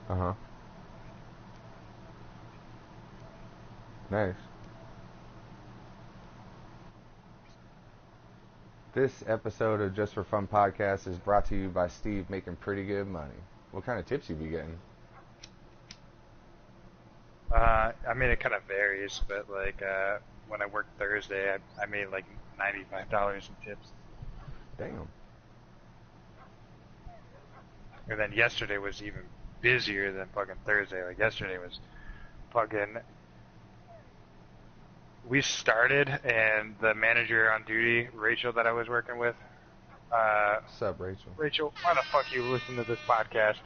Uh-huh. Nice. This episode of Just for Fun podcast is brought to you by Steve making pretty good money. What kind of tips you be getting? I mean, it kind of varies, but like when I worked Thursday, I made like $95 in tips. Damn. And then yesterday was even busier than fucking Thursday. Like yesterday was fucking. We started, and the manager on duty, Rachel, that I was working with. What's up, Rachel? Rachel, why the fuck you listen to this podcast?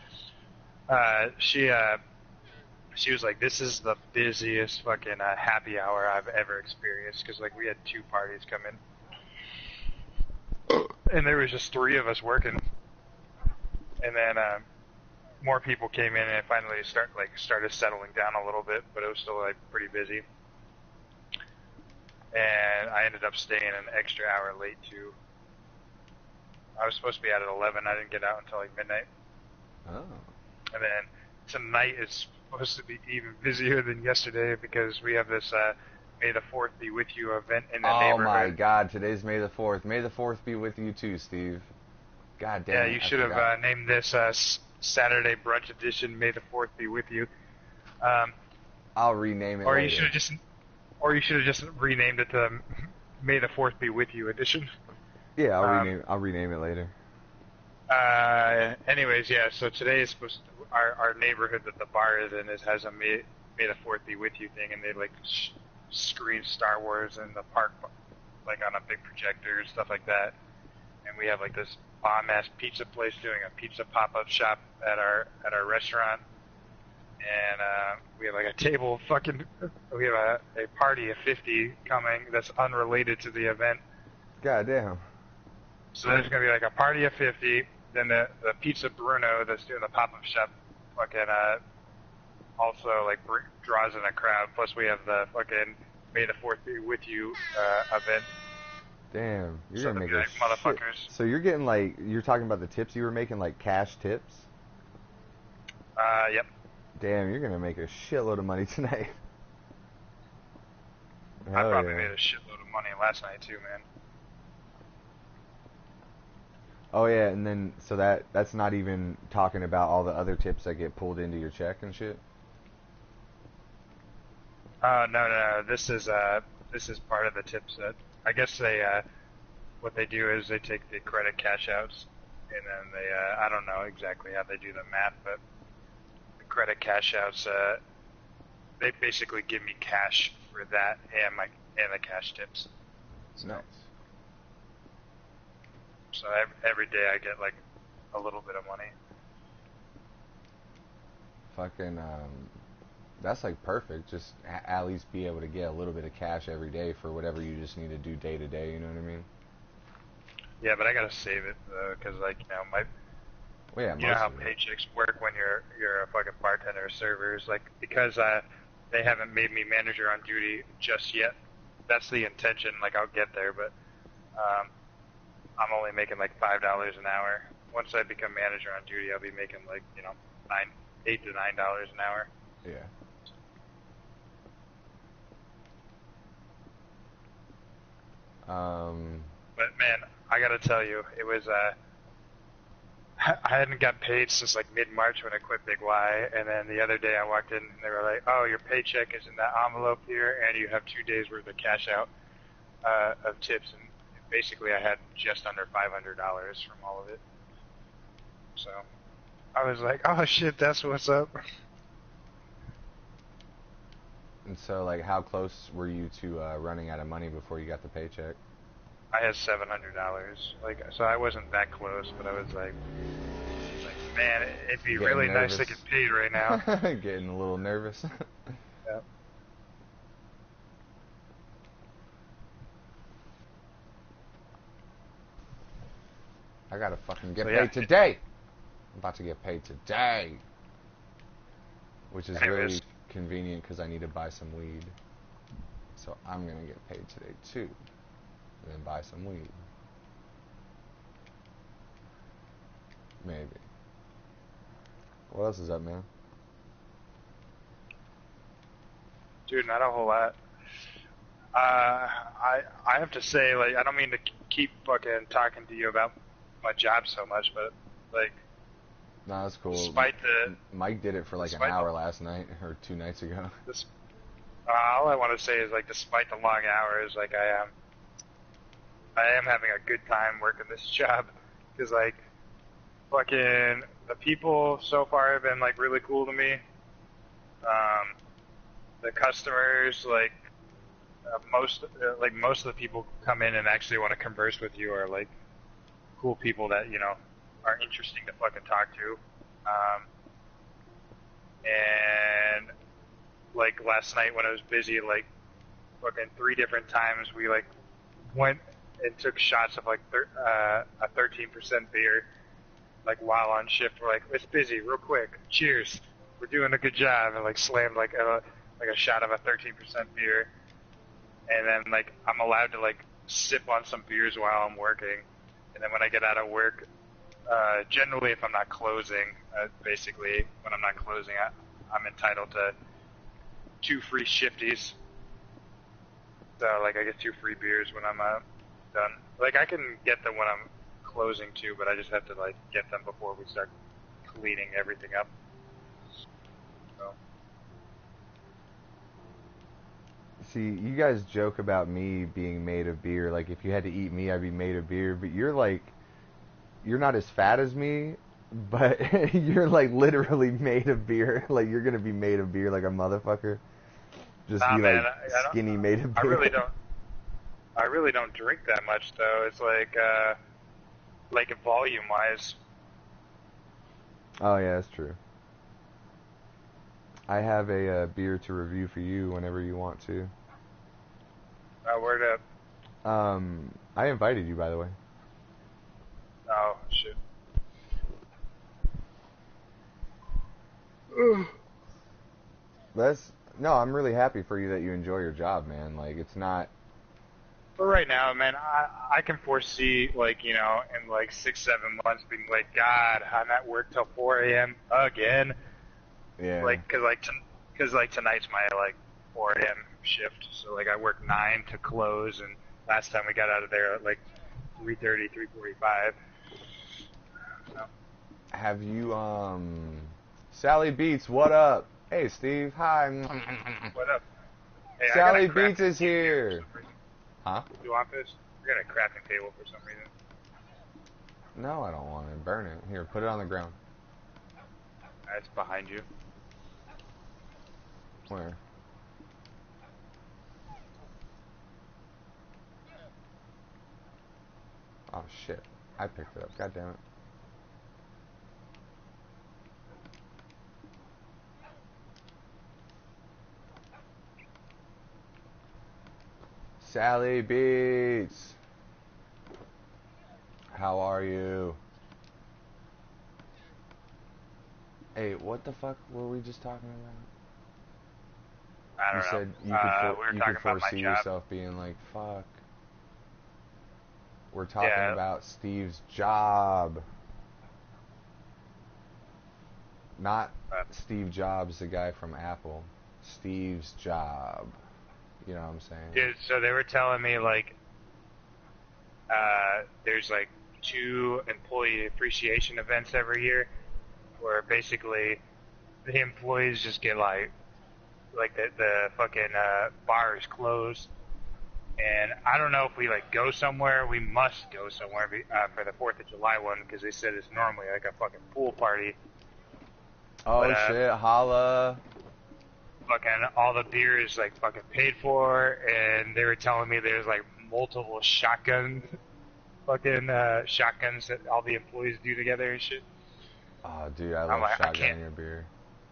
She was like, "This is the busiest fucking happy hour I've ever experienced," because like we had 2 parties come in, and there was just 3 of us working, and then more people came in, and it finally started settling down a little bit, but it was still like pretty busy. And I ended up staying an extra hour late too. I was supposed to be out at 11. I didn't get out until like midnight. Oh. And then tonight is supposed to be even busier than yesterday because we have this May the 4th Be With You event in the neighborhood. Oh my God! Today's May the 4th. May the 4th be with you too, Steve. God damn. Yeah, you should have named this Saturday Brunch Edition. May the 4th be with you. I'll rename it. Or later. you should have just renamed it to May the 4th Be With You Edition. Yeah, I'll rename it later. Anyways, yeah. So today is supposed to, our neighborhood that the bar is in has a May the 4th Be With You thing, and they like screen Star Wars in the park, like on a big projector and stuff like that. And we have like this bomb ass pizza place doing a pizza pop up shop at our restaurant. And we have like a table we have a party of 50 coming that's unrelated to the event. God damn. So there's going to be like a party of 50, then the Pizza Bruno that's doing the pop-up shop fucking also like draws in a crowd. Plus we have the fucking May the 4th Be With You event. Damn, you're So gonna make like, a motherfuckers. shit. So you're getting like, you're talking about the tips you were making, like cash tips? Yep. Damn, you're gonna make a shitload of money tonight. I probably made a shitload of money last night too, man. Oh yeah, and then so that's not even talking about all the other tips that get pulled into your check and shit. No. This is part of the tips that I guess what they do is they take the credit cash outs, and then they I don't know exactly how they do the math, but the credit cash outs they basically give me cash for that and the cash tips. Nice. So every day I get like a little bit of money. Fucking that's like perfect. Just at least be able to get a little bit of cash every day for whatever you just need to do day to day. You know what I mean? Yeah, but I gotta save it because like Well, yeah, you know how paychecks work when you're a fucking bartender or server. Is like because they haven't made me manager on duty just yet. That's the intention. Like I'll get there, but I'm only making like $5 an hour. Once I become manager on duty, I'll be making like $8 to $9 an hour. Yeah. But man, I gotta tell you, it was I hadn't got paid since like mid-March when I quit Big Y, and then the other day I walked in and they were like, "Oh, your paycheck is in that envelope here, and you have 2 days worth of cash out of tips." And basically, I had just under $500 from all of it. So I was like, "Oh shit, that's what's up." And so, like, how close were you to running out of money before you got the paycheck? I had $700. Like, so I wasn't that close, but I was like, man, it'd be really nice to get paid right now. Getting a little nervous. Yeah. I gotta fucking get paid today. I'm about to get paid today. Which is really convenient because I need to buy some weed. So I'm gonna get paid today too. And then buy some weed. Maybe. What else is up, man? Dude, not a whole lot. I have to say, like, I don't mean to keep fucking talking to you about my job so much, but like, no, that's cool. Despite the Mike did it for like an hour last night or 2 nights ago. All I want to say is, like, despite the long hours, like, I am having a good time working this job, because like, fucking the people so far have been like really cool to me. The customers, like, most of the people who come in and actually want to converse with you are like cool people that, you know, are interesting to fucking talk to. And like last night when I was busy, like fucking 3 different times we like went and took shots of like a 13% beer, like while on shift. We're like, it's busy, real quick, cheers, we're doing a good job, and like slammed like a shot of a 13% beer. And then, like, I'm allowed to, like, sip on some beers while I'm working. And then when I get out of work, generally if I'm not closing, basically, when I'm not closing, I'm entitled to 2 free shifties. So, like, I get 2 free beers when I'm done. Like, I can get them when I'm closing, too, but I just have to, like, get them before we start cleaning everything up. So. See, you guys joke about me being made of beer. Like, if you had to eat me, I'd be made of beer. But you're like, you're not as fat as me, but you're like literally made of beer. Like, you're gonna be made of beer like a motherfucker. Just nah, be man, like skinny made of beer. I really don't drink that much though. It's like volume wise. Oh yeah, that's true. I have a beer to review for you whenever you want to. Word up. I invited you, by the way. Oh, shit. No, I'm really happy for you that you enjoy your job, man. Like, it's not... But right now, man, I can foresee, like, you know, in like 6-7 months being like, God, I'm at work till 4 a.m. again. Yeah. Like, cause tonight's my, like, 4 a.m. shift. So, like, I work 9 to close, and last time we got out of there at, like, 3:30, 3:45. So. Have you, Sally Beats, what up? Hey, Steve, hi. What up? Hey, Sally Beats is here. Huh? You want this? I got a crafting table for some reason. No, I don't want it. Burn it. Here, put it on the ground. It's behind you. Where? Oh, shit. I picked it up. God damn it. Sally Beats. How are you? Hey, what the fuck were we just talking about? I don't know. You said you could foresee yourself being like, fuck. We're talking about Steve's job. Not Steve Jobs, the guy from Apple. Steve's job. You know what I'm saying? Dude, so they were telling me, like, there's, like, 2 employee appreciation events every year where basically the employees just get, like the fucking bar is closed. And I don't know if we, like, go somewhere. We must go somewhere for the 4th of July one, because they said it's normally, like, a fucking pool party. Oh, but, shit, holla. Fucking all the beer is, like, fucking paid for, and they were telling me there's, like, multiple shotguns that all the employees do together and shit. Oh, dude, I love shotgun your beer.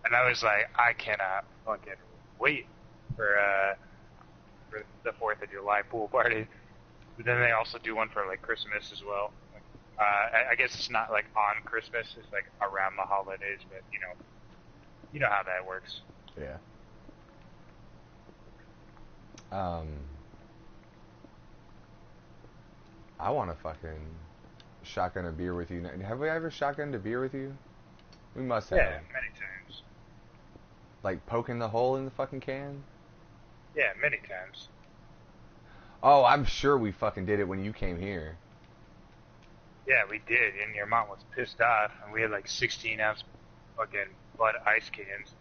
And I was like, I cannot fucking wait for the 4th of July pool party. But then they also do one for, like, Christmas as well. I guess it's not, like, on Christmas. It's, like, around the holidays, but, you know how that works. Yeah. I want to fucking shotgun a beer with you. Have we ever shotgunned a beer with you? We must have. Yeah, many times. Like poking the hole in the fucking can? Yeah, many times. Oh, I'm sure we fucking did it when you came here. Yeah, we did, and your mom was pissed off, and we had like 16-ounce fucking Bud ice cans.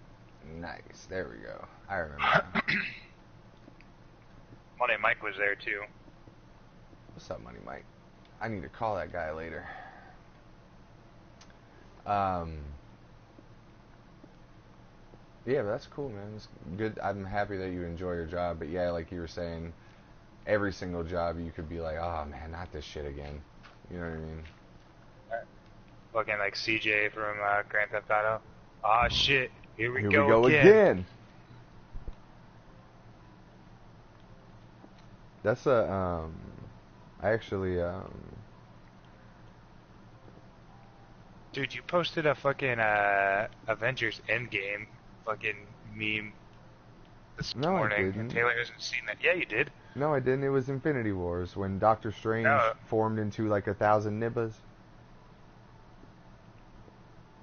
Nice. There we go. I remember. Money Mike was there too. What's up, Money Mike? I need to call that guy later. Yeah, but that's cool, man. It's good. I'm happy that you enjoy your job. But yeah, like you were saying, every single job you could be like, oh man, not this shit again. You know what I mean? Fucking like CJ from Grand Theft Auto. Ah, shit. Here we Here go we go again. That's a, I actually, Dude, you posted a fucking Avengers Endgame fucking meme this no, I morning, and didn't. Taylor hasn't seen that. Yeah, you did. No, I didn't. It was Infinity Wars when Doctor Strange No, formed into like 1,000 nibbas.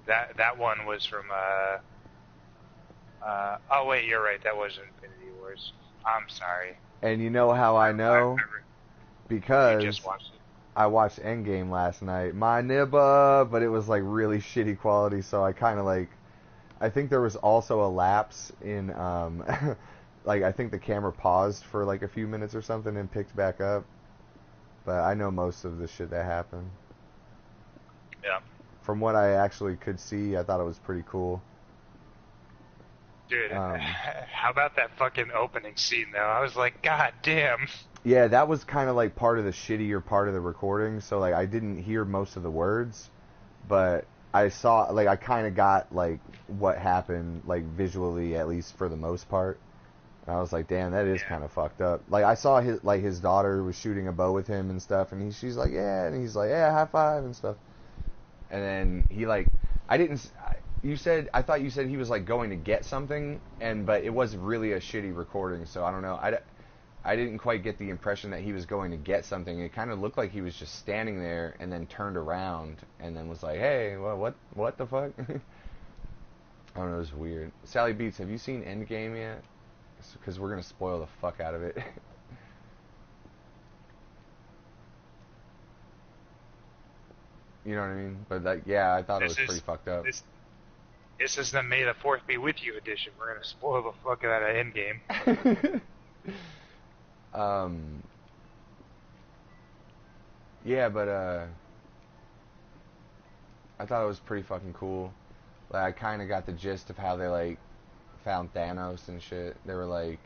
that one was from oh wait, you're right. That was Infinity Wars. I'm sorry. And you know how I know? Because you just watched it. I watched Endgame last night. My nibba, but it was like really shitty quality, so I kind of like. I think there was also a lapse in, like I think the camera paused for like a few minutes or something and picked back up. But I know most of the shit that happened. Yeah. From what I actually could see, I thought it was pretty cool. Dude, how about that fucking opening scene though? I was like, God damn. Yeah, that was kind of like part of the shittier part of the recording, so like I didn't hear most of the words, but I saw, like I kind of got like what happened, like visually at least for the most part. And I was like, damn, that is kind of fucked up. Like I saw his daughter was shooting a bow with him and stuff, and she's like, yeah, and he's like, yeah, high five and stuff. And then he like, I thought you said he was like going to get something, but it was really a shitty recording, so I don't know. I didn't quite get the impression that he was going to get something. It kind of looked like he was just standing there and then turned around and then was like, hey, what the fuck? I don't know, it was weird. Sally Beats, have you seen Endgame yet? Because we're going to spoil the fuck out of it. You know what I mean? But like, yeah, I thought it was pretty fucked up. This is the May the 4th be with you edition. We're going to spoil the fuck out of Endgame. Yeah, but I thought it was pretty fucking cool. Like I kind of got the gist of how they like found Thanos and shit. They were like,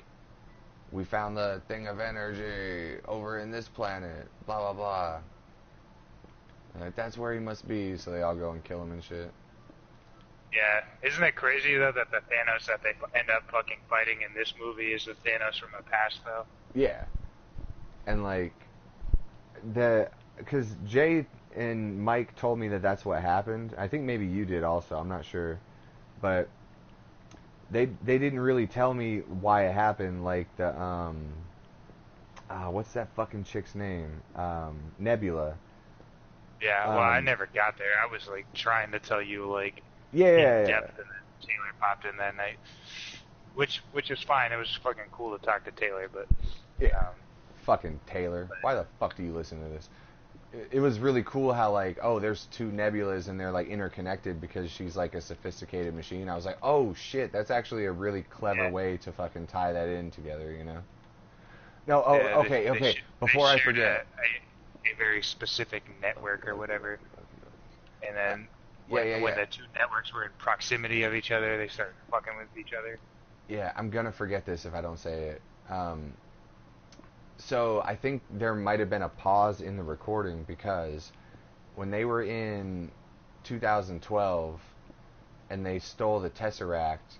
we found the thing of energy over in this planet, blah blah blah. And like that's where he must be, so they all go and kill him and shit. Yeah, isn't it crazy though that the Thanos that they end up fucking fighting in this movie is the Thanos from the past though? Yeah, and like because Jay and Mike told me that that's what happened. I think maybe you did also. I'm not sure, but they didn't really tell me why it happened. Like the what's that fucking chick's name? Nebula. Yeah, well, I never got there. I was like trying to tell you like in depth, and then Taylor popped in that night, which is fine. It was fucking cool to talk to Taylor, but fucking Taylor. Why the fuck do you listen to this? It was really cool how like, oh, there's two nebulas and they're like interconnected because she's like a sophisticated machine. I was like, oh shit, that's actually a really clever way to fucking tie that in together, you know? No, okay. Before I forget, a very specific network or whatever, and then when the two networks were in proximity of each other, they started fucking with each other. Yeah, I'm gonna forget this if I don't say it. So I think there might have been a pause in the recording because when they were in 2012 and they stole the Tesseract,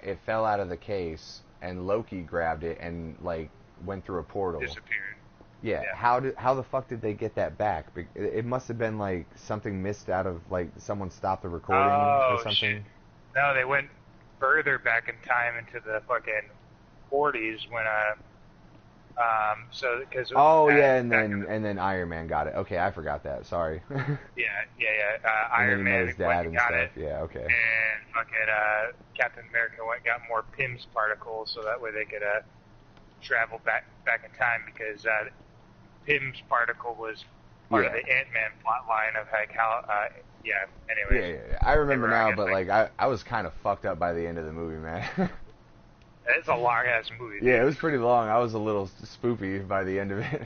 it fell out of the case and Loki grabbed it and like went through a portal. Disappeared. Yeah. How the fuck did they get that back? It must have been like something missed out of like someone stopped the recording or something. Shit. No, they went further back in time into the fucking 40s when Oh yeah, and then Iron Man got it. Okay, I forgot that. Sorry. Iron Man met his dad and got stuff. it. Yeah, okay. And fucking Captain America got more Pym's particles, so that way they could travel back in time, because Pym's particle was part of the Ant-Man plot line of like how. Anyways. Yeah. I remember now, but like I was kind of fucked up by the end of the movie, man. It's a long ass movie. Yeah, it was pretty long. I was a little spoopy by the end of it.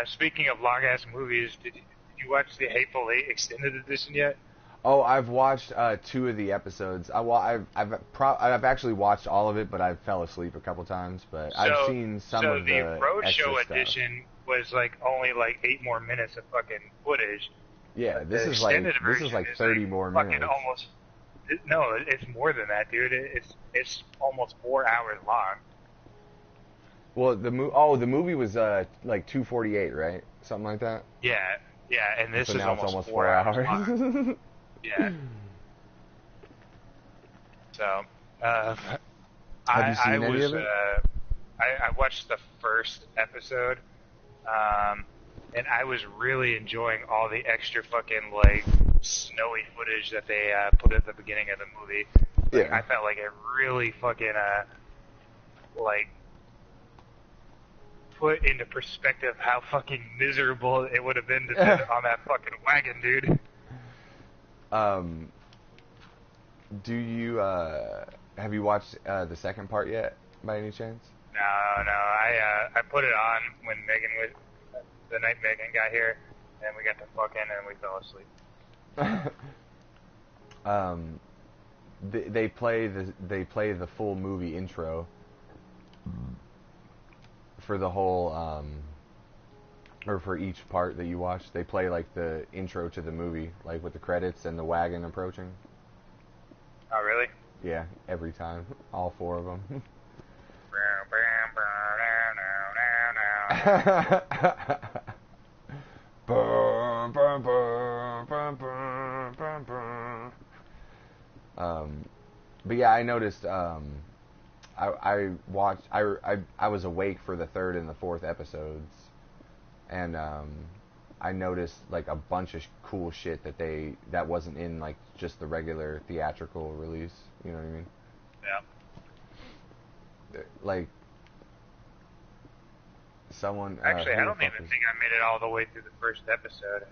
Speaking of long ass movies, did you watch the Hateful Eight extended edition yet? Oh, I've watched 2 of the episodes. I've actually watched all of it, but I fell asleep a couple times. But I've seen some of the Roadshow extra edition stuff. Was like only like 8 more minutes of fucking footage. Yeah, this is like 30 more minutes. Almost. No, it's more than that, dude. It's almost 4 hours long. Well, the movie was like 2:48, right? Something like that. Yeah, and this so is now almost, it's almost 4 hours long. Yeah. So, have you seen any of it? I watched the first episode, and I was really enjoying all the extra fucking like snowy footage that they put at the beginning of the movie. Like, Yeah. I felt like it really fucking like put into perspective how fucking miserable it would have been to sit on that fucking wagon, dude. Do you have you watched the second part yet, by any chance? No. I put it on when the night Megan got here, and we got to fucking and we fell asleep. They play the full movie intro for the whole or for each part that you watch. They play like the intro to the movie, like with the credits and the wagon approaching. Oh, really? Yeah, every time, all 4 of them. But yeah, I noticed. I watched. I was awake for the 3rd and the 4th episodes, and I noticed like a bunch of cool shit that wasn't in like just the regular theatrical release. You know what I mean? Yeah. Like someone. Actually, I don't even think I made it all the way through the first episode.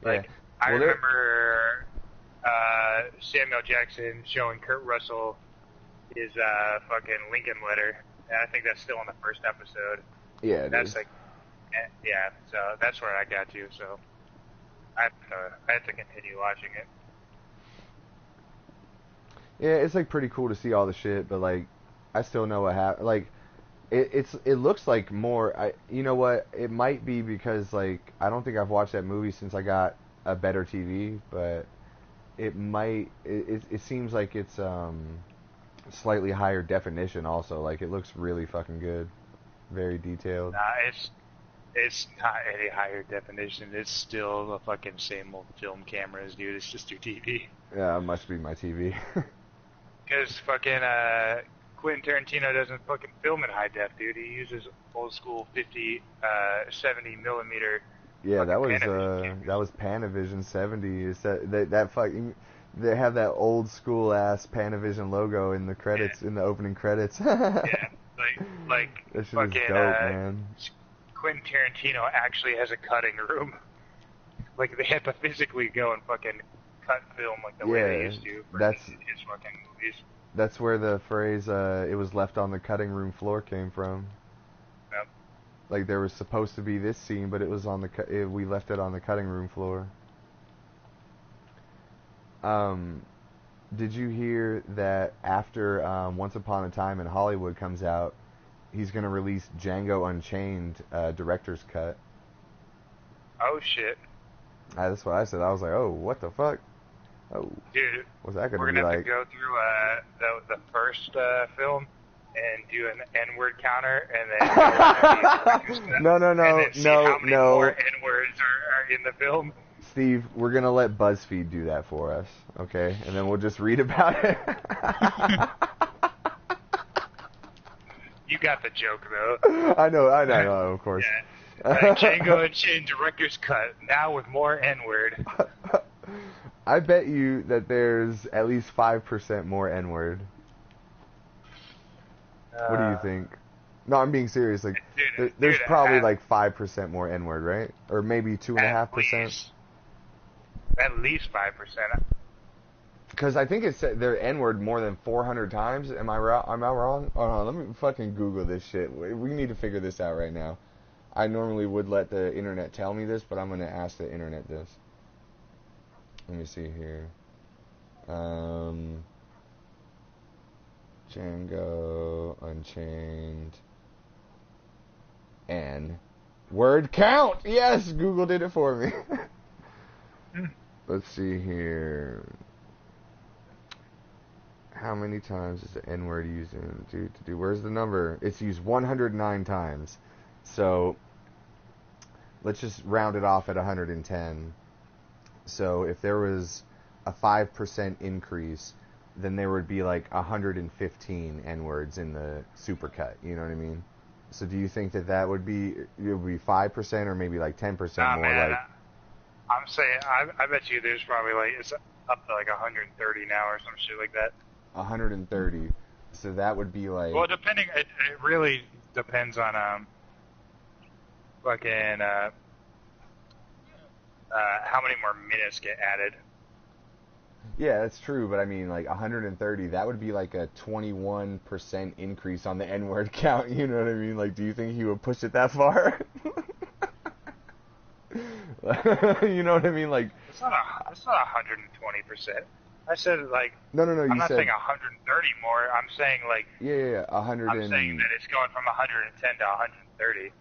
Like, yeah. I remember Samuel Jackson showing Kurt Russell his fucking Lincoln letter, and I think that's still in the first episode. Yeah, that's like, yeah. So that's where I got to. So I have to continue watching it. Yeah, it's like pretty cool to see all the shit, but like, I still know what happened. Like, it looks like more. You know what? It might be because like I don't think I've watched that movie since I got a better TV, but it might. It seems like it's slightly higher definition also. Like, it looks really fucking good, very detailed. Nah, it's not any higher definition. It's still the fucking same old film cameras, dude. It's just your TV. Yeah, it must be my TV. Because fucking Quentin Tarantino doesn't fucking film in high def, dude. He uses old school 70 millimeter. Yeah, that was Panavision 70. Is that fucking. They have that old school ass Panavision logo in the credits, in the opening credits. Yeah, like that shit fucking is dope, man. Quentin Tarantino actually has a cutting room. Like, they have to physically go and fucking cut film like the way they used to for his fucking movies. That's where the phrase "it was left on the cutting room floor" came from. Yep. Like, there was supposed to be this scene, but it was on we left it on the cutting room floor. Did you hear that after Once Upon a Time in Hollywood comes out, he's going to release Django Unchained director's cut? Oh, shit. That's what I said. I was like, oh, what the fuck? Oh, dude, what's that going to be like? We're going to have to go through the first film and do an N-word counter, and then no. How many more N-words are in the film? Steve, we're going to let BuzzFeed do that for us, okay? And then we'll just read about it. You got the joke, though. I know, of course. Yeah. Django Unchained Director's Cut, now with more N-word. I bet you that there's at least 5% more N-word. What do you think? No, I'm being serious. Like, there's probably like 5% more N-word, right? Or maybe 2.5%. At least 5%. Because I think it said their N-word more than 400 times. Am I wrong? Oh no, let me fucking Google this shit. We need to figure this out right now. I normally would let the internet tell me this, but I'm gonna ask the internet this. Let me see here. Django Unchained N word count. Yes, Google did it for me. Let's see here. How many times is the N word used in where's the number? It's used 109 times. So let's just round it off at 110. So if there was a 5% increase, then there would be like 115 N-words in the supercut. You know what I mean? So do you think that would be 5% or maybe like 10% more? Man, like I'm saying I bet you there's probably like it's up to like 130 now or some shit like that. 130. So that would be like. Well, depending, it really depends on fucking how many more minutes get added. Yeah, that's true, but I mean, like 130, that would be like a 21% increase on the N-word count. You know what I mean? Like, do you think he would push it that far? You know what I mean? Like, it's not 120%. I said like. No. I'm not saying 130 more. I'm saying like. Yeah. 100. I'm saying that it's going from 110 to 130.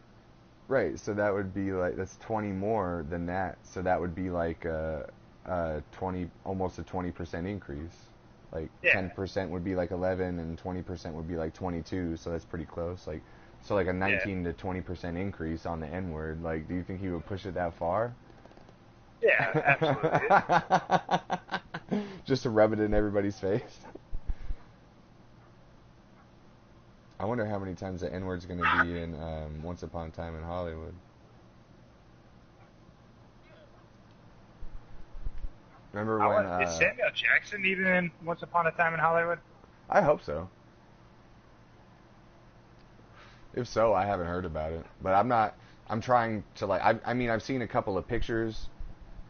Right. So that would be like that's 20 more than that. So that would be like 20, almost a 20% increase. Like 10% would be like 11, and 20% would be like 22. So that's pretty close. Like, so like a 19 to 20% increase on the N-word. Like, do you think he would push it that far? Yeah, absolutely. Just to rub it in everybody's face. I wonder how many times the N-word's going to be in Once Upon a Time in Hollywood. Remember when... is Samuel Jackson even in Once Upon a Time in Hollywood? I hope so. If so, I haven't heard about it. But I'm trying to, like... I mean, I've seen a couple of pictures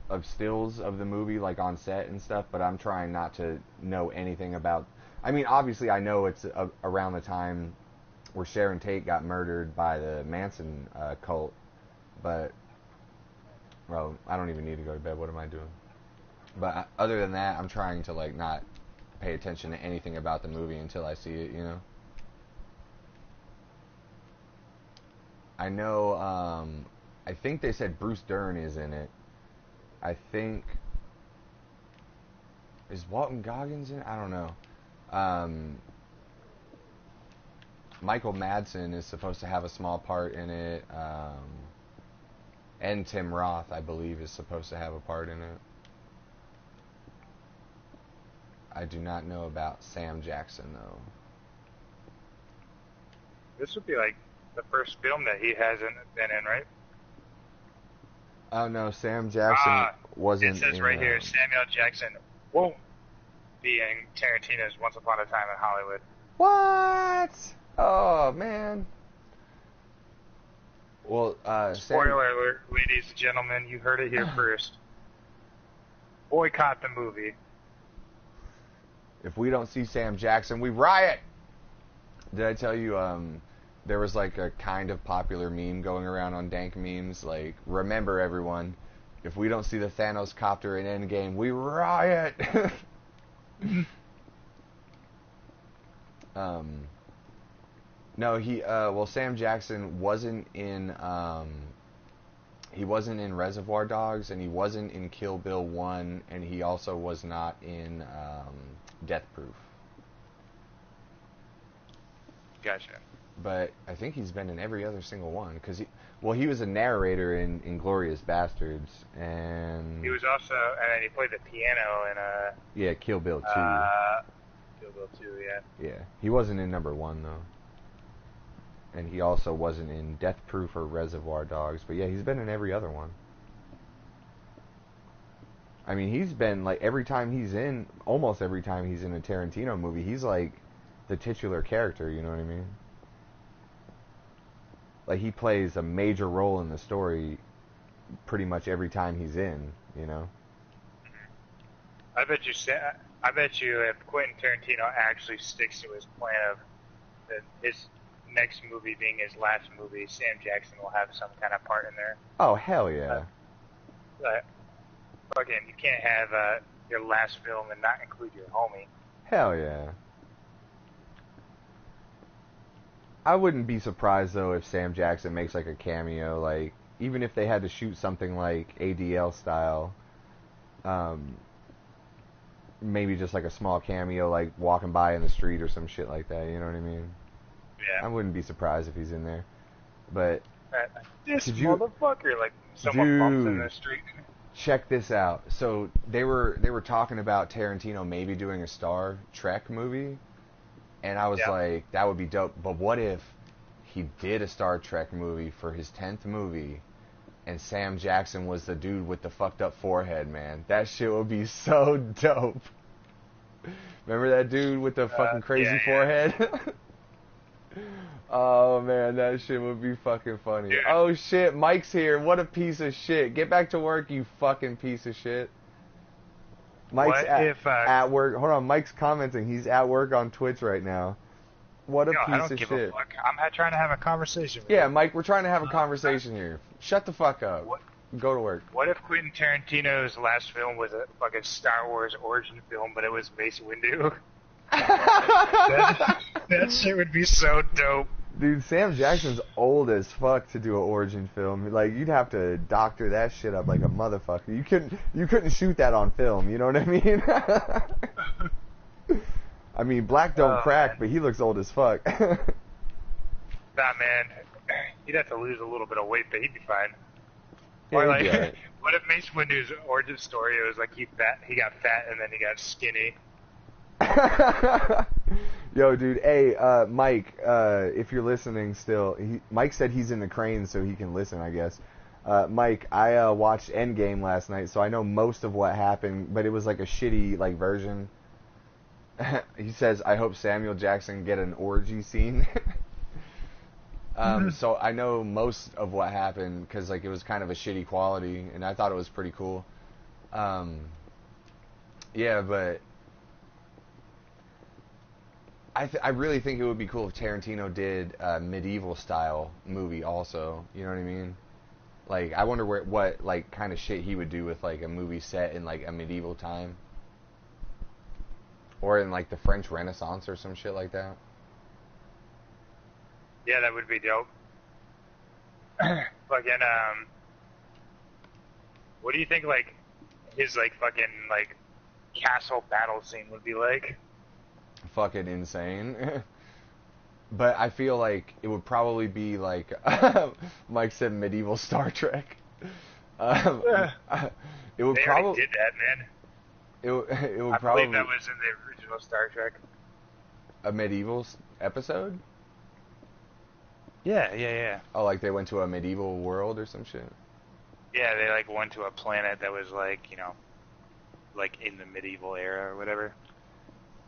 of stills of the movie, like, on set and stuff, but I'm trying not to know anything about... I mean, obviously, I know it's around the time where Sharon Tate got murdered by the Manson cult, but... Well, I don't even need to go to bed. What am I doing? But other than that, I'm trying to, like, not pay attention to anything about the movie until I see it, you know? I know, I think they said Bruce Dern is in it. I think... Is Walton Goggins in it? I don't know. Michael Madsen is supposed to have a small part in it. And Tim Roth, I believe, is supposed to have a part in it. I do not know about Sam Jackson, though. This would be like the first film that he hasn't been in, right? Oh no, Sam Jackson wasn't. It says right here, Samuel Jackson won't be in Tarantino's Once Upon a Time in Hollywood. What? Oh man. Well, spoiler alert, ladies and gentlemen, you heard it here first. Boycott the movie. If we don't see Sam Jackson, we riot. Did I tell you? There was like a kind of popular meme going around on Dank Memes, like, remember everyone, if we don't see the Thanos copter in Endgame, we riot! No, Sam Jackson wasn't in, he wasn't in Reservoir Dogs, and he wasn't in Kill Bill 1, and he also was not in, Death Proof. Gotcha. But I think he's been in every other single one, because he was a narrator in Inglourious Bastards, and he was also, and he played the piano in Kill Bill 2. Kill Bill 2, yeah. Yeah, he wasn't in number 1 though. And he also wasn't in Death Proof or Reservoir Dogs. But yeah, he's been in every other one. I mean, he's been, like, almost every time he's in a Tarantino movie, he's, like, the titular character, you know what I mean? Like, he plays a major role in the story pretty much every time he's in, you know? I bet you if Quentin Tarantino actually sticks to his plan of his next movie being his last movie, Sam Jackson will have some kind of part in there. Oh, hell yeah. Fucking, you can't have your last film and not include your homie. Hell yeah. I wouldn't be surprised, though, if Sam Jackson makes, like, a cameo, like, even if they had to shoot something like ADL style, maybe just, like, a small cameo, like, walking by in the street or some shit like that, you know what I mean? Yeah. I wouldn't be surprised if he's in there. But... this motherfucker, like, someone bumps in the street. Check this out. So they were talking about Tarantino maybe doing a Star Trek movie, and I was like, that would be dope. But what if he did a Star Trek movie for his 10th movie, and Sam Jackson was the dude with the fucked up forehead, man? That shit would be so dope. Remember that dude with the fucking crazy forehead? Oh man, that shit would be fucking funny. Yeah. Oh shit, Mike's here. What a piece of shit. Get back to work, you fucking piece of shit. Mike's at work. Hold on, Mike's commenting. He's at work on Twitch right now. What a piece of shit. I don't give a fuck. I'm trying to have a conversation with you. Mike, we're trying to have a conversation here. Shut the fuck up. Go to work. What if Quentin Tarantino's last film was a fucking Star Wars origin film, but it was Mace Windu? that shit would be so dope. Dude, Sam Jackson's old as fuck to do an origin film. Like, you'd have to doctor that shit up like a motherfucker. You couldn't shoot that on film, you know what I mean? I mean, black don't crack, man. But he looks old as fuck. Nah, man. He'd have to lose a little bit of weight, but he'd be fine. Yeah, or like, right. What if Mace Windu's origin story, it was like he got fat and then he got skinny? Yo, dude, hey, Mike, if you're listening still, Mike said he's in the crane so he can listen, I guess. Mike, I watched Endgame last night, so I know most of what happened, but it was like a shitty like version. He says, I hope Samuel Jackson get an orgy scene. So I know most of what happened, because like it was kind of a shitty quality, and I thought it was pretty cool. Yeah, but I really think it would be cool if Tarantino did a medieval style movie also. You know what I mean? Like, I wonder what like kind of shit he would do with like a movie set in like a medieval time, or in like the French Renaissance or some shit like that. Yeah, that would be dope. Fucking what do you think like his like fucking like castle battle scene would be like? Fucking insane. But I feel like it would probably be like Mike said, medieval Star Trek. It would probably did that, man. It would I probably. believe that was in the original Star Trek. A medieval episode? Yeah. Oh, like they went to a medieval world or some shit? Yeah, they like went to a planet that was like, you know, like in the medieval era or whatever.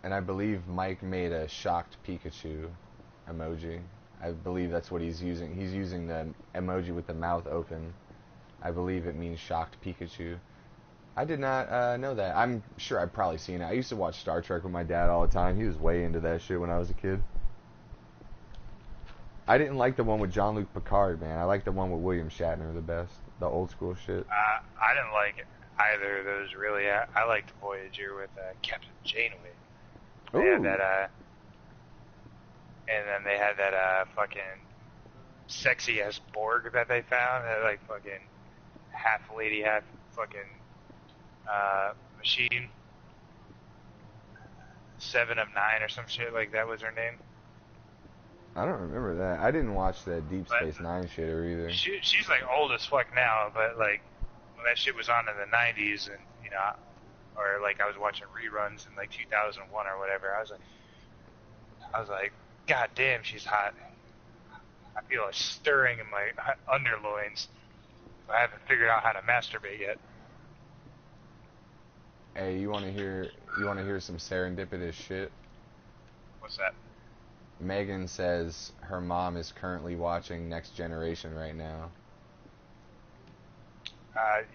And I believe Mike made a shocked Pikachu emoji. I believe that's what he's using. He's using the emoji with the mouth open. I believe it means shocked Pikachu. I did not know that. I'm sure I've probably seen it. I used to watch Star Trek with my dad all the time. He was way into that shit when I was a kid. I didn't like the one with Jean-Luc Picard, man. I like the one with William Shatner the best. The old school shit. I didn't like either of those, really. I liked Voyager with Captain Janeway. They had that, and then they had that fucking sexy-ass Borg that they found. That, like, fucking half lady, half fucking machine. 7 of 9 or some shit, like that was her name. I don't remember that. I didn't watch that Deep Space Nine shit either. She's like old as fuck now, but like when that shit was on in the 90s, and you know, or like I was watching reruns in like 2001 or whatever, I was like, God damn, she's hot. I feel a stirring in my underloins. I haven't figured out how to masturbate yet. Hey, you want to hear some serendipitous shit? What's that? Megan says her mom is currently watching Next Generation right now.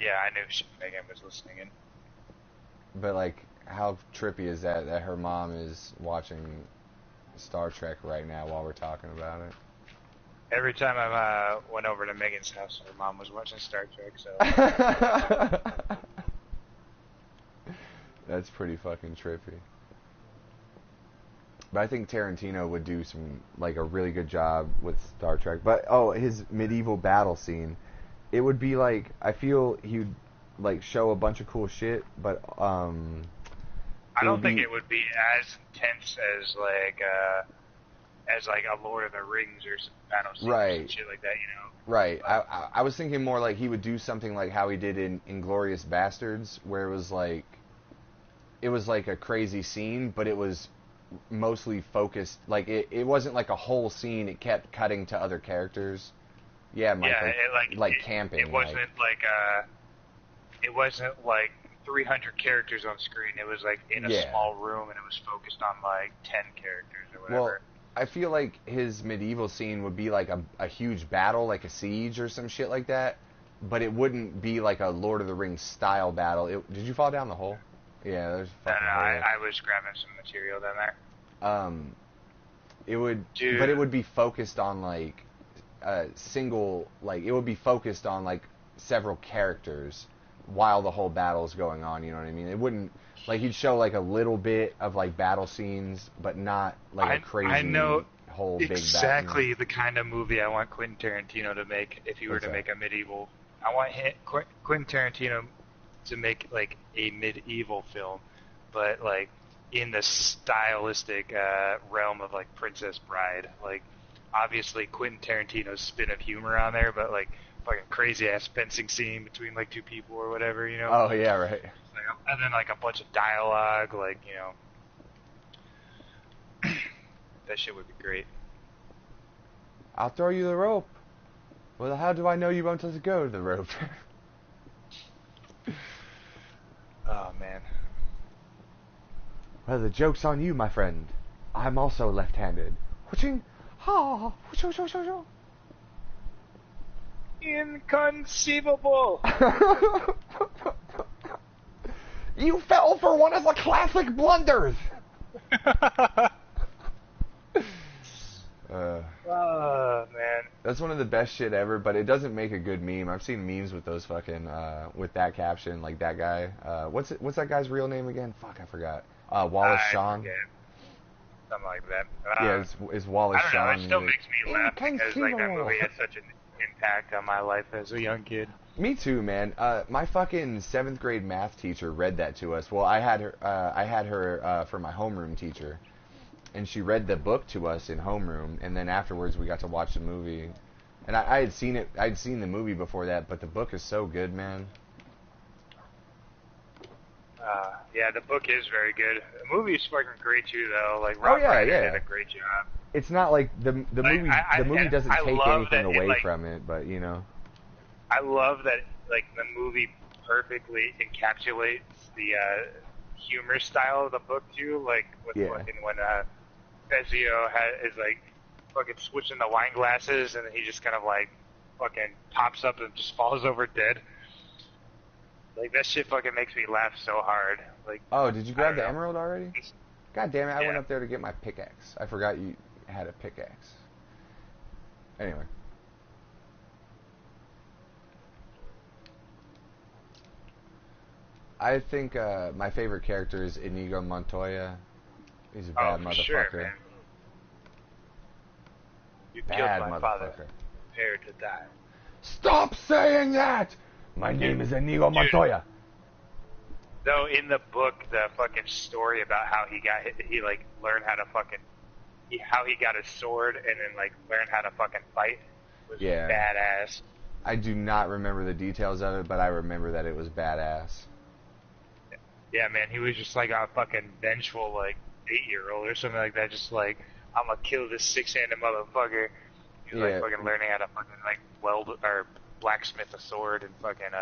Yeah, I knew Megan was listening in. But, like, how trippy is that her mom is watching Star Trek right now while we're talking about it? Every time I went over to Megan's house, her mom was watching Star Trek, so... That's pretty fucking trippy. But I think Tarantino would do a really good job with Star Trek. But, his medieval battle scene, it would be like, I feel he'd, like, show a bunch of cool shit, but, I don't think it would be as intense as, like a Lord of the Rings or some battle scenes and shit like that, you know? Right. I was thinking more like he would do something like how he did in Inglourious Bastards, where it was like a crazy scene, but it was mostly focused, like it wasn't like a whole scene, it kept cutting to other characters. Yeah, Michael, camping. It wasn't it wasn't like 300 characters on screen. It was like in a small room, and it was focused on like 10 characters or whatever. Well, I feel like his medieval scene would be like a huge battle, like a siege or some shit like that, but it wouldn't be like a Lord of the Rings style battle. Did you fall down the hole? Yeah, there's fucking hole. I was grabbing some material down there. But it would be focused on like it would be focused on like several characters while the whole battle's going on, you know what I mean? It wouldn't, like, he'd show like a little bit of like battle scenes, but not like a crazy whole big battle. Exactly the kind of movie I want Quentin Tarantino to make if he were to make a medieval. I want Quentin Tarantino to make like a medieval film, but like in the stylistic realm of like Princess Bride. Like, obviously Quentin Tarantino's spin of humor on there, but like fucking crazy ass fencing scene between like two people or whatever, you know? Oh yeah, right. And then like a bunch of dialogue, like, you know, that shit would be great. I'll throw you the rope. Well, how do I know you won't let go of the rope? Oh man. Well, the joke's on you, my friend. I'm also left-handed. Whooching! Ha! Whooch. Inconceivable! You fell for one of the classic blunders! Oh, man. That's one of the best shit ever, but it doesn't make a good meme. I've seen memes with those fucking, with that caption, like that guy. What's that guy's real name again? Fuck, I forgot. Wallace Shawn. Something like that. Yeah, it's Wallace Shawn. I don't know, it still makes me laugh because like that movie had such an impact on my life as a young kid. Me too, man. My fucking 7th grade math teacher read that to us. Well, I had her for my homeroom teacher, and she read the book to us in homeroom, and then afterwards we got to watch the movie. And I had seen it. I'd seen the movie before that, but the book is so good, man. Yeah, the book is very good. The movie is fucking great too, though. Like Rob Reiner did a great job. It's not like the movie. The movie doesn't take anything away from it, but you know. I love that, like, the movie perfectly encapsulates the humor style of the book too. Like with fucking when Fezio is like fucking switching the wine glasses, and then he just kind of like fucking pops up and just falls over dead. Like, that shit fucking makes me laugh so hard. Like, oh, did you grab the emerald already? God damn it, I went up there to get my pickaxe. I forgot you had a pickaxe. Anyway. I think my favorite character is Inigo Montoya. He's a bad motherfucker. Sure, man. You killed my father. Prepare to die. Stop saying that! My name is Inigo Montoya. Though in the book, the fucking story about how he like learned how to fucking, how he got his sword and then like learned how to fucking fight was badass. I do not remember the details of it, but I remember that it was badass. Yeah, man, he was just like a fucking vengeful like 8-year-old or something like that. Just like, I'm gonna kill this 6-handed motherfucker. He was like fucking learning how to fucking like weld or blacksmith a sword and fucking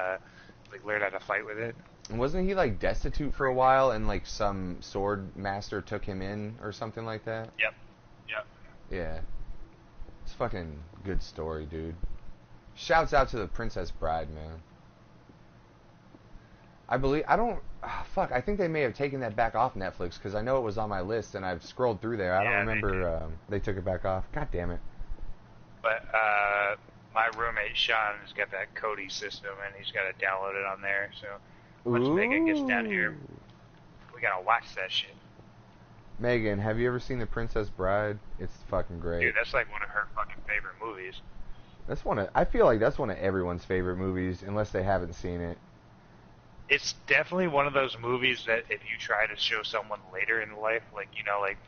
like learn how to fight with it. Wasn't he like destitute for a while and like some sword master took him in or something like that? Yep. Yep. Yeah. It's a fucking good story, dude. Shouts out to The Princess Bride, man. I think they may have taken that back off Netflix because I know it was on my list and I've scrolled through there. I don't remember they took it back off. God damn it. But my roommate Sean has got that Kodi system and he's got it downloaded on there. So once Megan gets down here, we gotta watch that shit. Megan, have you ever seen The Princess Bride? It's fucking great. Dude, that's like one of her fucking favorite movies. I feel like that's one of everyone's favorite movies unless they haven't seen it. It's definitely one of those movies that if you try to show someone later in life, like, you know, like,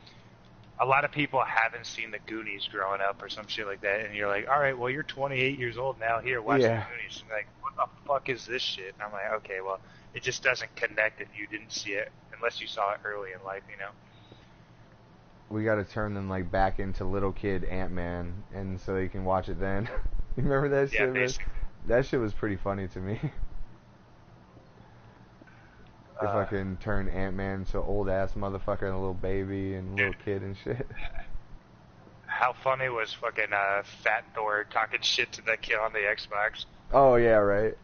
a lot of people haven't seen the Goonies growing up or some shit like that, and you're like, all right, well, you're 28 years old now, here, watch the Goonies. And like, what the fuck is this shit? And I'm like, okay, well, it just doesn't connect if you didn't see it, unless you saw it early in life, you know? We gotta turn them, like, back into little kid Ant-Man, and so they can watch it then. You remember that shit? Basically. That shit was pretty funny to me. They fucking turn Ant-Man to old ass motherfucker and a little baby and little kid and shit. How funny was fucking Fat Thor talking shit to that kid on the Xbox? Oh yeah, right.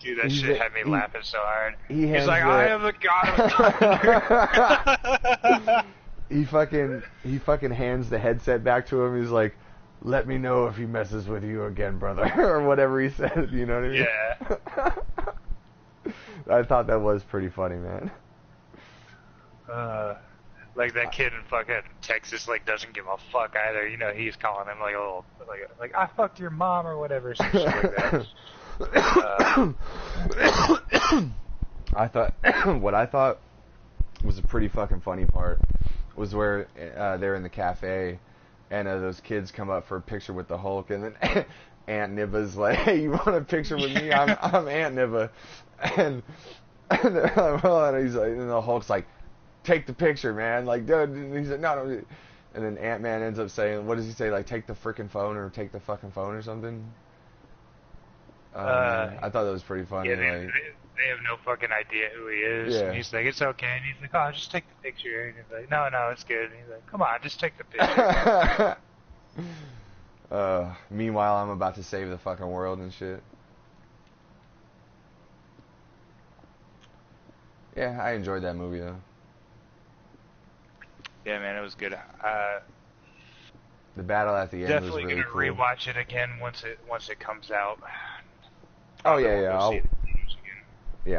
Dude, that shit had me laughing so hard. He's like, I am the god of thunder. he fucking hands the headset back to him. He's like, let me know if he messes with you again, brother, or whatever he said. You know what I mean? Yeah. I thought that was pretty funny, man. Like that kid in fucking Texas, like, doesn't give a fuck either. You know, he's calling him like a little, like I fucked your mom or whatever, some shit like that. What I thought was a pretty fucking funny part was where they're in the cafe and those kids come up for a picture with the Hulk, and then Aunt Nibba's like, hey, you want a picture with me? I'm Aunt Nibba. And they're like, well, and he's like, and the Hulk's like, take the picture, man. Like, dude, and he's like, no. And then Ant-Man ends up saying, what does he say? Like, take the frickin' phone or take the fucking phone or something? I thought that was pretty funny. Yeah, like, they have no fucking idea who he is. Yeah. And he's like, it's okay. And he's like, oh, just take the picture. And he's like, no, it's good. And he's like, come on, just take the picture. Meanwhile, I'm about to save the fucking world and shit. Yeah, I enjoyed that movie though. Yeah, man, it was good. The battle at the end definitely was really gonna cool. rewatch it again once it comes out. Oh yeah.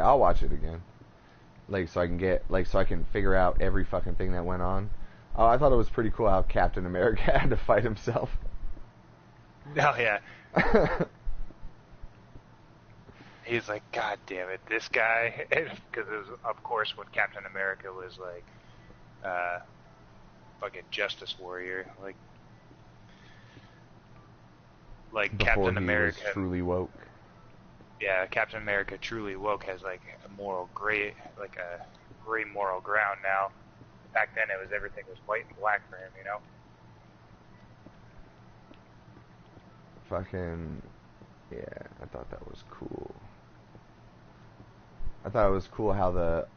I'll watch it again. Like so I can figure out every fucking thing that went on. Oh, I thought it was pretty cool how Captain America had to fight himself. Oh yeah. He's like, God damn it, this guy, because it was, of course, when Captain America was like, fucking Justice Warrior, like Before Captain he America was truly woke. Yeah, Captain America truly woke has like a gray moral ground now. Back then, it was everything was white and black for him, you know. Fucking, yeah, I thought that was cool. I thought it was cool how the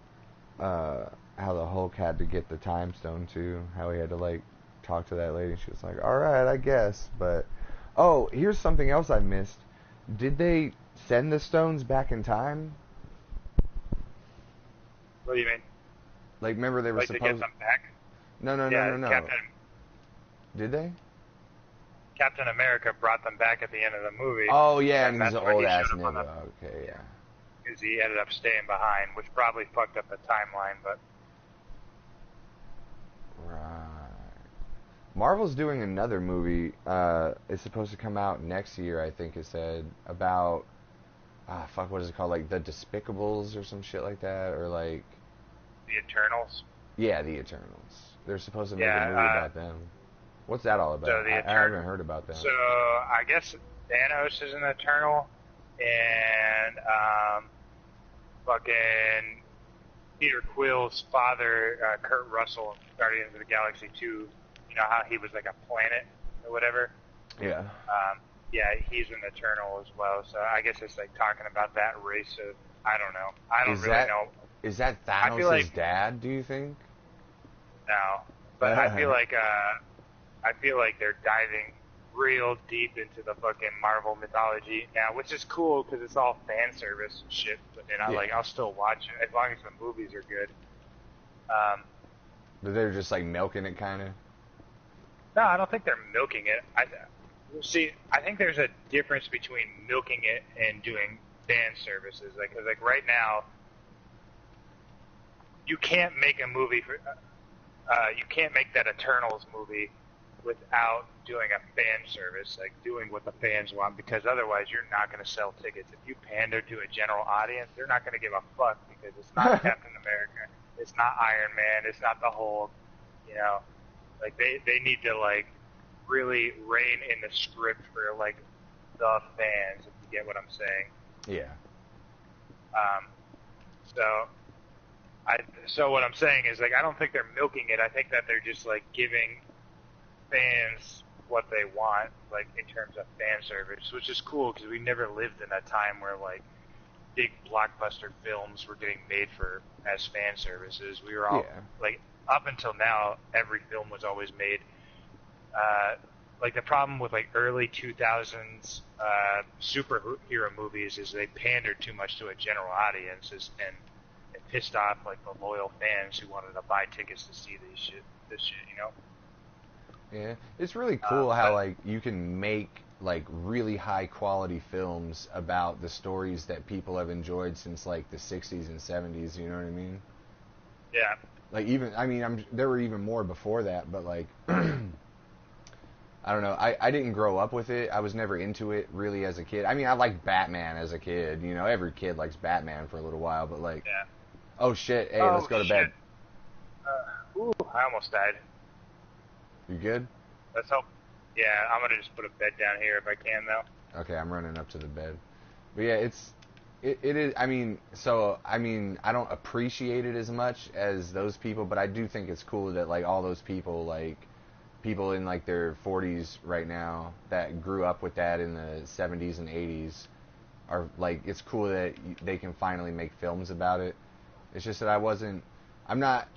Hulk had to get the time stone too. How he had to like talk to that lady. She was like, "All right, I guess." But oh, here's something else I missed. Did they send the stones back in time? What do you mean? Like, remember they were like supposed to get them back? No. Did they? Captain America brought them back at the end of the movie. Oh yeah, and he's an old ass nigga. Okay, yeah. Because he ended up staying behind, which probably fucked up the timeline, but... Right. Marvel's doing another movie. It's supposed to come out next year, I think it said, about... what is it called? Like, The Despicables or some shit like that? Or like... The Eternals? Yeah, The Eternals. They're supposed to make a movie about them. What's that all about? So I haven't heard about that. So, I guess Thanos is an Eternal, and, fucking Peter Quill's father, Kurt Russell, Guardians of the Galaxy 2, you know how he was like a planet or whatever? Yeah. Yeah, he's an Eternal as well. So I guess it's like talking about that race of, I don't know. I don't really know. Is that I feel Thanos' like dad, do you think? no, but I feel like they're diving real deep into the fucking Marvel mythology now, which is cool because it's all fan service and shit. And I'll still watch it as long as the movies are good. But they're just like milking it, kind of. No, I don't think they're milking it. I think there's a difference between milking it and doing fan services. Cause right now, you can't make a movie you can't make that Eternals movie without doing a fan service, like doing what the fans want, because otherwise you're not going to sell tickets. If you pander to a general audience, they're not going to give a fuck because it's not Captain America, it's not Iron Man, it's not the Hulk, you know. Like they need to like really rein in the script for like the fans, if you get what I'm saying. Yeah. So what I'm saying is, like, I don't think they're milking it. I think that they're just, like, giving fans what they want, like, in terms of fan service, which is cool because we never lived in a time where, like, big blockbuster films were getting made as fan services. We were all, like, up until now, every film was always made. Like, the problem with, like, early 2000s superhero movies is they pandered too much to a general audience, and it pissed off like the loyal fans who wanted to buy tickets to see this shit, you know. Yeah, it's really cool how like you can make like really high quality films about the stories that people have enjoyed since like the 60s and 70s. You know what I mean? Yeah. Like there were even more before that, but like I don't know. I didn't grow up with it. I was never into it really as a kid. I mean, I liked Batman as a kid. You know, every kid likes Batman for a little while, but like. Yeah. Oh shit! Hey, let's go to bed. I almost died. You good? Let's hope. Yeah, I'm gonna just put a bed down here if I can, though. Okay, I'm running up to the bed. But yeah, it is. I mean, I don't appreciate it as much as those people, but I do think it's cool that like all those people, like people in like their 40s right now that grew up with that in the 70s and 80s, are like, it's cool that they can finally make films about it. It's just that I'm not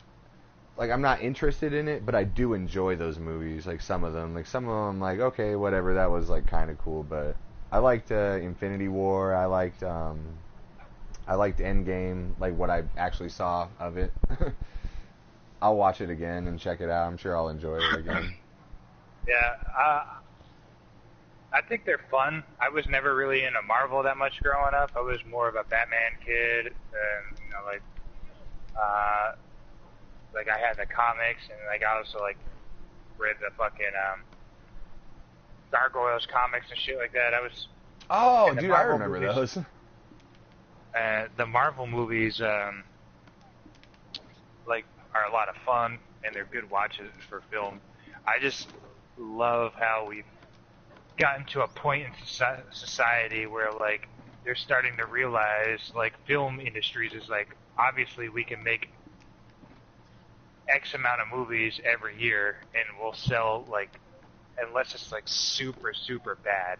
interested in it, but I do enjoy those movies, like some of them. Like some of them, like, okay, whatever, that was like kind of cool, but I liked Infinity War, I liked Endgame, like what I actually saw of it. I'll watch it again and check it out. I'm sure I'll enjoy it again. Yeah, I think they're fun. I was never really into Marvel that much growing up. I was more of a Batman kid, and you know, like I had the comics, and like I also like read the fucking Gargoyles comics and shit like that. I was. Oh, dude, I remember those. The Marvel movies, like, are a lot of fun, and they're good watches for film. I just love how we've gotten to a point in society where like they're starting to realize like film industries is like, obviously we can make X amount of movies every year and we'll sell, like, unless it's like super bad,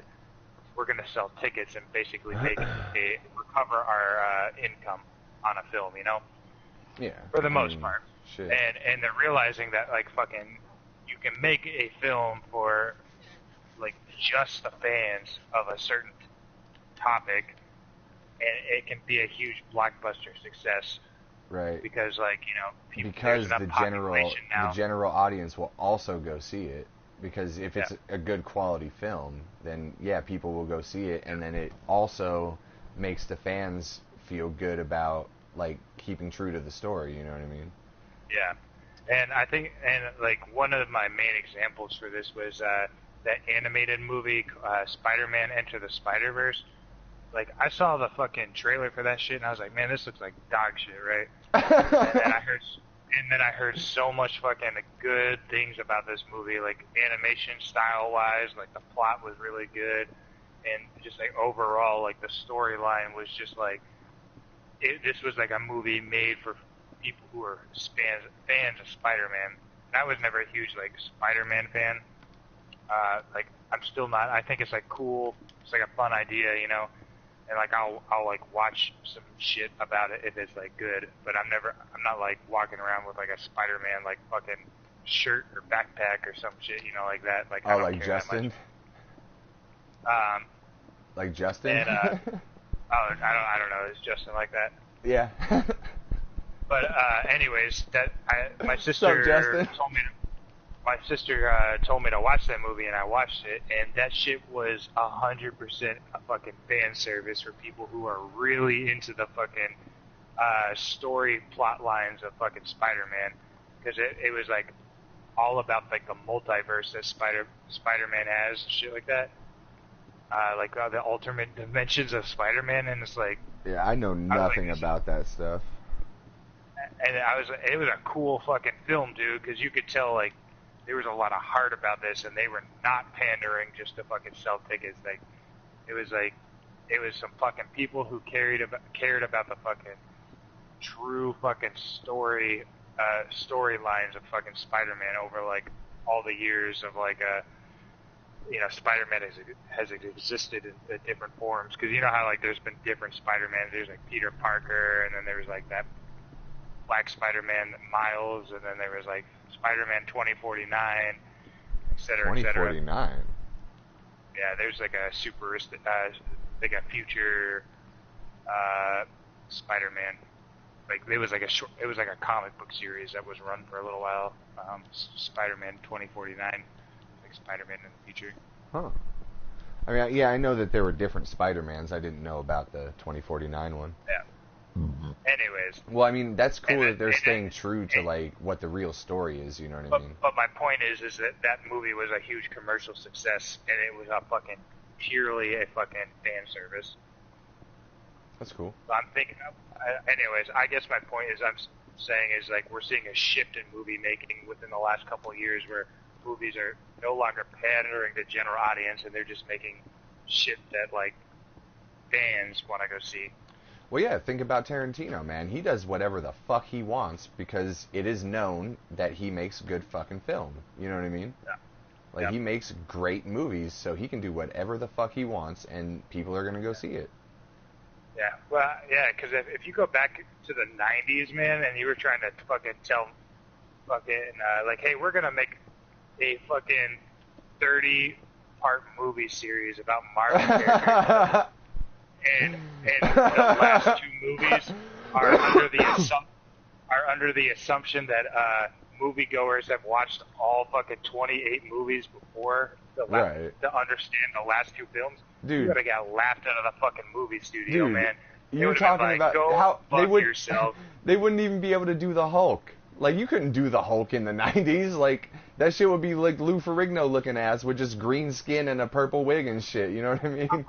we're going to sell tickets and basically recover our income on a film, you know. Yeah, for the most part. Shit. And they're realizing that like fucking you can make a film for like just the fans of a certain topic, and it can be a huge blockbuster success. Right. Because like, you know, because the general audience will also go see it, because if it's a good quality film, then yeah, people will go see it, and then it also makes the fans feel good about like keeping true to the story, you know what I mean? Yeah. And I think, and like one of my main examples for this was that animated movie, Spider-Man Enter the Spider-Verse. Like, I saw the fucking trailer for that shit, and I was like, man, this looks like dog shit, right? and then I heard so much fucking good things about this movie, like animation style-wise, like the plot was really good, and just like overall, like the storyline was just like, this was like a movie made for people who are fans of Spider-Man. And I was never a huge like Spider-Man fan. Like I'm still not. I think it's like cool. It's like a fun idea, you know. And like I'll like watch some shit about it if it's like good. But I'm not like walking around with like a Spider-Man like fucking shirt or backpack or some shit, you know, like that. Like I don't like care Justin. That much. Like Justin. And I don't know. Is Justin like that? Yeah. But anyways, my sister told me. My sister told me to watch that movie, and I watched it, and that shit was 100% a fucking fan service for people who are really into the fucking story plot lines of fucking Spider-Man, because it was like all about like the multiverse that Spider-Man has and shit like that, like the alternate dimensions of Spider-Man, and it's like yeah, I know nothing about that stuff. And it was a cool fucking film, dude, because you could tell like. There was a lot of heart about this, and they were not pandering just to fucking sell tickets. Like, it was some fucking people who cared about the fucking true fucking storylines of fucking Spider-Man over like all the years of like Spider-Man has existed in different forms. Because you know how like there's been different Spider-Man. There's like Peter Parker, and then there was like that Black Spider-Man Miles, and then there was like Spider-Man 2049, et cetera, et cetera. 2049? Yeah, there's like a like a future Spider-Man. Like it was like a comic book series that was run for a little while. Spider-Man 2049, like Spider-Man in the future. Huh. I mean, yeah, I know that there were different Spider-Mans. I didn't know about the 2049 one. Yeah. Anyways. Well, I mean, that's cool that they're staying true to, like, what the real story is, you know what I mean? But my point is that movie was a huge commercial success, and it was purely a fucking fan service. That's cool. So I'm thinking, anyways, I guess my point is I'm saying is, like, we're seeing a shift in movie making within the last couple of years where movies are no longer pandering to general audience, and they're just making shit that, like, fans want to go see. Well, yeah, think about Tarantino, man. He does whatever the fuck he wants because it is known that he makes good fucking film. You know what I mean? Yeah. Like, he makes great movies, so he can do whatever the fuck he wants, and people are going to go see it. Yeah, well, yeah, because if you go back to the 90s, man, and you were trying to fucking tell fucking, like, hey, we're going to make a fucking 30-part movie series about Marvel characters. And the last two movies are under the assumption that moviegoers have watched all fucking 28 movies before to understand the last two films. Dude, you would have got laughed out of the fucking movie studio, dude, man. You're talking about how yourself. They wouldn't even be able to do the Hulk. Like, you couldn't do the Hulk in the 90s. Like, that shit would be like Lou Ferrigno looking ass with just green skin and a purple wig and shit. You know what I mean? I'm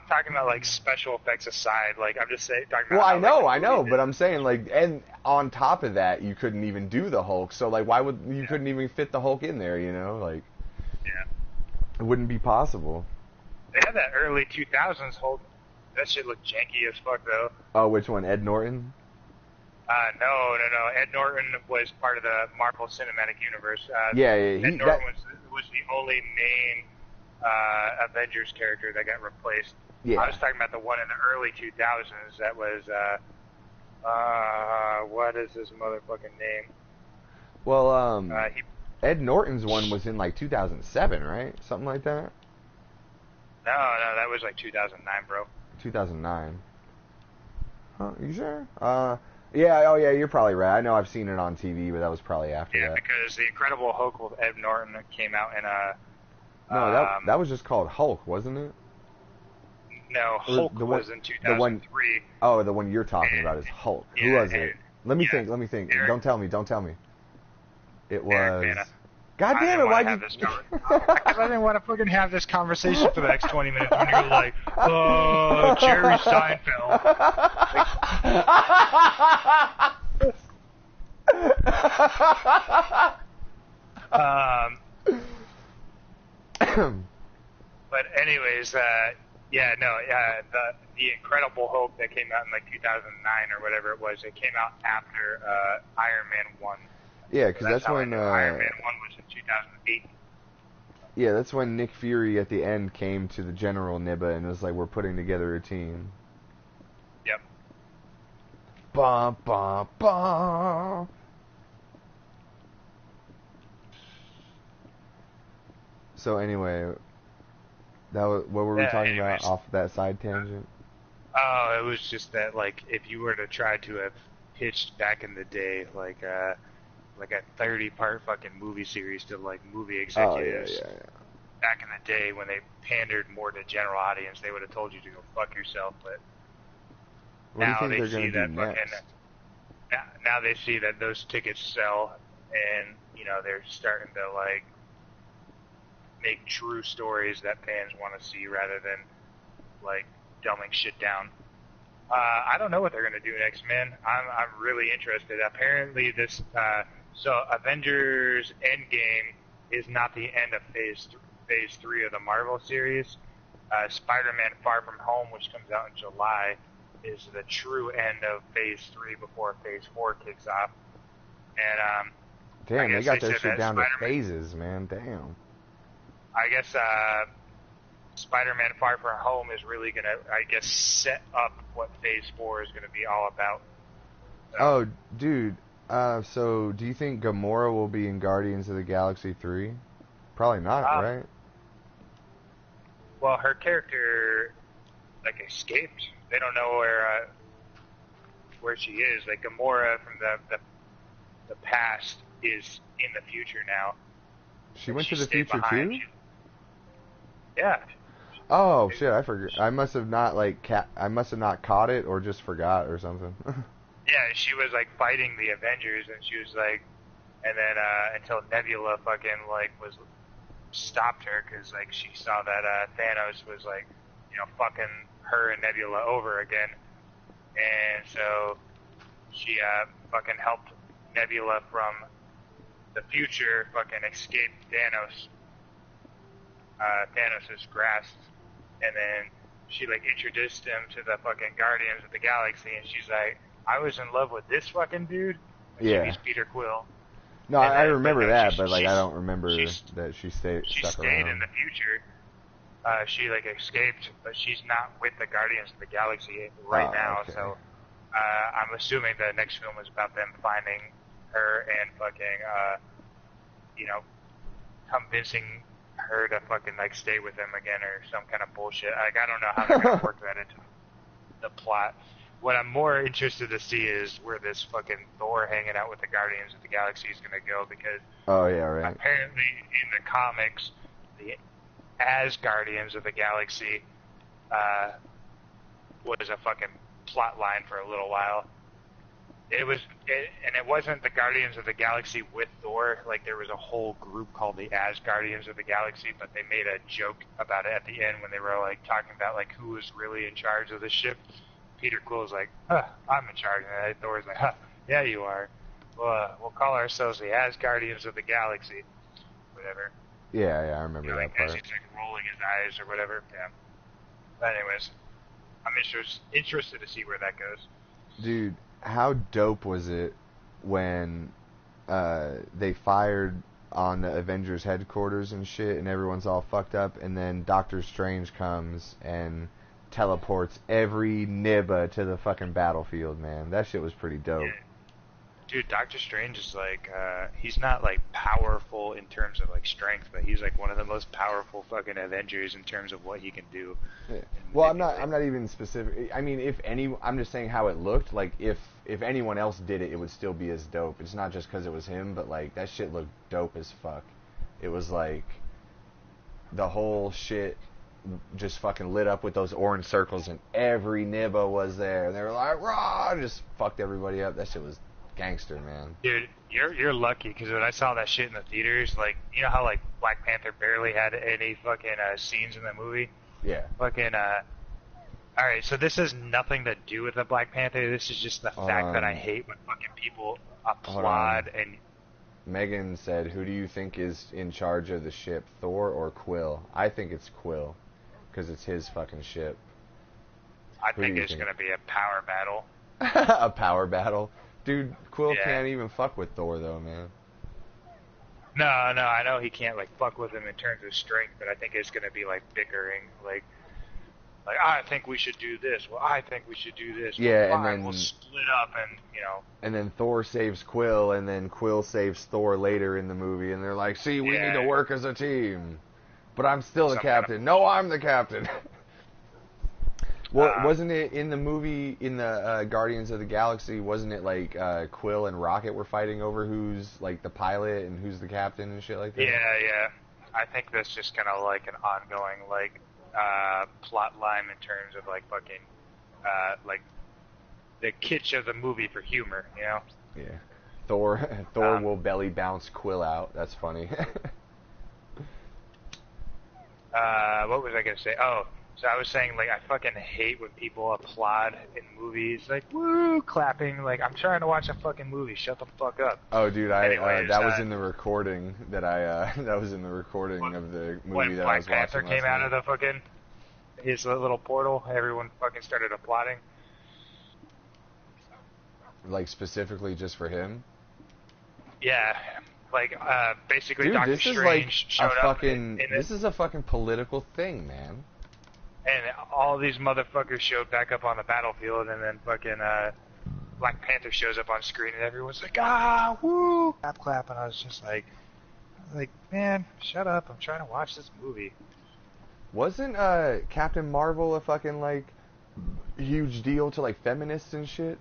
talking about, like, special effects aside. Like, I'm just saying, talking about. Well, I know, but I'm saying, like, and on top of that, you couldn't even do the Hulk. So, like, why would you couldn't even fit the Hulk in there? You know, like, it wouldn't be possible. They had that early 2000s Hulk. That shit looked janky as fuck, though. Oh, which one? Ed Norton? No. Ed Norton was part of the Marvel Cinematic Universe. Ed Norton was the only main Avengers character that got replaced. Yeah. I was talking about the one in the early 2000s that was, what is his motherfucking name? Well, Ed Norton's one was in, like, 2007, right? Something like that? No, that was, like, 2009, bro. 2009. Huh, you sure? Yeah, you're probably right. I know I've seen it on TV, but that was probably after that. Yeah, because The Incredible Hulk with Ed Norton came out in No, that was just called Hulk, wasn't it? No, Hulk was in 2003. The one you're talking about is Hulk. Yeah, who was it? Let me think. Eric, Don't tell me. It was... Eric Bana. God damn it, why'd you... Because I didn't want to fucking have this conversation for the next 20 minutes when you're like, Jerry Seinfeld. But anyways, the Incredible Hulk that came out in like 2009 or whatever it was, it came out after Iron Man 1. Yeah, because that's when... Iron Man 1 was in 2008. Yeah, that's when Nick Fury at the end came to the General Nibba and was like, "We're putting together a team." Yep. Bum bum bum. So anyway, what were we talking about off that side tangent? Oh, it was just that, like, if you were to try to have pitched back in the day, like a 30-part fucking movie series to, like, movie executives. Oh, yeah. Back in the day when they pandered more to general audience, they would have told you to go fuck yourself, but what now do you think they're going to do next? Now they see that those tickets sell, and, you know, they're starting to, like, make true stories that fans want to see rather than, like, dumbing shit down. I don't know what they're going to do next, man. I'm really interested. Apparently so Avengers Endgame is not the end of phase 3 of the Marvel series. Spider-Man Far From Home, which comes out in July, is the true end of phase 3 before phase 4 kicks off. And damn, they got their shit down to phases, man. Damn. I guess Spider-Man Far From Home is really going to, I guess, set up what phase 4 is going to be all about. So. Oh, dude. So do you think Gamora will be in Guardians of the Galaxy 3? Probably not, right? Well, her character, like, escaped. They don't know where she is. Like, Gamora from the past is in the future now. She went to the future too? Yeah. Oh shit! I forgot. I must have not caught it or just forgot or something. Yeah, she was like fighting the Avengers, and she was like, and then until Nebula fucking like was stopped her because like she saw that Thanos was like, you know, fucking her and Nebula over again, and so she fucking helped Nebula from the future fucking escape Thanos' grasp, and then she like introduced him to the fucking Guardians of the Galaxy, and she's like, I was in love with this fucking dude. And yeah. She meets Peter Quill. No, I remember that, but like I don't remember that she stayed. She stayed in the future. She like escaped, but she's not with the Guardians of the Galaxy right now. Okay. So I'm assuming the next film is about them finding her and fucking, you know, convincing her to fucking like stay with them again or some kind of bullshit. Like I don't know how they're gonna work that into the plot. What I'm more interested to see is where this fucking Thor hanging out with the Guardians of the Galaxy is gonna go, because apparently in the comics the Guardians of the Galaxy was a fucking plot line for a little while. It wasn't the Guardians of the Galaxy with Thor. Like, there was a whole group called the Guardians of the Galaxy, but they made a joke about it at the end when they were, like, talking about, like, who was really in charge of the ship. Peter Quill was like, I'm in charge. And Thor's like, yeah, you are. We'll call ourselves the Guardians of the Galaxy. Whatever. Yeah, I remember that part. As he's, like, rolling his eyes or whatever. Yeah. But anyways, I'm interested to see where that goes. Dude, how dope was it when they fired on the Avengers headquarters and shit, and everyone's all fucked up, and then Doctor Strange comes and teleports every Nibba to the fucking battlefield, man. That shit was pretty dope. Yeah. Dude, Doctor Strange is like, he's not like powerful in terms of like strength, but he's like one of the most powerful fucking Avengers in terms of what he can do. Yeah. Well, I'm not even specific. I mean, I'm just saying how it looked. Like, if anyone else did it, it would still be as dope. It's not just because it was him, but like that shit looked dope as fuck. It was like the whole shit just fucking lit up with those orange circles, and every Nibba was there, and they were like, "Raw!" Just fucked everybody up. That shit was gangster, man. Dude, you're lucky, because when I saw that shit in the theaters, like, you know how like Black Panther barely had any fucking scenes in the movie? Yeah. Fucking alright, so this has nothing to do with the Black Panther. This is just the fact that I hate when fucking people applaud and... Megan said, who do you think is in charge of the ship, Thor or Quill? I think it's Quill, because it's his fucking ship. I think it's going to be a power battle. A power battle? Dude, Quill can't even fuck with Thor, though, man. No, I know he can't like fuck with him in terms of strength, but I think it's gonna be like bickering, like I think we should do this. Well, I think we should do this. Well, Yeah, and fine, then we'll split up, and and then Thor saves Quill, and then Quill saves Thor later in the movie, and they're like, "See, we need to work as a team." But I'm still the captain. No, I'm the captain. Well, wasn't it in the movie, in the Guardians of the Galaxy, wasn't it like Quill and Rocket were fighting over who's like the pilot and who's the captain and shit like that? Yeah. I think that's just kind of like an ongoing like plot line in terms of like fucking like the kitsch of the movie for humor, you know? Yeah. Thor will belly bounce Quill out. That's funny. What was I gonna say? Oh, so I was saying, like, I fucking hate when people applaud in movies, like, woo, clapping, like, I'm trying to watch a fucking movie, shut the fuck up. Oh, dude, that was in the recording that that was in the recording of the movie that I was watching. When Black Panther came out of the fucking, his little portal, everyone fucking started applauding. Like, specifically just for him? Yeah. Like, basically, dude, Doctor Strange showed up. This is a fucking political thing, man. And all these motherfuckers showed back up on the battlefield, and then fucking Black Panther shows up on screen, and everyone's like, ah, woo, clap, and I was just like, man, shut up, I'm trying to watch this movie. Wasn't Captain Marvel a fucking, like, huge deal to, like, feminists and shit?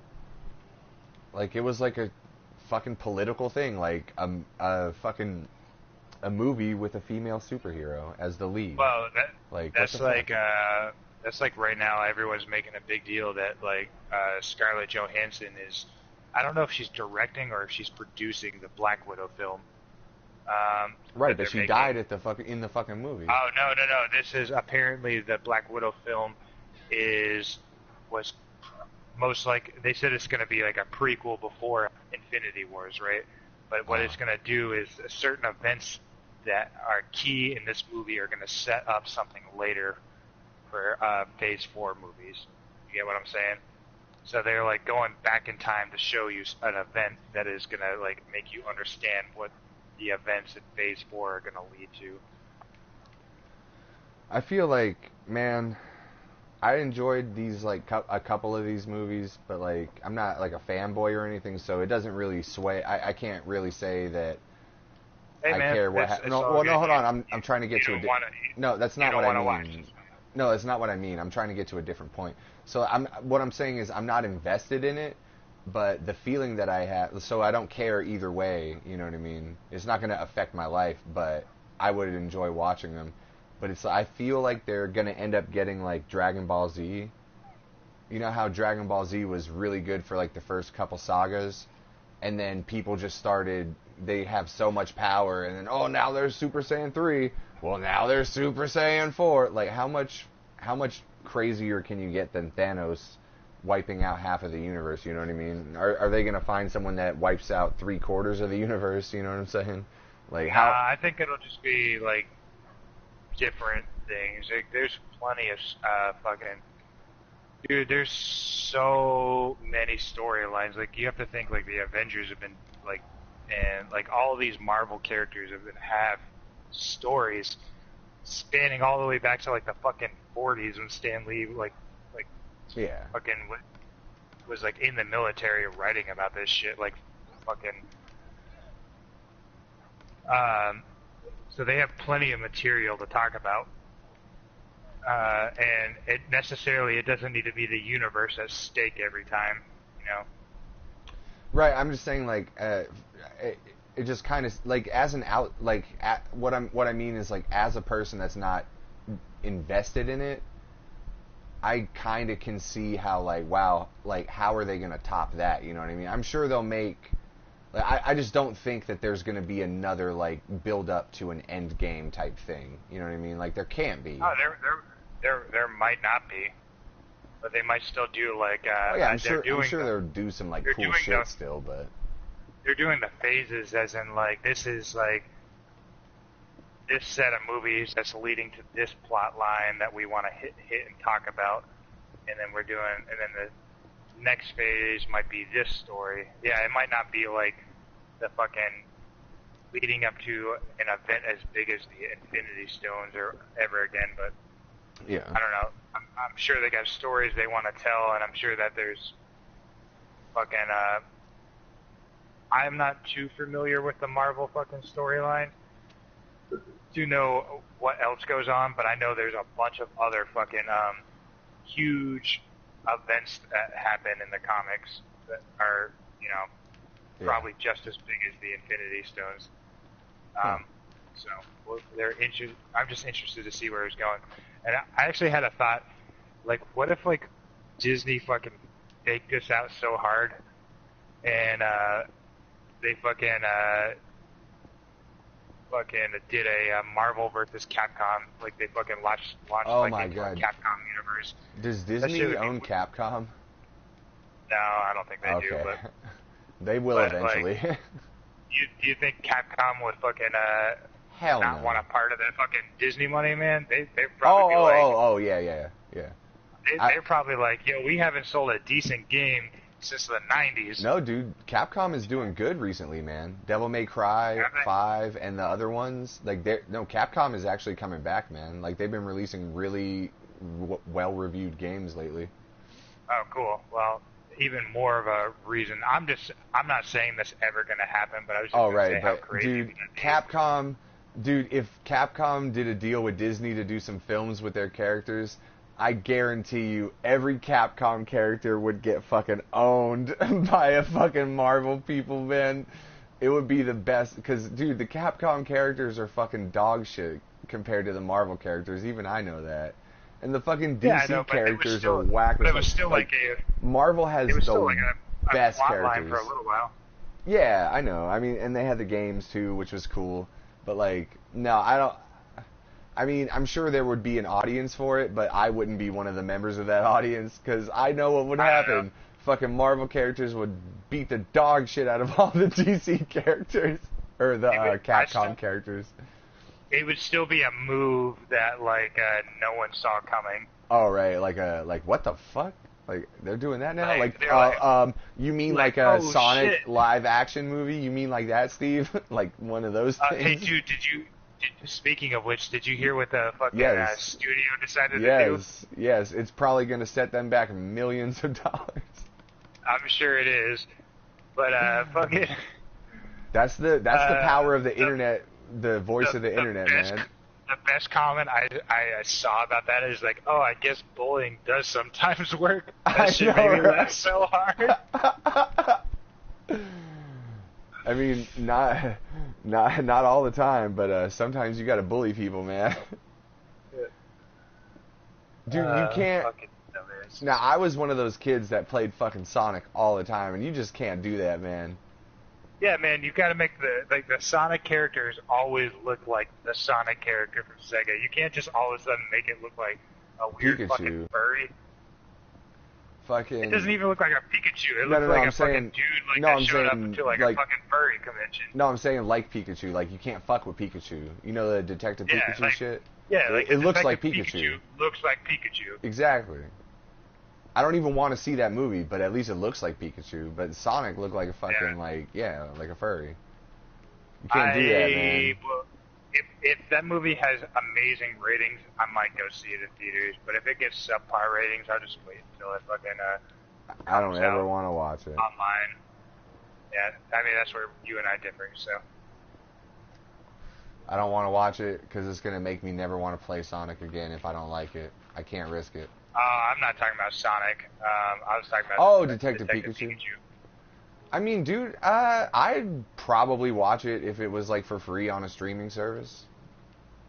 Like, it was like a fucking political thing, like a movie with a female superhero as the lead. Well, that's like right now everyone's making a big deal that like Scarlett Johansson is, I don't know if she's directing or if she's producing the Black Widow film. Right, but she died in the fucking movie. Oh no! This is apparently the Black Widow film was most like, they said it's going to be like a prequel before Infinity Wars, right? But what it's going to do is certain events that are key in this movie are going to set up something later for Phase 4 movies. You get what I'm saying? So they're like going back in time to show you an event that is going to like make you understand what the events in Phase 4 are going to lead to. I feel like, man, I enjoyed these, like, a couple of these movies, but, like, I'm not, like, a fanboy or anything, so it doesn't really sway. I can't really say that care what happens. No, hold on. I'm trying to get to a... No, that's not what I mean. No, that's not what I mean. I'm trying to get to a different point. So what I'm saying is I'm not invested in it, but the feeling that I have... So I don't care either way, you know what I mean? It's not going to affect my life, but I would enjoy watching them. But I feel like they're going to end up getting, like, Dragon Ball Z. You know how Dragon Ball Z was really good for, like, the first couple sagas? And then people just started, they have so much power, and then, oh, now there's Super Saiyan 3. Well, now there's Super Saiyan 4. Like, how much crazier can you get than Thanos wiping out half of the universe, you know what I mean? Are they going to find someone that wipes out 3/4 of the universe, you know what I'm saying? Like, how... I think it'll just be, like, different things. Like, there's plenty of fucking... Dude, there's so many storylines. Like, you have to think, like, the Avengers have been, like, and, like, all these Marvel characters have stories spanning all the way back to, like, the fucking 40s when Stan Lee, yeah, fucking was, like, in the military writing about this shit, like, fucking... So they have plenty of material to talk about. And it doesn't need to be the universe at stake every time, you know? Right, I'm just saying, like, it just kind of, like, as an out, like, what I mean is, like, as a person that's not invested in it, I kind of can see how, like, wow, like, how are they going to top that, you know what I mean? I'm sure they'll make... I just don't think that there's going to be another, like, build up to an end game type thing. You know what I mean? Like, there can't be. Oh, there might not be, but they might still do, like, I'm sure they'll do some, like, cool shit still, but they're doing the phases, as in, like, this is, like, this set of movies that's leading to this plot line that we want to hit and talk about, and then the next phase might be this story. Yeah, it might not be like the fucking leading up to an event as big as the Infinity Stones or ever again, but Yeah. I don't know. I'm sure they got stories they want to tell, and I'm sure that there's fucking. I'm not too familiar with the Marvel fucking storyline to know what else goes on, but I know there's a bunch of other fucking huge events that happen in the comics that are, probably just as big as the Infinity Stones. So I'm just interested to see where it's going. And I actually had a thought, like, what if like Disney fucking faked this out so hard, and they fucking did a Marvel versus Capcom, like they fucking launched Oh like my into God. a Capcom universe. Does Disney own Capcom? No, I don't think they do. But they will eventually. Like, do you think Capcom would fucking Hell not no. want a part of that fucking Disney money, man? They'd probably be yeah. They're probably like, yo, we haven't sold a decent game since the 90s. No, dude, Capcom is doing good recently, man. Devil May Cry 5 and the other ones, like, Capcom is actually coming back, man. Like, they've been releasing really well-reviewed games lately. Oh, cool. Well, even more of a reason. I'm not saying this ever going to happen, but I was just going to say how crazy. Dude, Capcom, if Capcom did a deal with Disney to do some films with their characters, I guarantee you every Capcom character would get fucking owned by a fucking Marvel people, man. It would be the best, because, dude, the Capcom characters are fucking dog shit compared to the Marvel characters. Even I know that. And the fucking DC characters are whack. But it was still like Marvel has the best characters. Line for a little while. Yeah, I know. I mean, and they had the games too, which was cool. But like, no, I don't. I mean, I'm sure there would be an audience for it, but I wouldn't be one of the members of that audience because I know what would happen. Fucking Marvel characters would beat the dog shit out of all the DC characters or the Capcom characters. It would still be a move that like no one saw coming. Oh right, like what the fuck? Like they're doing that now? You mean like a Sonic live action movie? You mean like that, Steve? Like one of those things? Hey, dude, speaking of which, did you hear what the fucking studio decided to do? Yes, it's probably going to set them back millions of dollars. I'm sure it is, but fucking. That's the power of the internet, the voice of the internet, man. The best comment I saw about that is like, oh, I guess bullying does sometimes work. That shit made me laugh so hard. I mean, not all the time, but sometimes you got to bully people, man. Dude, you can't. Now, I was one of those kids that played fucking Sonic all the time, and you just can't do that, man. Yeah, man, you've got to make the Sonic characters always look like the Sonic character from Sega. You can't just all of a sudden make it look like a weird Pikachu. Fucking furry. Fucking. It doesn't even look like a Pikachu. It looks like a fucking dude that showed up to like a fucking furry convention. No, I'm saying like Pikachu. Like you can't fuck with Pikachu. You know the Detective Pikachu shit? Yeah, like it looks like Pikachu. Looks like Pikachu. Exactly. I don't even want to see that movie, but at least it looks like Pikachu. But Sonic looked like a fucking like a furry. You can't do that, man. Well, if that movie has amazing ratings, I might go see it in theaters. But if it gets subpar ratings, I'll just wait until it fucking. I don't ever want to watch it online. Yeah, I mean that's where you and I differ. So. I don't want to watch it because it's gonna make me never want to play Sonic again if I don't like it. I can't risk it. I'm not talking about Sonic. I was talking about Detective Pikachu. I mean, dude, I'd probably watch it if it was like for free on a streaming service.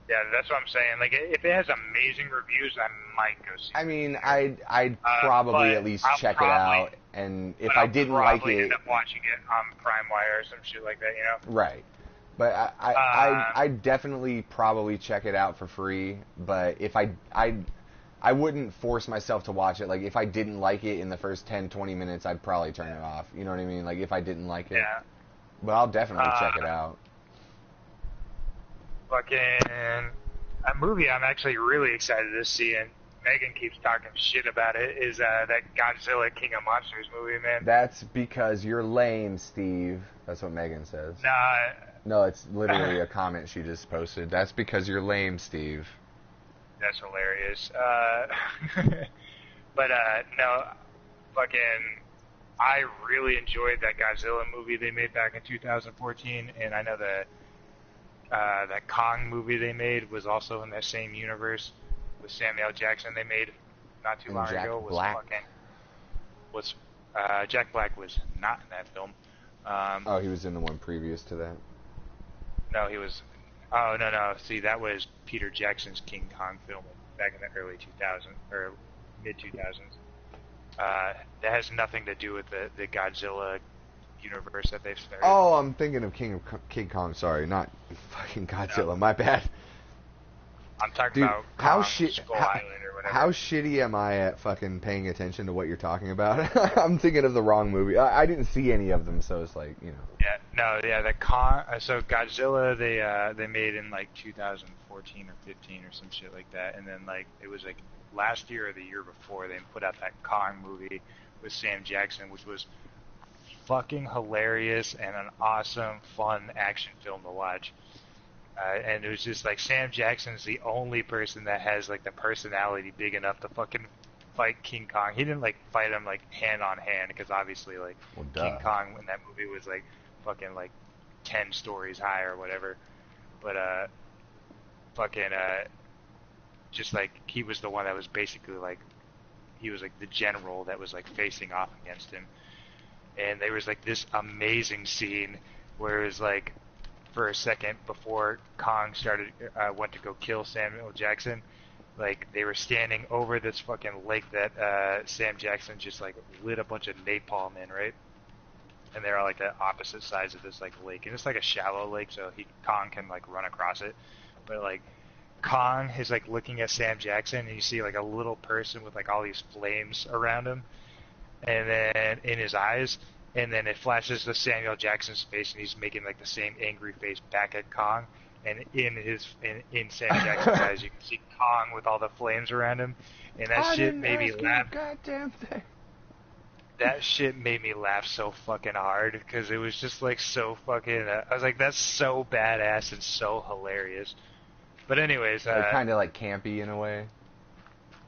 Yeah, that's what I'm saying. Like, if it has amazing reviews, I might go see it. I mean, I'd probably at least check it out, and if I didn't like it, probably end up watching it on Prime Wire or some shit like that, you know? Right. But I'd definitely probably check it out for free. But if I wouldn't force myself to watch it. Like, if I didn't like it in the first 10, 20 minutes, I'd probably turn it off. You know what I mean? Like, if I didn't like it. Yeah. But I'll definitely check it out. Fucking... A movie I'm actually really excited to see, and Megan keeps talking shit about it is that Godzilla King of Monsters movie, man. That's because you're lame, Steve. That's what Megan says. Nah. No, it's literally a comment she just posted. That's because you're lame, Steve. That's hilarious. But no, fucking, I really enjoyed that Godzilla movie they made back in 2014, and I know that Kong movie they made was also in that same universe with Samuel Jackson. They made not too long ago. Jack Black was not in that film. He was in the one previous to that. No, he was. Oh no. See, that was Peter Jackson's King Kong film back in the early 2000s or mid 2000s. That has nothing to do with the Godzilla universe that they've started. Oh, I'm thinking of King Kong. Sorry, not fucking Godzilla. No. My bad. I'm talking about Kong, Skull Island or whatever. How shitty am I at fucking paying attention to what you're talking about? I'm thinking of the wrong movie. I didn't see any of them, so it's like, you know. The Kong. So Godzilla, they made in like 2014 or 15 or some shit like that, and then like it was like last year or the year before they put out that Kong movie with Sam Jackson, which was fucking hilarious and an awesome, fun action film to watch. And it was just like Sam Jackson's the only person that has like the personality big enough to fucking fight King Kong. He didn't like fight him like hand on hand because obviously like King Kong in that movie was like fucking like 10 stories high or whatever. But just like he was the one that was basically like he was like the general that was like facing off against him. And there was like this amazing scene where it was like for a second before Kong went to go kill Samuel Jackson, like they were standing over this fucking lake that Sam Jackson just like lit a bunch of napalm in, right? And they're all like the opposite sides of this like lake, and it's like a shallow lake, so Kong can like run across it, but like Kong is like looking at Sam Jackson, and you see like a little person with like all these flames around him, and then in his eyes. And then it flashes to Samuel Jackson's face, and he's making like the same angry face back at Kong. And in Sam Jackson's eyes, you can see Kong with all the flames around him, and that shit made me laugh. Goddamn thing. That shit made me laugh so fucking hard because it was just like so fucking. I was like, that's so badass and so hilarious. But anyways, kind of like campy in a way.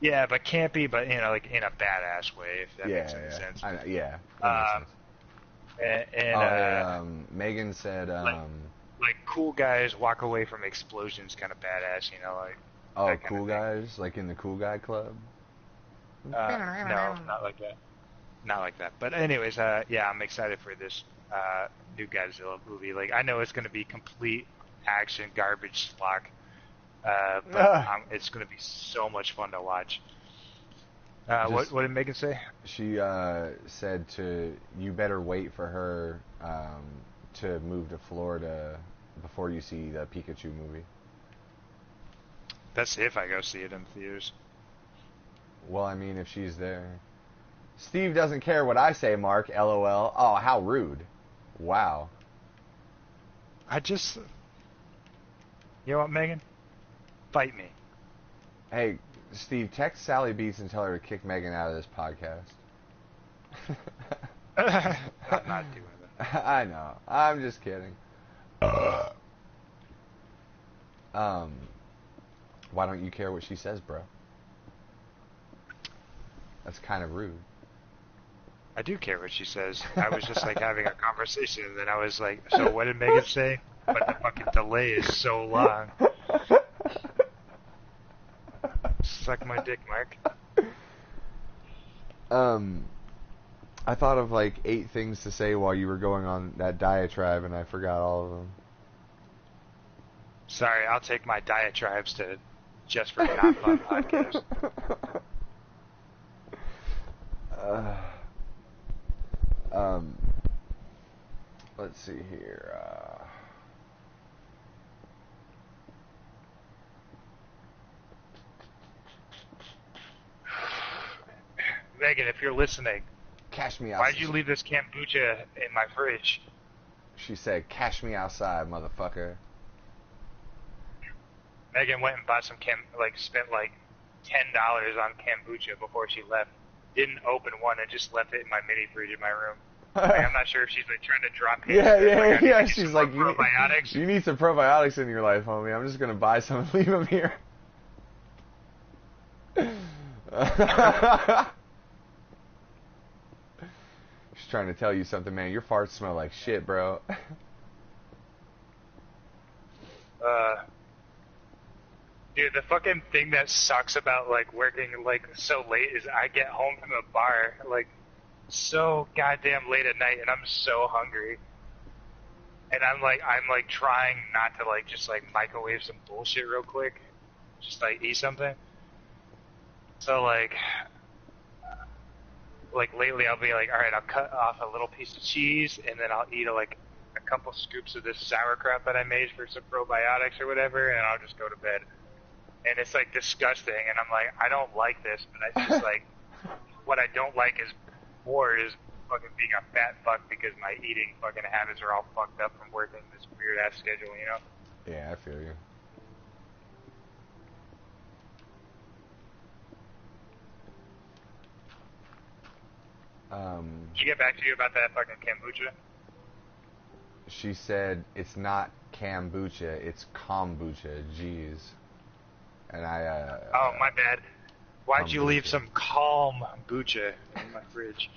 Yeah, but campy, but you know, like in a badass way, if that makes any sense. That makes sense. Megan said, like cool guys walk away from explosions, kind of badass, you know, like. Oh, cool guys, like in the cool guy club. No, not like that. Not like that. But anyways, I'm excited for this new Godzilla movie. Like, I know it's going to be complete action garbage slog, but it's going to be so much fun to watch. What did Megan say? She said you better wait for her to move to Florida before you see the Pikachu movie. That's if I go see it in theaters. Well, I mean, if she's there. Steve doesn't care what I say, Mark. LOL. Oh, how rude. Wow. You know what, Megan? Fight me. Hey, Steve, text Sally Beats and tell her to kick Megan out of this podcast. I'm not doing that. I know. I'm just kidding. Why don't you care what she says, bro? That's kind of rude. I do care what she says. I was just like having a conversation, and then I was like, so what did Megan say? But the fucking delay is so long. Suck my dick, Mark. I thought of like 8 things to say while you were going on that diatribe, and I forgot all of them. Sorry, I'll take my diatribes to Just for Not Fun podcast. Let's see here. Megan, if you're listening, cash me outside. Why'd you leave this kombucha in my fridge? She said, cash me outside, motherfucker. Megan went and bought some spent like $10 on kombucha before she left. Didn't open one and just left it in my mini fridge in my room. Like, I'm not sure if she's like trying to drop hints. Yeah. She's like, probiotics. You need some probiotics in your life, homie. I'm just gonna buy some and leave them here. She's trying to tell you something, man. Your farts smell like shit, bro. Dude, the fucking thing that sucks about like working like so late is I get home from the bar like so goddamn late at night and I'm so hungry. And I'm like trying not to like just like microwave some bullshit real quick. Just like eat something. So like lately I'll be like, alright, I'll cut off a little piece of cheese and then I'll eat like a couple scoops of this sauerkraut that I made for some probiotics or whatever and I'll just go to bed. And it's like disgusting and I'm like, I don't like this, but I just like, what I don't like is fucking being a fat fuck because my eating fucking habits are all fucked up from working this weird ass schedule, you know? Yeah, I feel you. Did she get back to you about that fucking kombucha? She said it's not kombucha, it's kombucha. Jeez. And oh, my bad. Why'd you leave some calm kombucha in my fridge?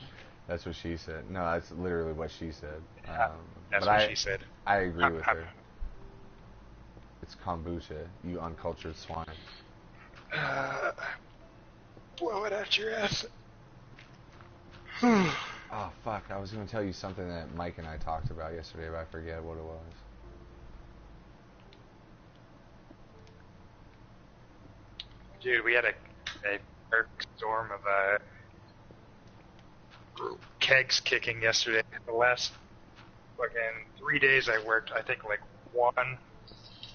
That's what she said. No, that's literally what she said. That's what she said. I agree with her. It's kombucha, you uncultured swine. Blow it out your ass. Oh, fuck. I was going to tell you something that Mike and I talked about yesterday, but I forget what it was. Dude, we had a perfect storm of kegs kicking yesterday. The last fucking 3 days I worked, I think like one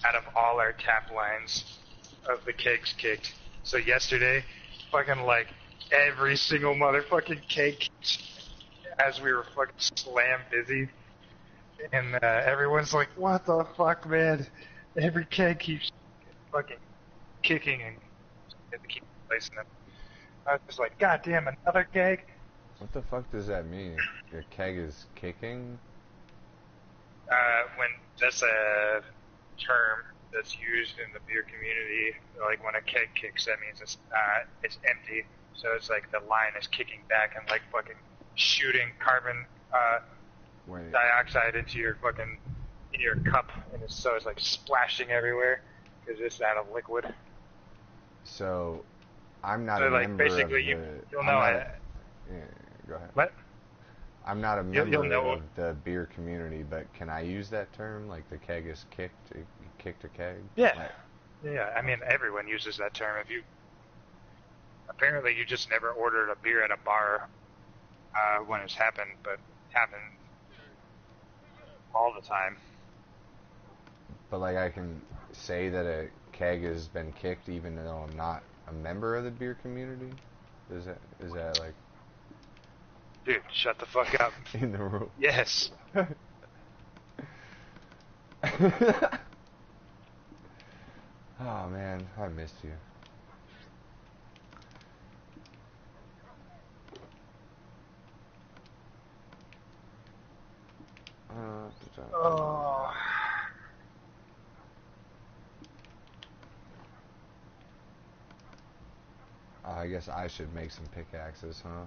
out of all our tap lines of the kegs kicked. So yesterday, fucking like every single motherfucking keg kicked as we were fucking slam busy. And everyone's like, what the fuck, man? Every keg keeps fucking kicking and had to keep replacing them. I was just like, God damn, another keg? What the fuck does that mean? Your keg is kicking? When that's a term that's used in the beer community, like when a keg kicks, that means it's empty. So it's like the line is kicking back and like fucking shooting carbon dioxide into your fucking in your cup, and so it's like splashing everywhere because it's out of liquid. So, I'm not a like member basically of the... you'll know it. Yeah, go ahead. What? I'm not a member you'll know of the beer community, but can I use that term? Like the keg is kicked, you kicked a keg? Yeah. Like, yeah, I mean, everyone uses that term. Apparently you just never ordered a beer at a bar when it's happened, but it happens all the time. But like I can say that a keg has been kicked even though I'm not a member of the beer community? Is that like... Dude, shut the fuck up. In the rule? Yes. Oh man, I missed you. Oh. I guess I should make some pickaxes, huh?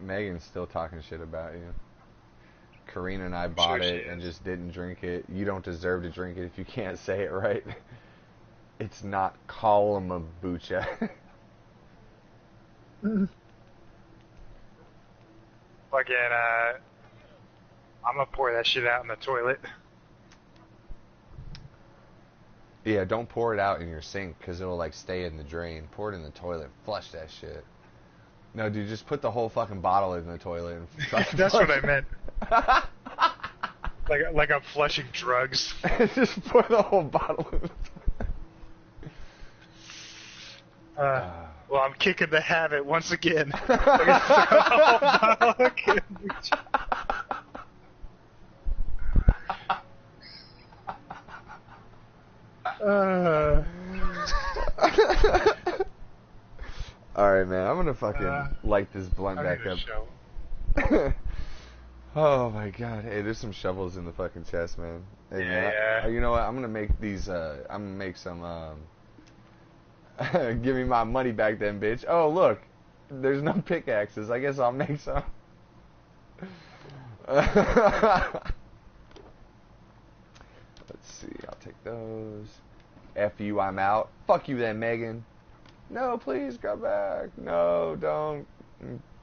Megan's still talking shit about you. Karina and I bought it and just didn't drink it. You don't deserve to drink it if you can't say it right. It's not kombucha. Fucking, I'm gonna pour that shit out in the toilet. Yeah, don't pour it out in your sink because it'll like stay in the drain. Pour it in the toilet. Flush that shit. No, dude, just put the whole fucking bottle in the toilet. And That's what I meant. like I'm flushing drugs. Just pour the whole bottle in the toilet. Well, I'm kicking the habit once again. I'm gonna throw a whole bottle of kombucha. Alright, man. I'm gonna fucking light this blunt back up. Oh my god. Hey, there's some shovels in the fucking chest, man. Hey, man. You know what? I'm gonna make these, I'm gonna make some, give me my money back then, bitch. Oh, look. There's no pickaxes. I guess I'll make some. Let's see. I'll take those. F you, I'm out. Fuck you then, Megan. No, please come back. No, don't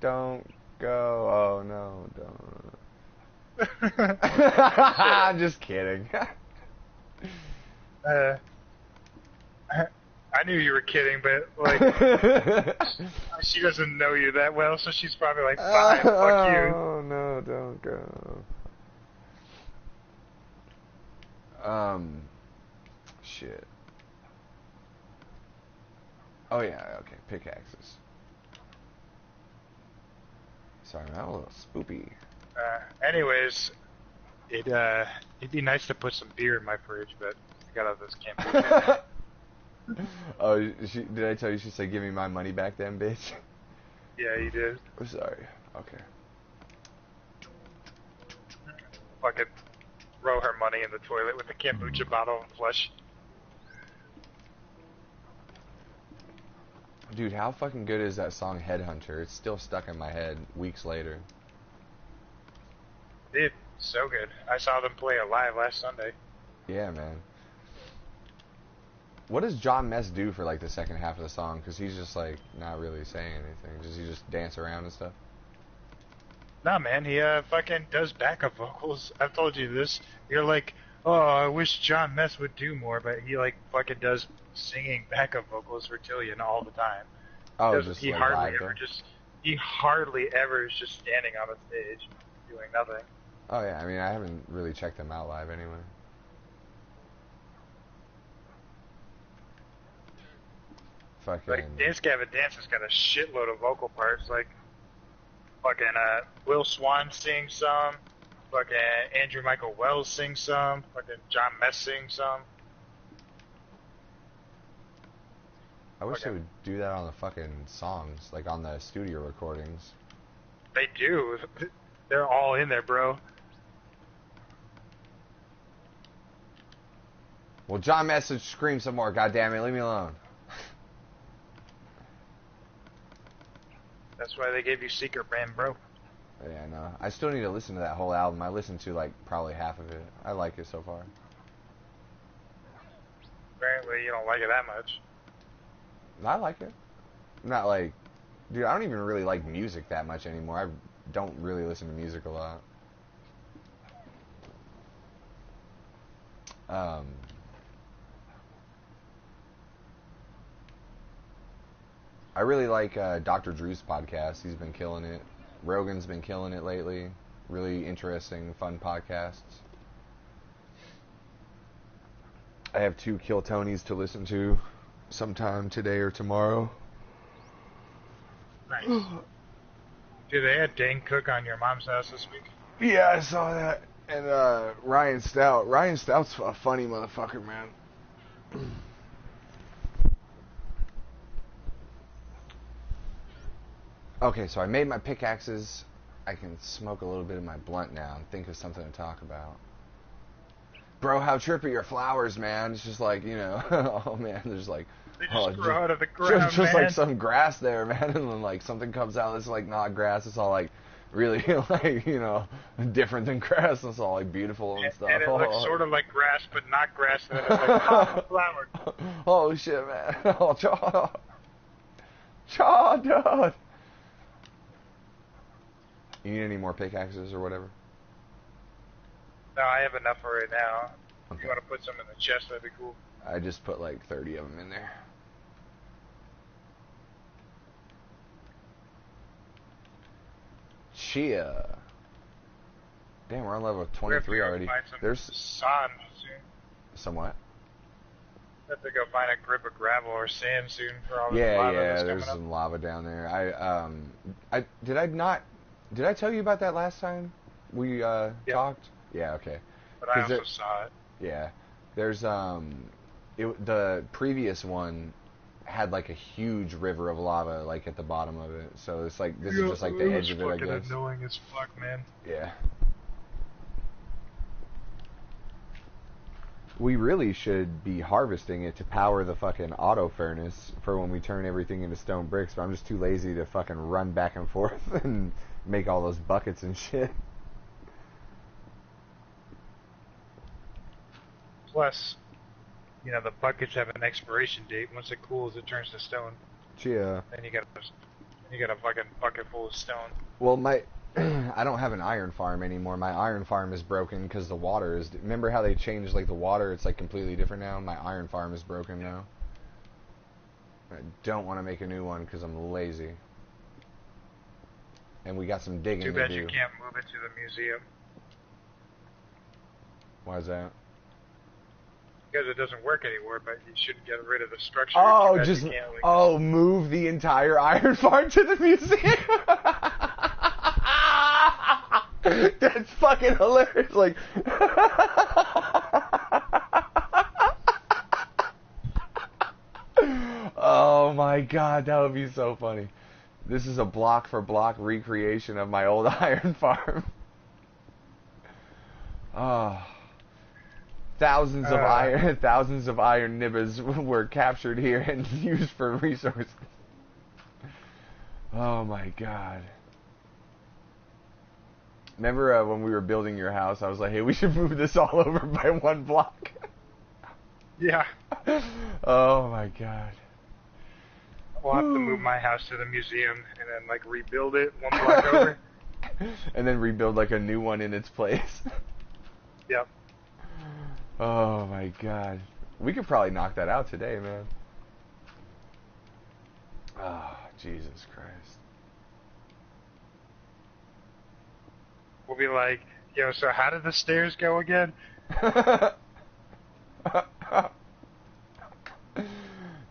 go. Oh, no, don't. I'm just kidding. I knew you were kidding, but, like, she doesn't know you that well, so she's probably like, fine, fuck you. Oh, no, don't go. Shit. Oh, yeah, okay, pickaxes. Sorry, man, I'm a little spoopy. Anyways, it'd be nice to put some beer in my fridge, but I got all this camp. Oh, did I tell you she said, give me my money back then, bitch? Yeah, you did. Oh, sorry. Okay. Fucking throw her money in the toilet with the kombucha bottle and flush. Dude, how fucking good is that song Headhunter? It's still stuck in my head weeks later. Dude, so good. I saw them play it live last Sunday. Yeah, man. What does John Mess do for, like, the second half of the song? Because he's just, like, not really saying anything. Does he just dance around and stuff? Nah, man, he fucking does backup vocals. I've told you this. You're like, oh, I wish John Mess would do more, but he, like, fucking does singing backup vocals for Tillian all the time. Oh, just he like he hardly ever is just standing on the stage doing nothing. Oh, yeah, I mean, I haven't really checked them out live anyway. Fucking... Like, Dance Gavin Dance has got a shitload of vocal parts, like, fucking, Will Swan sings some, fucking Andrew Michael Wells sings some, fucking John Mess sings some. I wish they would do that on the fucking songs, like on the studio recordings. They do. They're all in there, bro. Well, John Mess should scream some more, goddammit, leave me alone. That's why they gave you Secret Band, bro. Yeah, I know. I still need to listen to that whole album. I listened to, like, probably half of it. I like it so far. Apparently you don't like it that much. I like it. Not like... Dude, I don't even really like music that much anymore. I don't really listen to music a lot. I really like Dr. Drew's podcast. He's been killing it. Rogan's been killing it lately. Really interesting, fun podcasts. I have 2 Kill Tonys to listen to sometime today or tomorrow. Nice. Dude, they had Dane Cook on your mom's house this week? Yeah, I saw that. And Ryan Stout. Ryan Stout's a funny motherfucker, man. Okay, so I made my pickaxes. I can smoke a little bit of my blunt now and think of something to talk about. Bro, how trippy are flowers, man? It's just like, you know, oh man, there's like... They just grow out of the ground, just like some grass there, man, and then like something comes out that's like not grass. It's all like really like, you know, different than grass. It's all like beautiful and stuff. And it looks sort of like grass, but not grass. And then it's like, oh, flower. Oh shit, man! Oh, Chaw, dude. You need any more pickaxes or whatever? No, I have enough for right now. Okay. If you want to put some in the chest, that'd be cool. I just put like 30 of them in there. Chia. Damn, we're on level 23 already. There's sand soon. Somewhat. Have to go find a grip of gravel or sand soon for all this Yeah, lava that's there's coming some lava down there. Did I tell you about that last time we talked? Yeah, okay. But I also saw it. Yeah. There's the previous one had like a huge river of lava like at the bottom of it. So it's like this is just like the edge of it, I guess. It's fucking annoying as fuck, man. Yeah. We really should be harvesting it to power the fucking auto furnace for when we turn everything into stone bricks, but I'm just too lazy to fucking run back and forth and make all those buckets and shit. Plus, you know, the buckets have an expiration date. Once it cools, it turns to stone. Yeah. Then you get a fucking bucket full of stone. Well, I don't have an iron farm anymore. My iron farm is broken because the water is... Remember how they changed, like, the water? It's, like, completely different now? My iron farm is broken now. I don't want to make a new one because I'm lazy. And we got some digging to do. Too bad you can't move it to the museum. Why is that? Because it doesn't work anymore, but you shouldn't get rid of the structure. Oh, move the entire iron farm to the museum? That's fucking hilarious. Like, oh my god, that would be so funny. This is a block for block recreation of my old iron farm. Oh. Thousands of iron nibbers were captured here and used for resources. Oh my god. Remember when we were building your house, I was like, hey, we should move this all over by one block. Yeah. Oh my god. We'll have to move my house to the museum and then, like, rebuild it one block over. And then rebuild, like, a new one in its place. Yep. Oh my god. We could probably knock that out today, man. Oh, Jesus Christ. We'll be like, yo, so how did the stairs go again?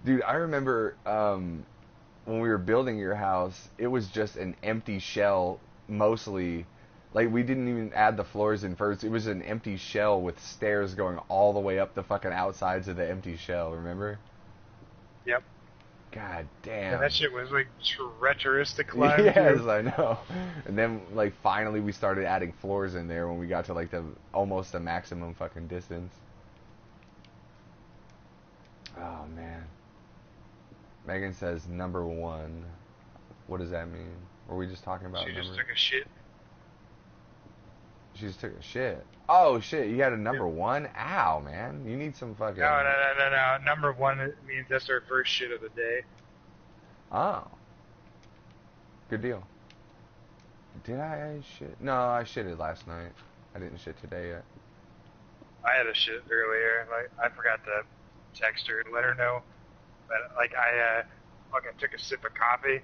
Dude, I remember when we were building your house, it was just an empty shell, mostly. Like, we didn't even add the floors in first. It was an empty shell with stairs going all the way up the fucking outsides of the empty shell, remember? Yep. God damn. And that shit was, like, treacherous to climb. Yes, I know. And then, like, finally we started adding floors in there when we got to, like, almost the maximum fucking distance. Oh, man. Megan says number 1. What does that mean? Were we just talking about She numbers? just took a shit. She just took a shit. Oh, shit. You got a number 1? Ow, man. You need some fucking... No. Number 1 means that's our first shit of the day. Oh. Good deal. Did I shit? No, I shitted last night. I didn't shit today yet. I had a shit earlier. Like, I forgot to text her and let her know. But, like, I fucking took a sip of coffee,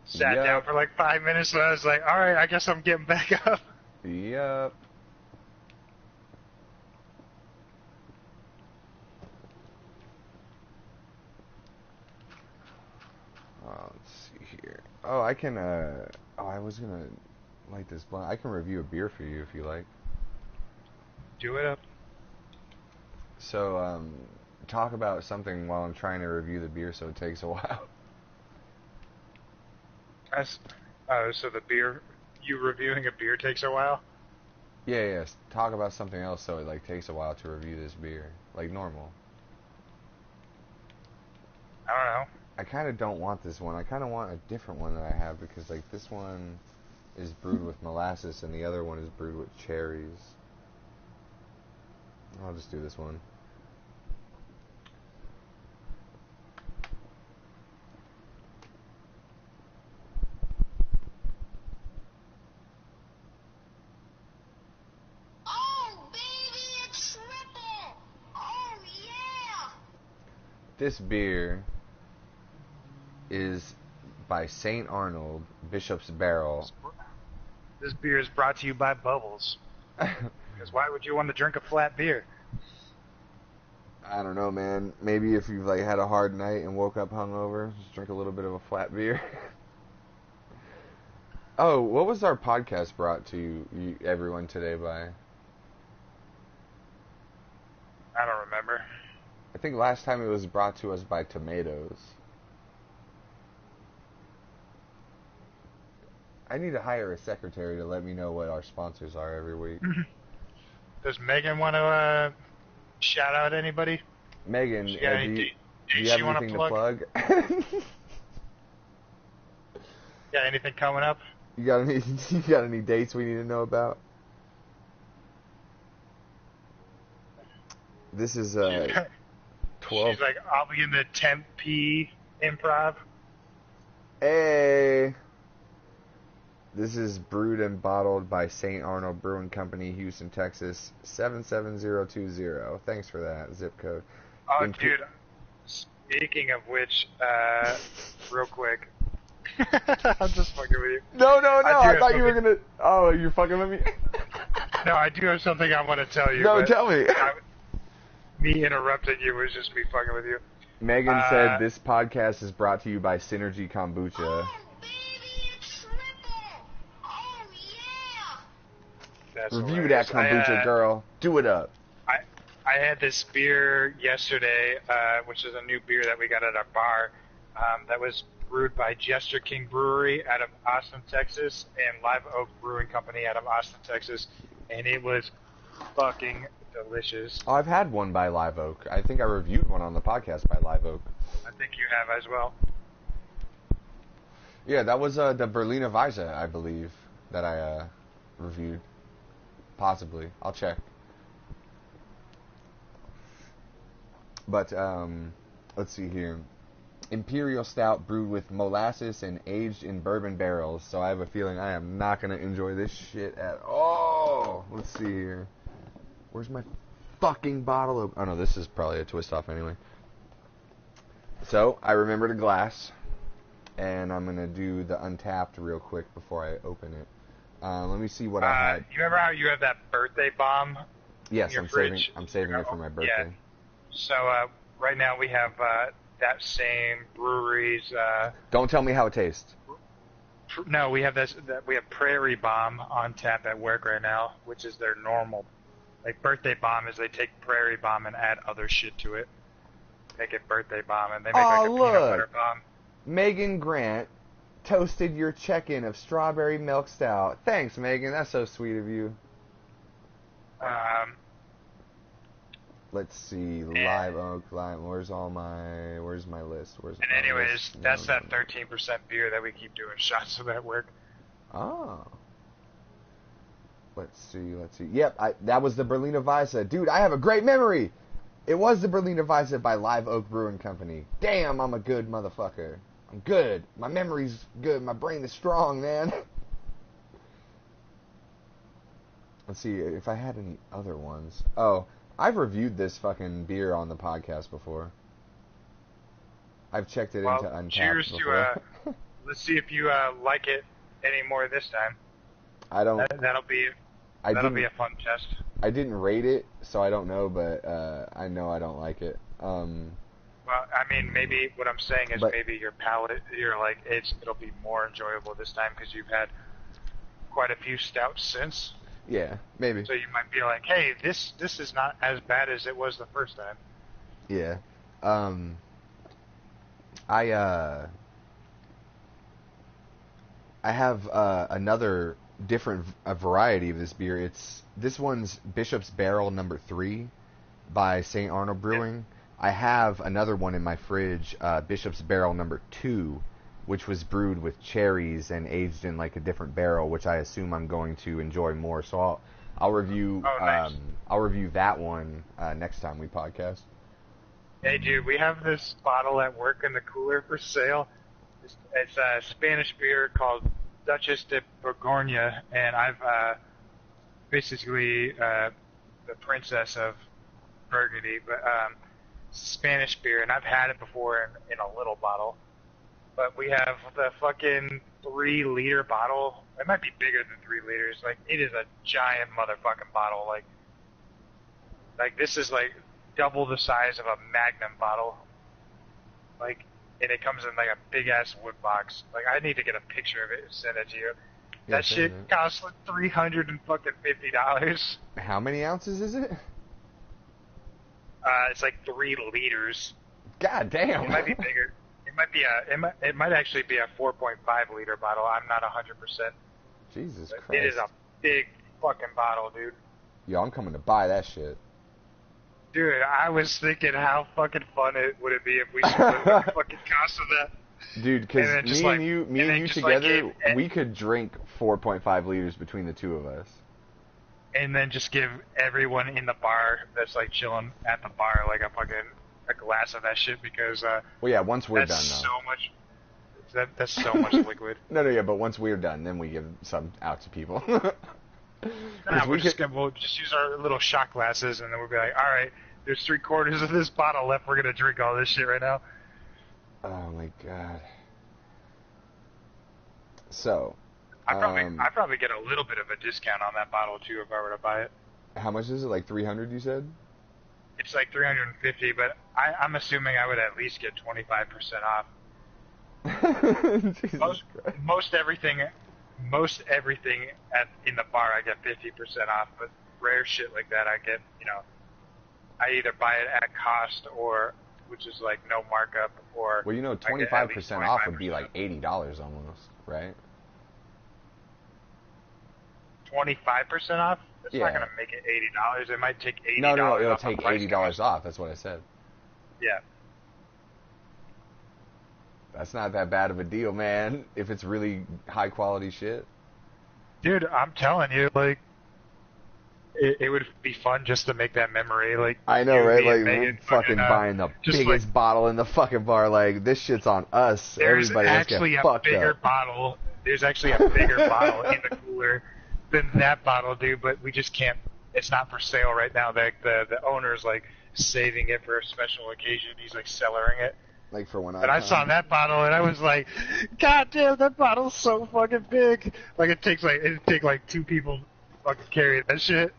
sat down for, like, 5 minutes, and I was like, alright, I guess I'm getting back up. Yep. Let's see here. Oh, I can, I was gonna light this blunt. I can review a beer for you if you like. Do it up. So, talk about something while I'm trying to review the beer so it takes a while. So the beer, you reviewing a beer takes a while? Yeah, yes. Talk about something else so it, like, takes a while to review this beer. Like normal. I don't know. I kind of don't want this one. I kind of want a different one that I have because, like, this one is brewed with molasses and the other one is brewed with cherries. I'll just do this one. Oh, baby, it's triple! Oh, yeah! This beer is by St. Arnold, Bishop's Barrel. This beer is brought to you by Bubbles. Because why would you want to drink a flat beer? I don't know, man. Maybe if you've, like, had a hard night and woke up hungover, just drink a little bit of a flat beer. Oh, what was our podcast brought to you, everyone today by? I don't remember. I think last time it was brought to us by Tomatoes. I need to hire a secretary to let me know what our sponsors are every week. Does Megan want to shout out anybody? Megan, do you have anything to plug? Yeah, anything coming up? You got any dates we need to know about? This is 12. She's like, I'll be in the Tempe Improv. Hey. This is brewed and bottled by St. Arnold Brewing Company, Houston, Texas, 77020. Thanks for that zip code. Oh, dude. Speaking of which, real quick. I'm just fucking with you. No. I thought you were going to... Oh, you're fucking with me? No, I do have something I want to tell you. No, tell me. Me interrupting you was just me fucking with you. Megan said this podcast is brought to you by Synergy Kombucha. Oh, baby, it's triple. Oh, yeah. That's Review hilarious. that kombucha, girl. Do it up. I had this beer yesterday, which is a new beer that we got at our bar, that was brewed by Jester King Brewery out of Austin, Texas, and Live Oak Brewing Company out of Austin, Texas, and it was fucking delicious. Oh, I've had one by Live Oak. I think I reviewed one on the podcast by Live Oak. I think you have as well. Yeah, that was the Berliner Weisse, I believe, that I reviewed. Possibly. I'll check. But, let's see here. Imperial Stout brewed with molasses and aged in bourbon barrels. So I have a feeling I am not going to enjoy this shit at all. Let's see here. Where's my fucking bottle of... Oh, no, this is probably a twist off anyway. So, I remembered a glass. And I'm going to do the Untapped real quick before I open it. Let me see what I had. You remember how you have that birthday bomb? Yes, in your I'm saving it for my birthday. Yeah. So right now we have that same brewery's. Don't tell me how it tastes. No, we have we have Prairie Bomb on tap at work right now, which is their normal. Like Birthday Bomb is they take Prairie Bomb and add other shit to it. Make it Birthday Bomb, and they make like a peanut butter bomb. Megan Grant toasted your check-in of strawberry milk stout. Thanks, Megan. That's so sweet of you. Let's see. Live Oak, where's my list? Anyways, that's that 13% beer that we keep doing shots of at work. Oh. Let's see. Yep, that was the Berliner Weisse. Dude, I have a great memory. It was the Berliner Weisse by Live Oak Brewing Company. Damn, I'm a good motherfucker. I'm good. My memory's good. My brain is strong, man. Let's see if I had any other ones. Oh, I've reviewed this fucking beer on the podcast before. I've checked it into Untapped cheers before. To, let's see if you like it any more this time. I don't... That'll be a fun test. I didn't rate it, so I don't know, but I know I don't like it. Well, I mean, maybe what I'm saying is maybe your palate, you're like, it'll be more enjoyable this time because you've had quite a few stouts since. Yeah, maybe. So you might be like, hey, this is not as bad as it was the first time. Yeah. I have another different variety of this beer. This one's Bishop's Barrel No. 3 by St. Arnold Brewing. Yeah. I have another one in my fridge, Bishop's Barrel No. 2, which was brewed with cherries and aged in like a different barrel, which I assume I'm going to enjoy more. So I'll review nice. I'll review that one next time we podcast. Hey, dude, we have this bottle at work in the cooler for sale. It's a Spanish beer called Duchess de Borgoña, and I've basically the princess of Burgundy, but it's a Spanish beer, and I've had it before in a little bottle. But we have the fucking 3-liter bottle. It might be bigger than 3 liters. Like, it is a giant motherfucking bottle. Like this is like double the size of a Magnum bottle. Like, and it comes in like a big ass wood box. Like, I need to get a picture of it and send it to you. Yeah, that shit costs like $350. How many ounces is it? It's like 3 liters. God damn. It might be bigger. It might actually be a 4.5 liter bottle. I'm not 100%. Jesus But Christ. it is a big fucking bottle, dude. Yo, I'm coming to buy that shit. Dude, I was thinking how fucking fun would it be if we split the fucking cost of that. Dude, because me and you together, we could drink 4.5 liters between the two of us. And then just give everyone in the bar that's like chilling at the bar like a glass of that shit because well, yeah, once we're done though. So much. That's so much liquid. No, but once we're done, then we give some out to people. We'll just use our little shot glasses, and then we'll be like, all right, there's 3/4 of this bottle left. We're gonna drink all this shit right now. Oh my god. So, I probably get a little bit of a discount on that bottle too if I were to buy it. How much is it? Like 300, you said? It's like 350, but I'm assuming I would at least get 25% off. Most everything in the bar I get 50% off, but rare shit like that I get, I either buy it at cost or, which is like no markup, or well, 25% off would be like $80 almost, right? 25% off? That's not gonna make it $80. It might take $80. No, it'll take $80 off. That's what I said. Yeah. That's not that bad of a deal, man, if it's really high quality shit. Dude, I'm telling you, like, it would be fun just to make that memory. Like, I know, right? Like, fucking buying the biggest bottle in the fucking bar. Like, this shit's on us. Everybody else get fucked up. There's actually a bigger bottle in the cooler than that bottle, dude, but we just can't. It's not for sale right now. The owner's, like, saving it for a special occasion. He's, like, cellaring it. Like for when I saw that bottle and I was like, God damn, that bottle's so fucking big. Like it'd take like 2 people to fucking carry that shit.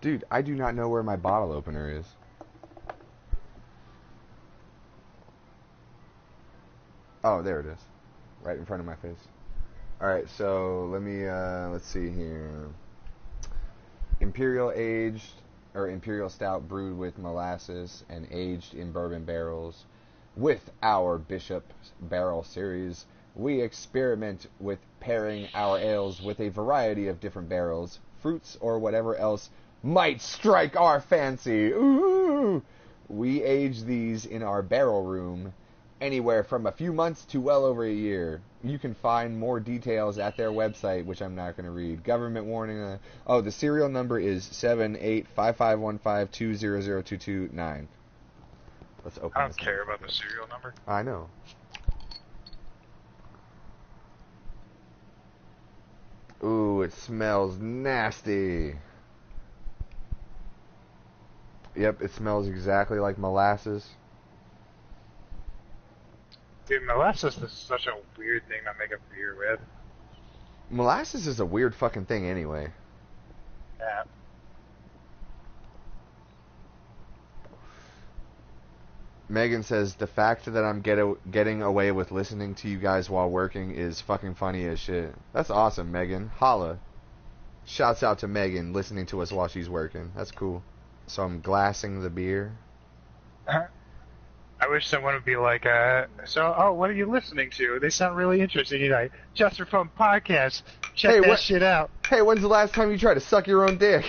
Dude, I do not know where my bottle opener is. Oh, there it is. Right in front of my face. Alright, so let me let's see here. Imperial stout brewed with molasses and aged in bourbon barrels. With our Bishop Barrel series, we experiment with pairing our ales with a variety of different barrels, fruits, or whatever else might strike our fancy. Ooh! We age these in our barrel room, anywhere from a few months to well over a year. You can find more details at their website, which I'm not going to read. Government warning. The serial number is 785515200229. Let's open I don't care about the serial number. I know. Ooh, it smells nasty. Yep, it smells exactly like molasses. Dude, molasses is such a weird thing to make a beer with. Molasses is a weird fucking thing anyway. Yeah. Megan says, the fact that I'm getting away with listening to you guys while working is fucking funny as shit. That's awesome, Megan. Holla. Shouts out to Megan listening to us while she's working. That's cool. So I'm glassing the beer. I wish someone would be like, what are you listening to? They sound really interesting. You're like, Just for Fun Podcast. Check that shit out. Hey, when's the last time you tried to suck your own dick?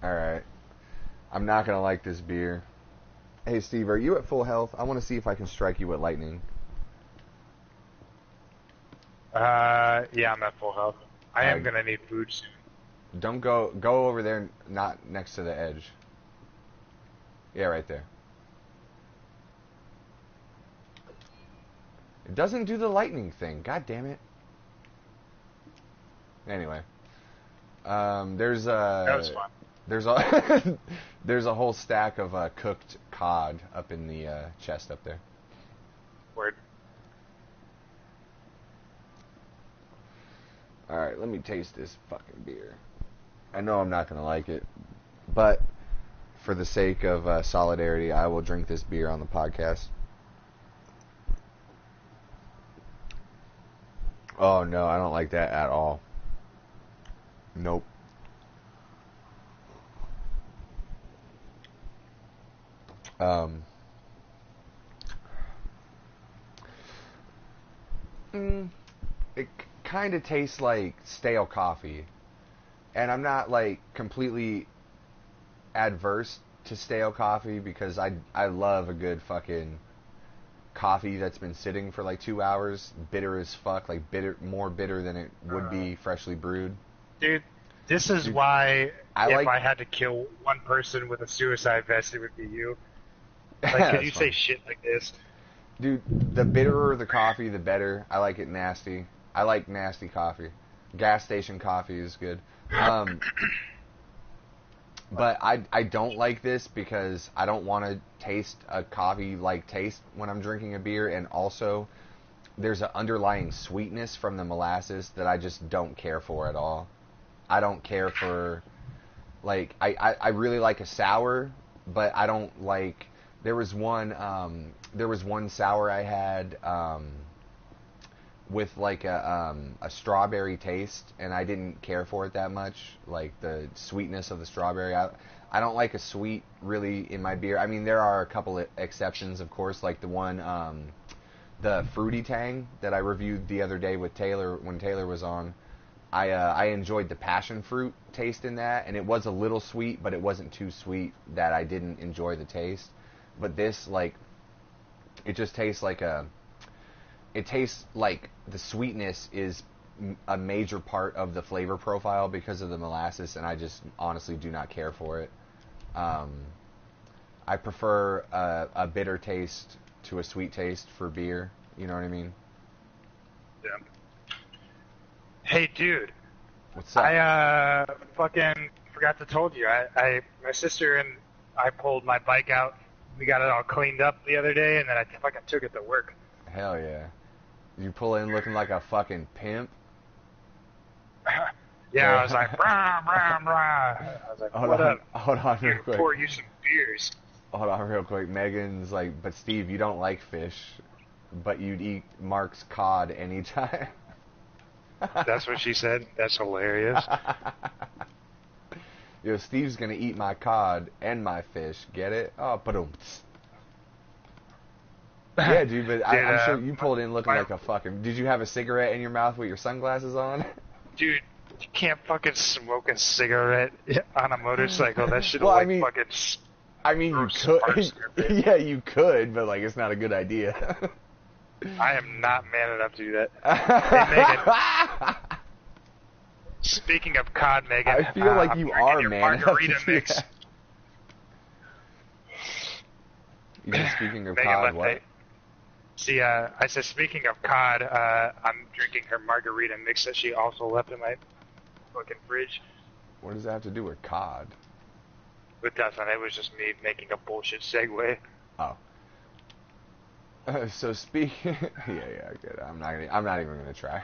Alright. I'm not going to like this beer. Hey, Steve, are you at full health? I want to see if I can strike you with lightning. Yeah, I'm at full health. I am going to need food soon. Don't go over there, not next to the edge. Yeah, right there. It doesn't do the lightning thing. God damn it. Anyway. There's That was fun. There's a whole stack of cooked cod up in the chest up there. Word. Alright, let me taste this fucking beer. I know I'm not going to like it, but for the sake of solidarity, I will drink this beer on the podcast. Oh no, I don't like that at all. Nope. Um. It kind of tastes like stale coffee, and I'm not like completely adverse to stale coffee because I love a good fucking coffee that's been sitting for like 2 hours, bitter as fuck, like more bitter than it would be freshly brewed. Dude, this is why if I I had to kill one person with a suicide vest, it would be you. Like, could you say shit like this? Dude, the bitterer the coffee, the better. I like it nasty. I like nasty coffee. Gas station coffee is good. But I don't like this because I don't want to taste a coffee-like taste when I'm drinking a beer, and also there's an underlying sweetness from the molasses that I just don't care for at all. I don't care for, like, I really like a sour, but I don't like, there was one sour I had, with like a strawberry taste, and I didn't care for it that much, like the sweetness of the strawberry. I don't like a sweet really in my beer. I mean, there are a couple of exceptions, of course, like the one, the Fruity Tang that I reviewed the other day with Taylor when Taylor was on. I enjoyed the passion fruit taste in that, and it was a little sweet, but it wasn't too sweet that I didn't enjoy the taste. But this, like, it just tastes like it tastes like the sweetness is a major part of the flavor profile because of the molasses, and I just honestly do not care for it. I prefer a bitter taste to a sweet taste for beer. You know what I mean? Yeah. Hey, dude. What's up? I fucking forgot to told you. My sister and I pulled my bike out. We got it all cleaned up the other day, and then I fucking took it to work. Hell yeah. You pull in looking like a fucking pimp? Yeah, I was like, brah, brah, brah. I was like, what up? Hold on real Here, quick. pour you some beers. Hold on real quick. Megan's like, but Steve, you don't like fish, but you'd eat Mark's cod anytime. That's what she said? That's hilarious. Yo, Steve's gonna eat my cod and my fish. Get it? Oh, ba-dum. Yeah, dude, but I'm sure you pulled in looking like a fucking... Did you have a cigarette in your mouth with your sunglasses on? Dude, you can't fucking smoke a cigarette on a motorcycle. That shit well, will, fucking... I mean, you could. Yeah, you could, but, like, it's not a good idea. I am not man enough to do that. Hey, Megan. Speaking of cod, Megan... I feel like you are man enough to do that. Speaking of Megan, cod, what? See, I said, speaking of cod, I'm drinking her margarita mix that she also left in my fucking fridge. What does that have to do with cod? It doesn't. It was just me making a bullshit segue. Oh. So speaking... yeah, good. I'm not even gonna try.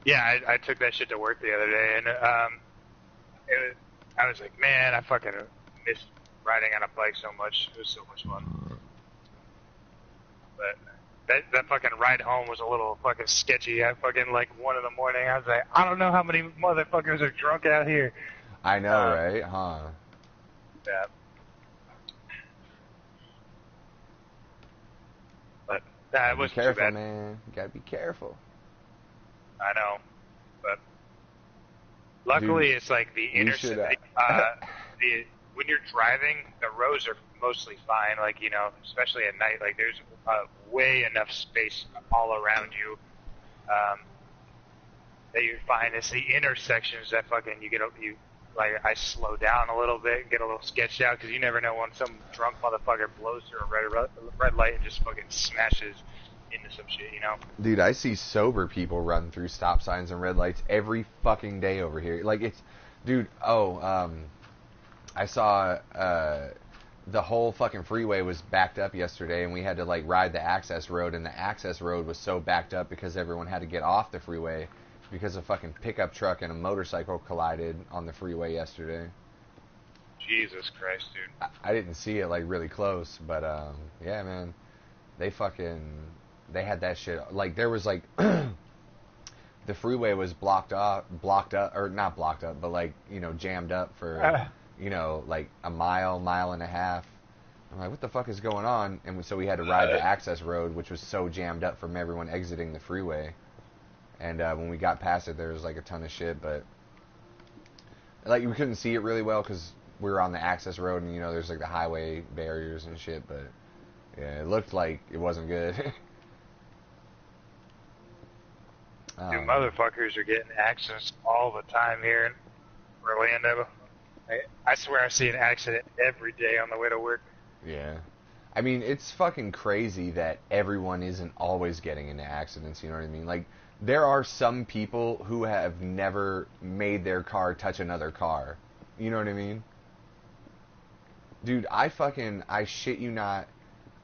Yeah, I took that shit to work the other day, and I was like, man, I fucking missed riding on a bike so much. It was so much fun. But that fucking ride home was a little fucking sketchy. At fucking like 1 in the morning, I was like, I don't know how many motherfuckers are drunk out here. I know, right? Huh? Yeah. But it wasn't too bad. Be careful, man. You gotta be careful. I know, but luckily, dude, it's like the interstate. When you're driving, the roads are mostly fine. Like, you know, especially at night, like there's way enough space all around you that you're fine. It's the intersections that fucking like I slow down a little bit and get a little sketched out because you never know when some drunk motherfucker blows through a red light and just fucking smashes into some shit, you know? Dude, I see sober people run through stop signs and red lights every fucking day over here. Like, it's... Dude, I saw the whole fucking freeway was backed up yesterday, and we had to, like, ride the access road, and the access road was so backed up because everyone had to get off the freeway because a fucking pickup truck and a motorcycle collided on the freeway yesterday. Jesus Christ, dude. I didn't see it, like, really close, but, yeah, man. They fucking... They had that shit. Like, there was, like, the freeway was blocked up, or not blocked up, but, like, you know, jammed up for, you know, like, a mile and a half. I'm like, what the fuck is going on? And so we had to ride the access road, which was so jammed up from everyone exiting the freeway. And when we got past it, there was, like, a ton of shit, but, like, we couldn't see it really well because we were on the access road, and, you know, there's, like, the highway barriers and shit, but, yeah, it looked like it wasn't good. Dude, motherfuckers are getting accidents all the time here in Orlando. I swear I see an accident every day on the way to work. Yeah. I mean, it's fucking crazy that everyone isn't always getting into accidents, you know what I mean? Like, there are some people who have never made their car touch another car. You know what I mean? Dude, I shit you not,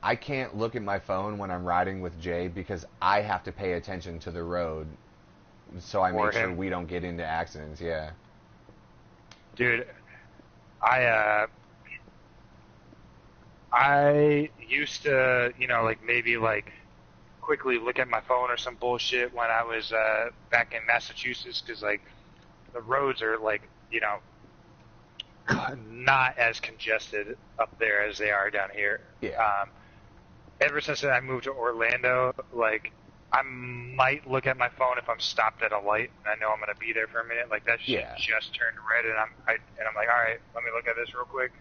I can't look at my phone when I'm riding with Jay because I have to pay attention to the road so I make sure we don't get into accidents, yeah. Dude, I used to, you know, like maybe like quickly look at my phone or some bullshit when I was back in Massachusetts because like the roads are like, you know, not as congested up there as they are down here. Yeah. Ever since I moved to Orlando, like I might look at my phone if I'm stopped at a light and I know I'm gonna be there for a minute. Like that shit just turned red and I'm like, all right, let me look at this real quick.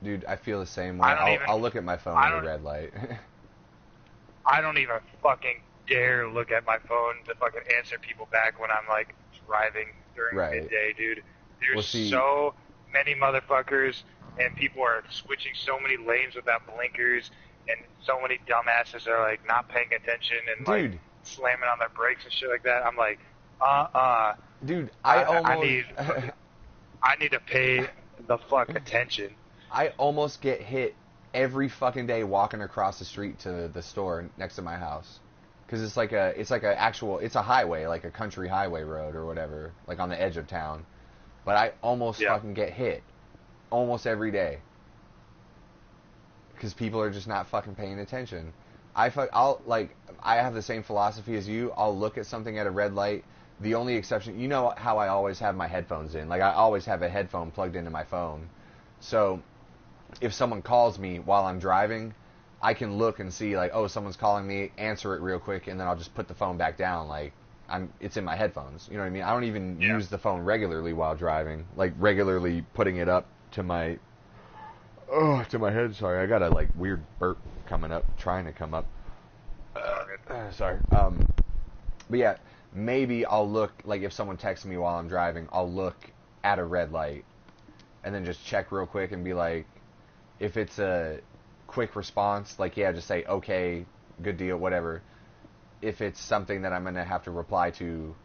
Dude, I feel the same way. I'll look at my phone at a red light. I don't even fucking dare look at my phone to fucking answer people back when I'm like driving during midday, dude. There's so many motherfuckers and people are switching so many lanes without blinkers and so many dumbasses are like not paying attention and like slamming on their brakes and shit like that. I'm like, dude, I need to pay the fuck attention. I almost get hit every fucking day walking across the street to the store next to my house, because it's like a highway, like a country highway road or whatever, like on the edge of town. But I almost fucking get hit almost every day because people are just not fucking paying attention. I have the same philosophy as you. I'll look at something at a red light. The only exception, you know how I always have my headphones in. Like I always have a headphone plugged into my phone. So if someone calls me while I'm driving, I can look and see like, oh, someone's calling me, answer it real quick, and then I'll just put the phone back down. Like it's in my headphones. You know what I mean? I don't even use the phone regularly while driving. Like regularly putting it up to my head. Sorry, I got a like weird burp trying to come up. Sorry. But yeah, maybe I'll look, like if someone texts me while I'm driving, I'll look at a red light and then just check real quick and be like, if it's a quick response, like, yeah, just say, okay, good deal, whatever. If it's something that I'm going to have to reply to,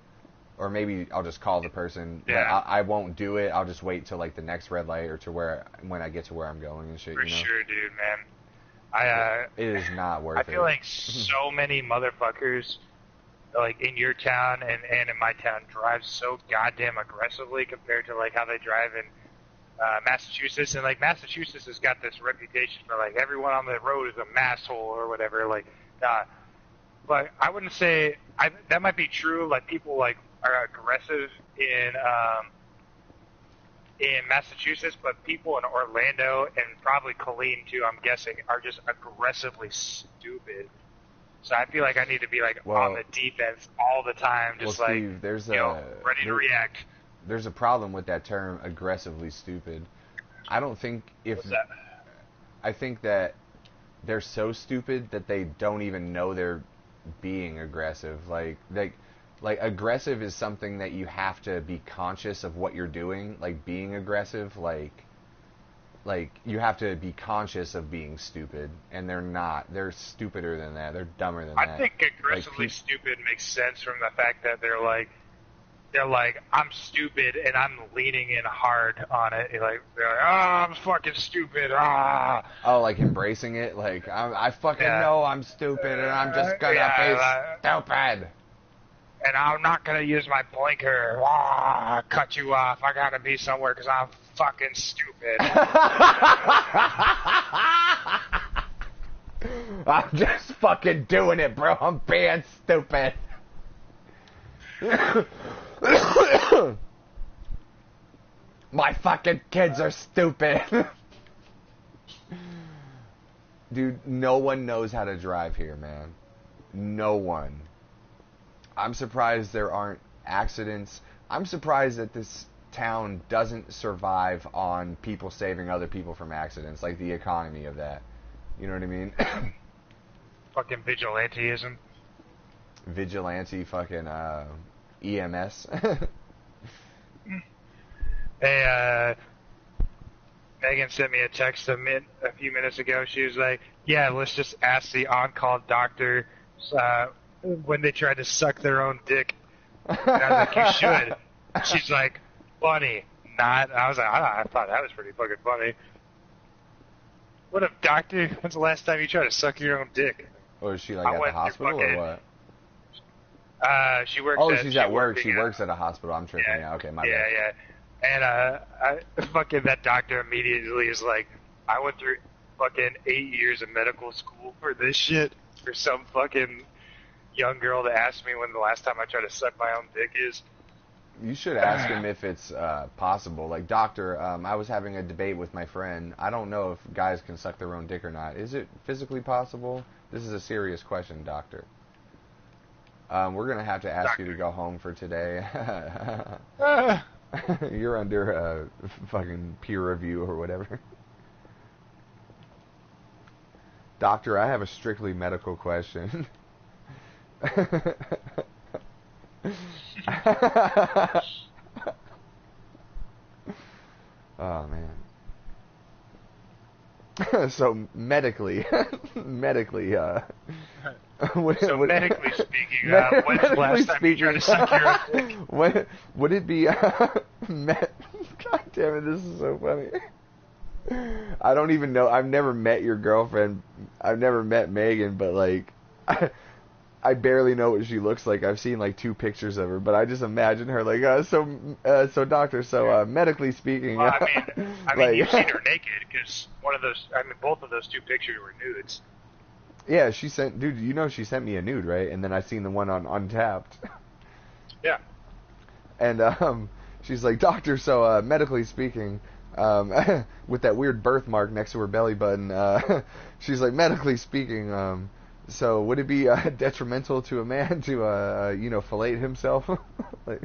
or maybe I'll just call the person, but I won't do it. I'll just wait till, like, the next red light or when I get to where I'm going and shit, For sure, dude, man. It is not worth it. I feel like so many motherfuckers, like, in your town and in my town drive so goddamn aggressively compared to, like, how they drive in Massachusetts, and like Massachusetts has got this reputation for like everyone on the road is a masshole or whatever. Like, but I wouldn't say that might be true. Like people like are aggressive in Massachusetts, but people in Orlando and probably Colleen too, I'm guessing, are just aggressively stupid. So I feel like I need to be like on the defense all the time, just Steve, ready to react. There's a problem with that term, aggressively stupid. I don't think I think that they're so stupid that they don't even know they're being aggressive. Like aggressive is something that you have to be conscious of what you're doing. Like being aggressive, like you have to be conscious of being stupid, and they're not. They're stupider than that. They're dumber than that. I think aggressively stupid makes sense from the fact that they're like, I'm stupid, and I'm leaning in hard on it. They're like, I'm fucking stupid. Oh, like embracing it? Like, I fucking know I'm stupid, and I'm just gonna be stupid. And I'm not gonna use my blinker. Cut you off. I gotta be somewhere because I'm fucking stupid. I'm just fucking doing it, bro. I'm being stupid. My fucking kids are stupid. Dude, no one knows how to drive here, man. No one. I'm surprised there aren't accidents. I'm surprised that this town doesn't survive on people saving other people from accidents, like the economy of that. You know what I mean? Fucking vigilanteism. Vigilante fucking EMS. Hey, Megan sent me a text a few minutes ago. She was like, yeah, let's just ask the on-call doctor when they tried to suck their own dick. And I was like, you should. She's like, funny. Not. I was like, I thought that was pretty fucking funny. What if, doctor, when's the last time you tried to suck your own dick? Or is she like at the hospital or what? She works she's at work. She works at a hospital. I'm tripping. Yeah, okay, my bad. Yeah. And fucking that doctor immediately is like, I went through fucking 8 years of medical school for this shit, for some fucking young girl to ask me when the last time I tried to suck my own dick is. You should ask him if it's possible. Like, doctor, I was having a debate with my friend. I don't know if guys can suck their own dick or not. Is it physically possible? This is a serious question, doctor. We're going to have to ask you to go home for today. You're under fucking peer review or whatever. Doctor, I have a strictly medical question. Oh, man. So, medically, medically speaking, when's the last time you tried to suck your own dick? Would it be, God damn it, this is so funny. I don't even know, I've never met your girlfriend, I've never met Megan, but, like, I barely know what she looks like. I've seen, like, 2 pictures of her, but I just imagine her, like, so doctor, medically speaking... Well, I mean, you've seen her naked, because both of those 2 pictures were nudes. Yeah, she sent me a nude, right? And then I seen the one on Untapped. Yeah. And she's like, doctor, so medically speaking, with that weird birthmark next to her belly button, she's like, medically speaking, so would it be detrimental to a man to fillet himself? Like,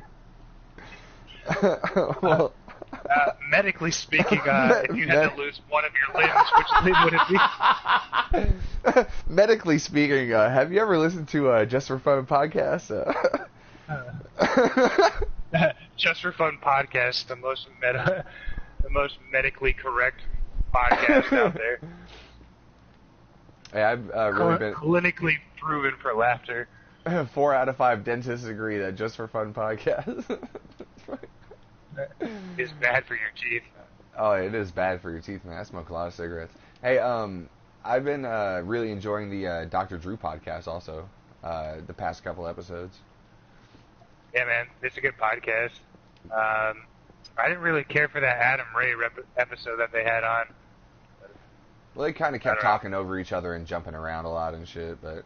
well. Medically speaking, if you had to lose one of your limbs, which limb would it be? Medically speaking, have you ever listened to Just for Fun podcast? Just for Fun podcast, the most medically correct podcast out there. Hey, I've really been clinically proven for laughter. 4 out of 5 dentists agree that Just for Fun podcast. It's bad for your teeth. Oh, it is bad for your teeth, man. I smoke a lot of cigarettes. Hey, I've been really enjoying the Dr. Drew podcast also, the past couple episodes. Yeah, man. It's a good podcast. I didn't really care for that Adam Ray episode that they had on. Well, they kind of kept talking over each other and jumping around a lot and shit, but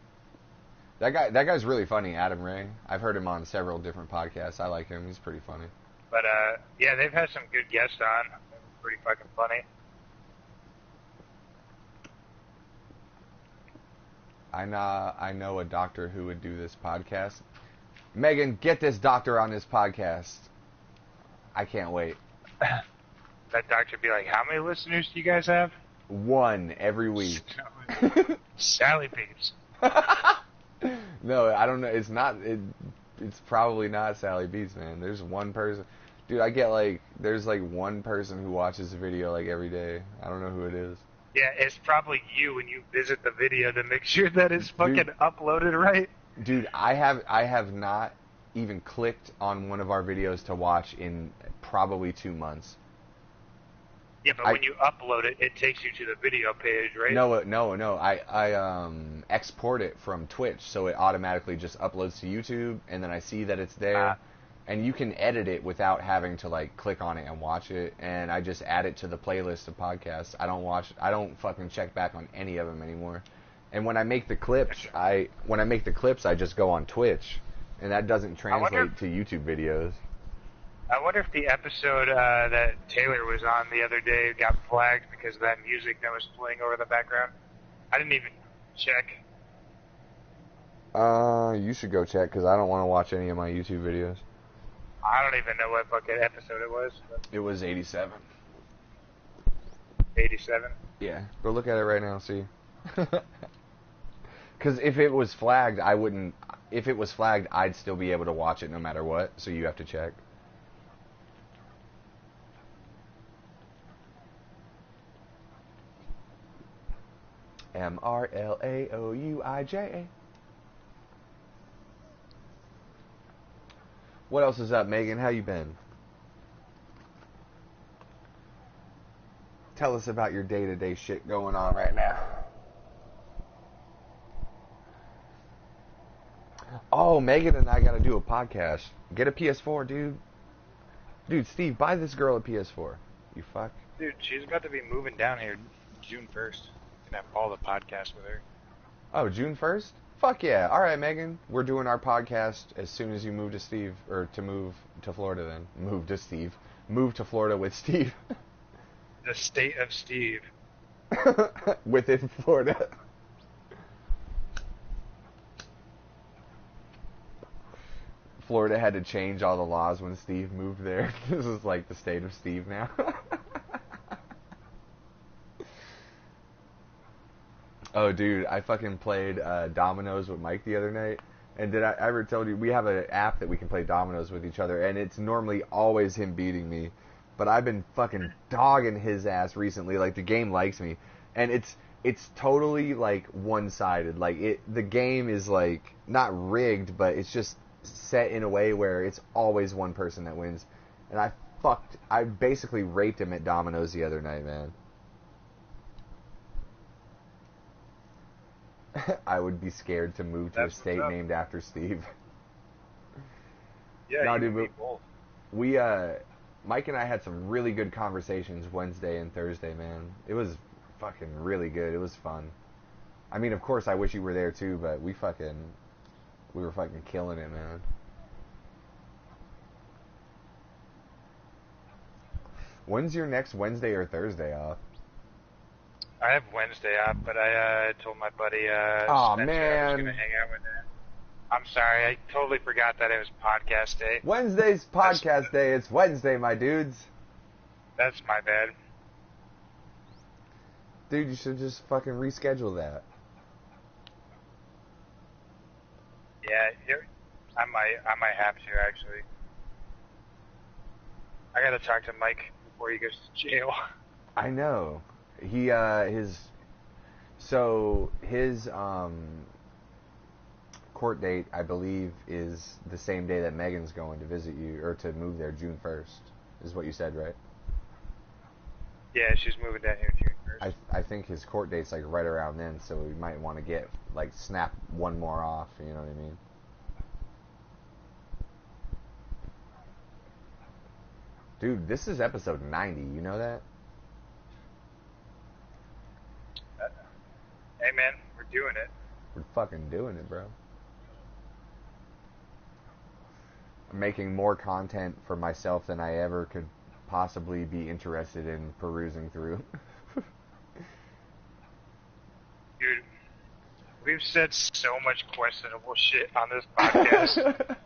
that guy's really funny, Adam Ray. I've heard him on several different podcasts. I like him. He's pretty funny. But, yeah, they've had some good guests on. They're pretty fucking funny. I know a doctor who would do this podcast. Megan, get this doctor on this podcast. I can't wait. That doctor would be like, how many listeners do you guys have? 1 every week. Sally Beats. No, I don't know. It's not... It's probably not Sally Beats, man. There's one person. Dude, I get there's one person who watches the video every day. I don't know who it is. Yeah, it's probably you when you visit the video to make sure that it's fucking uploaded right. Dude, I have not even clicked on one of our videos to watch in probably 2 months. Yeah, but when you upload it, it takes you to the video page, right? No. I export it from Twitch, so it automatically just uploads to YouTube, and then I see that it's there. And you can edit it without having to click on it and watch it. And I just add it to the playlist of podcasts. I don't fucking check back on any of them anymore. And when I make the clips, I just go on Twitch, and that doesn't translate to YouTube videos. I wonder if the episode that Taylor was on the other day got flagged because of that music that was playing over the background. I didn't even check. You should go check, because I don't want to watch any of my YouTube videos. I don't even know what fucking episode it was. It was 87. 87? Yeah, go look at it right now, see. Because if it was flagged, I wouldn't... If it was flagged, I'd still be able to watch it no matter what, so you have to check. MRLAOUIJA. What else is up, Megan? How you been? Tell us about your day-to-day shit going on right now. Oh, Megan and I gotta do a podcast. Get a PS4, dude. Dude, Steve, buy this girl a PS4. You fuck. Dude, she's about to be moving down here June 1st. Gonna have all the podcasts with her. Oh, June 1st? Fuck yeah. All right, Megan. We're doing our podcast as soon as you move to Steve, or to move to Florida then. Move to Steve. Move to Florida with Steve. The state of Steve. Within Florida. Florida had to change all the laws when Steve moved there. This is like the state of Steve now. Oh, dude, I fucking played dominoes with Mike the other night. And did I ever tell you, we have an app that we can play dominoes with each other, and it's normally always him beating me. But I've been fucking dogging his ass recently. Like, the game likes me. And it's totally, like, one-sided. Like, the game is, like, not rigged, but it's just set in a way where it's always one person that wins. And I basically raped him at dominoes the other night, man. I would be scared to move to a state named after Steve. Yeah, no, you dude, can be both. We, Mike and I had some really good conversations Wednesday and Thursday, man. It was fucking really good. It was fun. I mean, of course, I wish you were there too, but we were fucking killing it, man. When's your next Wednesday or Thursday off? I have Wednesday off, but I told my buddy Spencer I was going to hang out with him. I'm sorry, I totally forgot that it was podcast day. Wednesday's podcast day. It's Wednesday, my dudes. That's my bad. Dude, you should just fucking reschedule that. Yeah, I might have to, actually. I gotta talk to Mike before he goes to jail. I know. His court date, I believe, is the same day that Megan's going to visit you, or to move there, June 1st, is what you said, right? Yeah, she's moving down here June 1st. I think his court date's like right around then, so we might want to snap one more off, you know what I mean? Dude, this is episode 90, you know that? Hey man, we're doing it. We're fucking doing it, bro. I'm making more content for myself than I ever could possibly be interested in perusing through. Dude, we've said so much questionable shit on this podcast.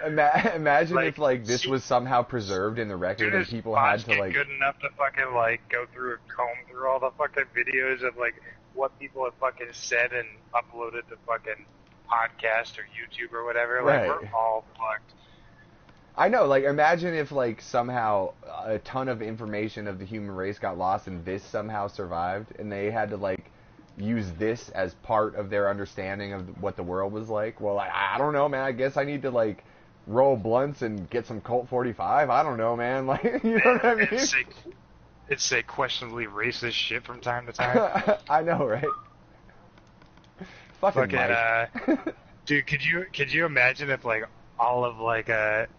Imagine if this was somehow preserved in the record and people had to good enough to fucking go through and comb through all the fucking videos of what people have fucking said and uploaded to fucking podcast or YouTube or whatever. Right. We're all fucked. I know, imagine if somehow a ton of information of the human race got lost and this somehow survived and they had to use this as part of their understanding of what the world was like. Well, I don't know, man. I guess I need to roll blunts and get some Colt 45. I don't know, man. You know what I mean? It's say questionably racist shit from time to time. I know, right? Fucking Mike. Dude, could you imagine if all of like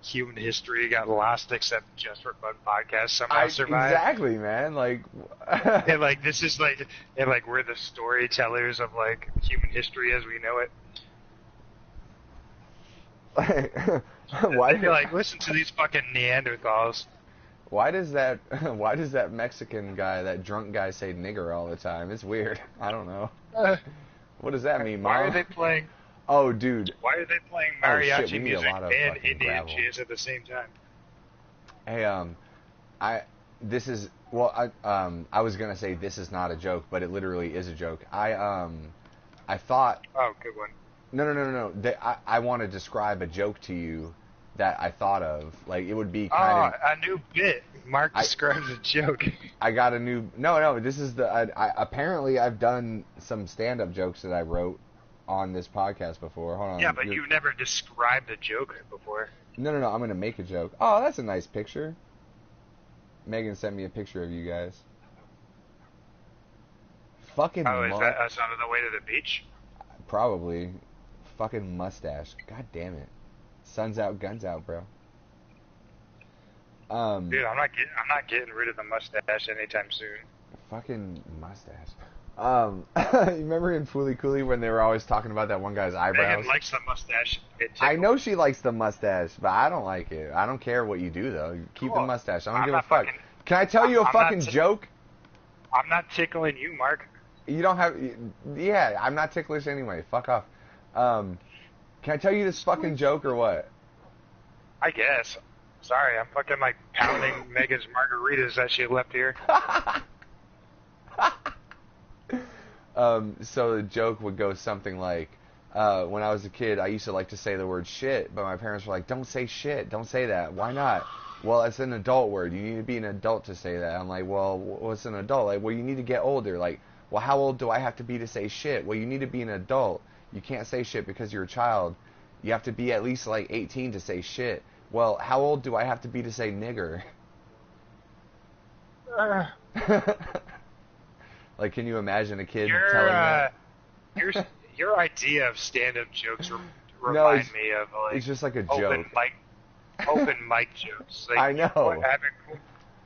human history got lost except Just for Fun podcast somehow survived. Exactly, man. Like, and like this is like, and like we're the storytellers of like human history as we know it. Why? They'd be like, listen to these fucking Neanderthals. Why does that Mexican guy, that drunk guy, say nigger all the time? It's weird. I don't know. What does that mean, Mom? Why are they playing? Oh, dude. Why are they playing shit, mariachi music and Indian jazz at the same time? Hey, I was gonna say this is not a joke, but it literally is a joke. I thought. Oh, good one. No. I want to describe a joke to you that I thought of. Like, it would be kind of a new bit. Mark describes a joke. I got a new. No. This is apparently I've done some stand-up jokes that I wrote on this podcast before. Hold on. Yeah, but you've never described a joke before. No. I'm gonna make a joke. Oh, that's a nice picture. Megan sent me a picture of you guys. Fucking. Oh, is that us on the way to the beach? Probably. Fucking mustache. God damn it. Sun's out, guns out, bro. Dude, I'm not getting rid of the mustache anytime soon. Fucking mustache. You remember in Fooly Cooly when they were always talking about that one guy's eyebrows? Megan likes the mustache. I know she likes the mustache, but I don't like it. I don't care what you do, though. You keep the mustache. I don't give a fuck. Can I tell you a fucking joke? I'm not tickling you, Mark. You don't have... Yeah, I'm not ticklish anyway. Fuck off. Can I tell you this fucking joke or what? I guess. Sorry, I'm fucking like pounding Megan's margaritas that she left here. So the joke would go something like, when I was a kid, I used to like to say the word shit, but my parents were like, don't say shit, don't say that. Why not? Well, it's an adult word. You need to be an adult to say that. I'm like, well, what's an adult? Like, well, you need to get older. Like, well, how old do I have to be to say shit? Well, you need to be an adult. You can't say shit because you're a child. You have to be at least like 18 to say shit. Well, how old do I have to be to say nigger? Like, can you imagine a kid telling that? Your idea of stand-up jokes remind me of like it's just like a joke. Open mic jokes. Like, I know.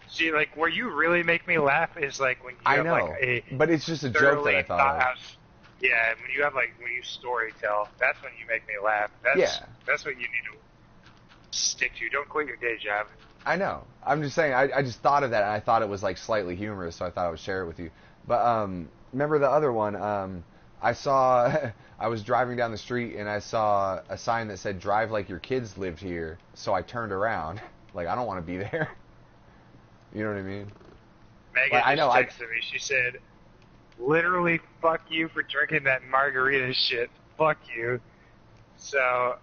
See, like, where you really make me laugh is like when you have like but it's just a joke that I thought of. Yeah, when you have like when you story tell, that's when you make me laugh. That's what you need to stick to. Don't quit your day job. I know. I'm just saying. I just thought of that, and I thought it was like slightly humorous, so I thought I would share it with you. But remember the other one? I saw. I was driving down the street, and I saw a sign that said "Drive like your kids lived here." So I turned around. Like, I don't want to be there. You know what I mean? Megan just texted me. She said, literally, fuck you for drinking that margarita shit. Fuck you. So,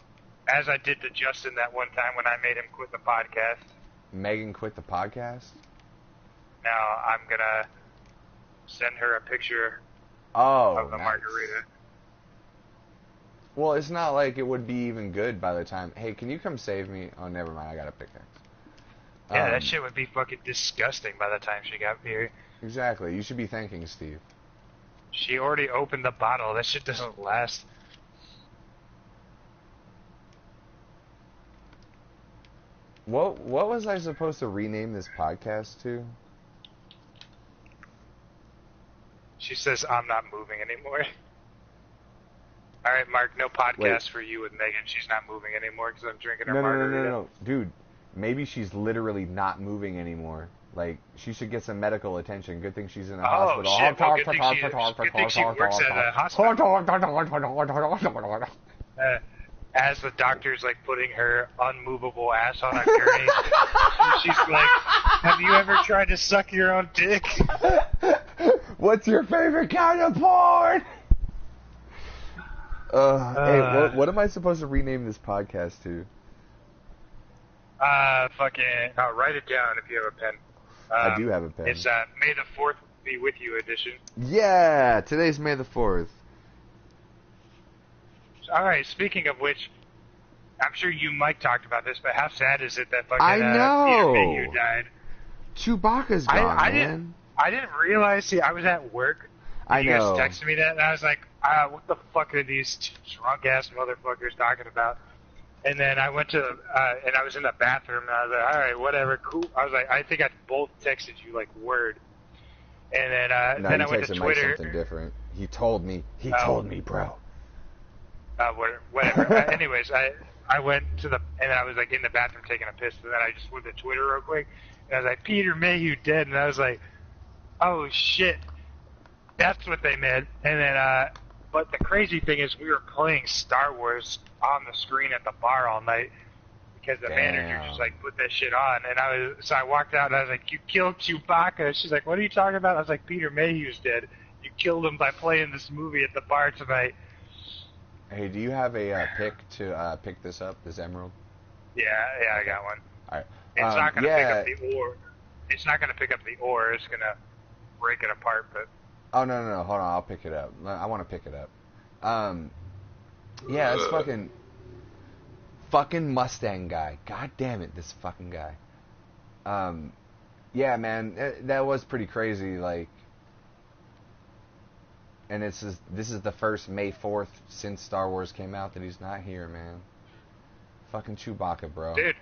as I did to Justin that one time when I made him quit the podcast. Megan quit the podcast? Now, I'm going to send her a picture of the margarita. Well, it's not like it would be even good by the time... Hey, can you come save me? Oh, never mind. I got a pickaxe. Yeah, that shit would be fucking disgusting by the time she got here. Exactly. You should be thanking Steve. She already opened the bottle. That shit doesn't last. What was I supposed to rename this podcast to? She says, I'm not moving anymore. All right, Mark, no podcast for you with Megan. She's not moving anymore because I'm drinking her margarita. No. Dude, maybe she's literally not moving anymore. Like, she should get some medical attention. Good thing she's in a hospital. Shit. Well, good thing she works at a hospital. As the doctor's, like, putting her unmovable ass on a gurney, she's like, have you ever tried to suck your own dick? What's your favorite kind of porn? Hey, what am I supposed to rename this podcast to? Write it down if you have a pen. I do have a pen. It's May the 4th be with you edition. Yeah, today's May the 4th. All right, speaking of which, I'm sure you, Mike, talked about this, but how sad is it that fucking I know. Peter Mayhew died? Chewbacca's gone, man. I didn't realize. See, I was at work. I know. You guys texted me that, and I was like, what the fuck are these drunk-ass motherfuckers talking about? And then I went to, and I was in the bathroom, and I was like, all right, whatever, cool. I was like, I think I both texted you, like, word. And then, No, then you I went to texted Mike Twitter. something different. He told me, bro. Whatever. Anyways, I went to the, and I was, like, in the bathroom taking a piss, and then I just went to Twitter real quick, and I was like, Peter Mayhew dead, and I was like, oh, shit, that's what they meant. And then, but the crazy thing is we were playing Star Wars on the screen at the bar all night because the manager just like put that shit on, and so I walked out and I was like, "You killed Chewbacca." She's like, "What are you talking about?" I was like, "Peter Mayhew's dead. You killed him by playing this movie at the bar tonight." Hey, do you have a pick to pick this up, this emerald? Yeah, I got one. All right. It's not gonna pick up the ore. It's not gonna pick up the ore. It's gonna break it apart, but. Oh, no. Hold on. I'll pick it up. I want to pick it up. Yeah, this fucking Mustang guy. God damn it, this fucking guy. Yeah, man, that was pretty crazy, like, and this is the first May 4th since Star Wars came out that he's not here, man. Fucking Chewbacca, bro. Dude.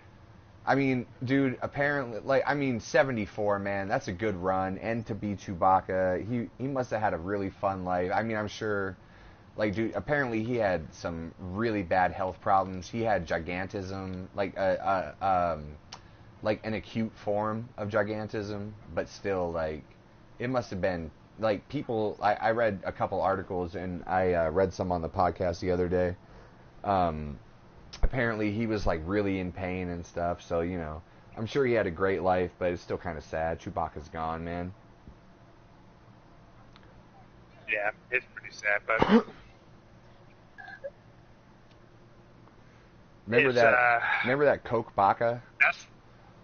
I mean, dude, apparently, 74, man, that's a good run. And to be Chewbacca, he must have had a really fun life. I mean, I'm sure, like, dude, apparently he had some really bad health problems. He had gigantism, like an acute form of gigantism, but still, like, it must have been, like, people, I read a couple articles, and I read some on the podcast the other day. Apparently he was like really in pain and stuff, so you know, I'm sure he had a great life, but it's still kind of sad. Chewbacca's gone, man. Yeah, it's pretty sad, but remember that Coke Baka?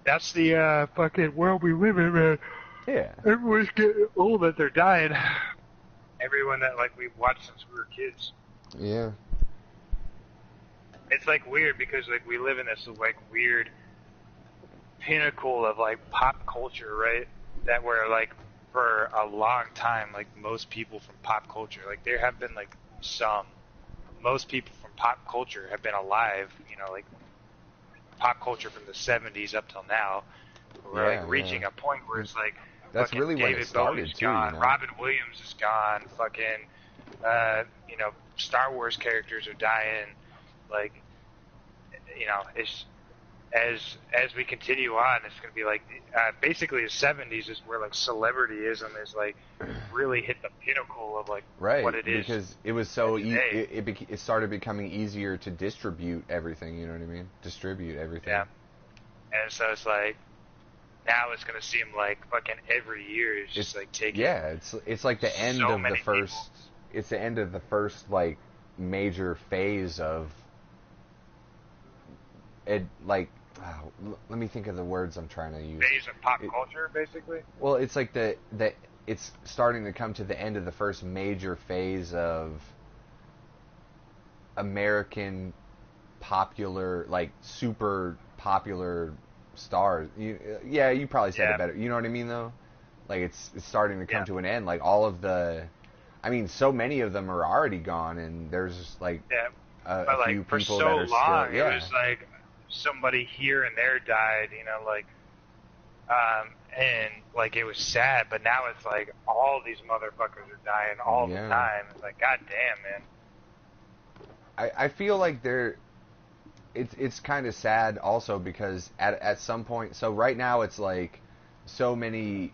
That's the fucking world we live in, man. Yeah. Everyone's getting old, that they're dying. Everyone that like we've watched since we were kids. Yeah. It's like weird because like we live in this like weird pinnacle of like pop culture, right? That where like for a long time, like most people from pop culture, like there have been like most people from pop culture have been alive, you know, like pop culture from the 70s up till now. We're like reaching a point where it's like that's really when David it started Bowie's too, gone, you know? Robin Williams is gone, fucking you know, Star Wars characters are dying. Like, you know, it's as we continue on, it's going to be like basically the 70s is where like celebrityism is like really hit the pinnacle of like what it is. Because it was so it started becoming easier to distribute everything. You know what I mean? Distribute everything. Yeah. And so it's like now it's going to seem like fucking every year is just like taking. Yeah, it's like the end of the first. People. It's the end of the first like major phase of it. Like, let me think of the words I'm trying to use. Phase of pop culture, basically. Well, it's like it's starting to come to the end of the first major phase of American popular, like super popular stars. You probably said it better. You know what I mean, though? Like it's starting to come to an end. Like all of the, I mean, so many of them are already gone, and there's just like a few for people so that are long, still. Yeah. It was like somebody here and there died, you know, like, and like it was sad. But now it's like all these motherfuckers are dying all the time. It's like, god damn, man. I feel like it's kind of sad also because at some point, so right now it's like so many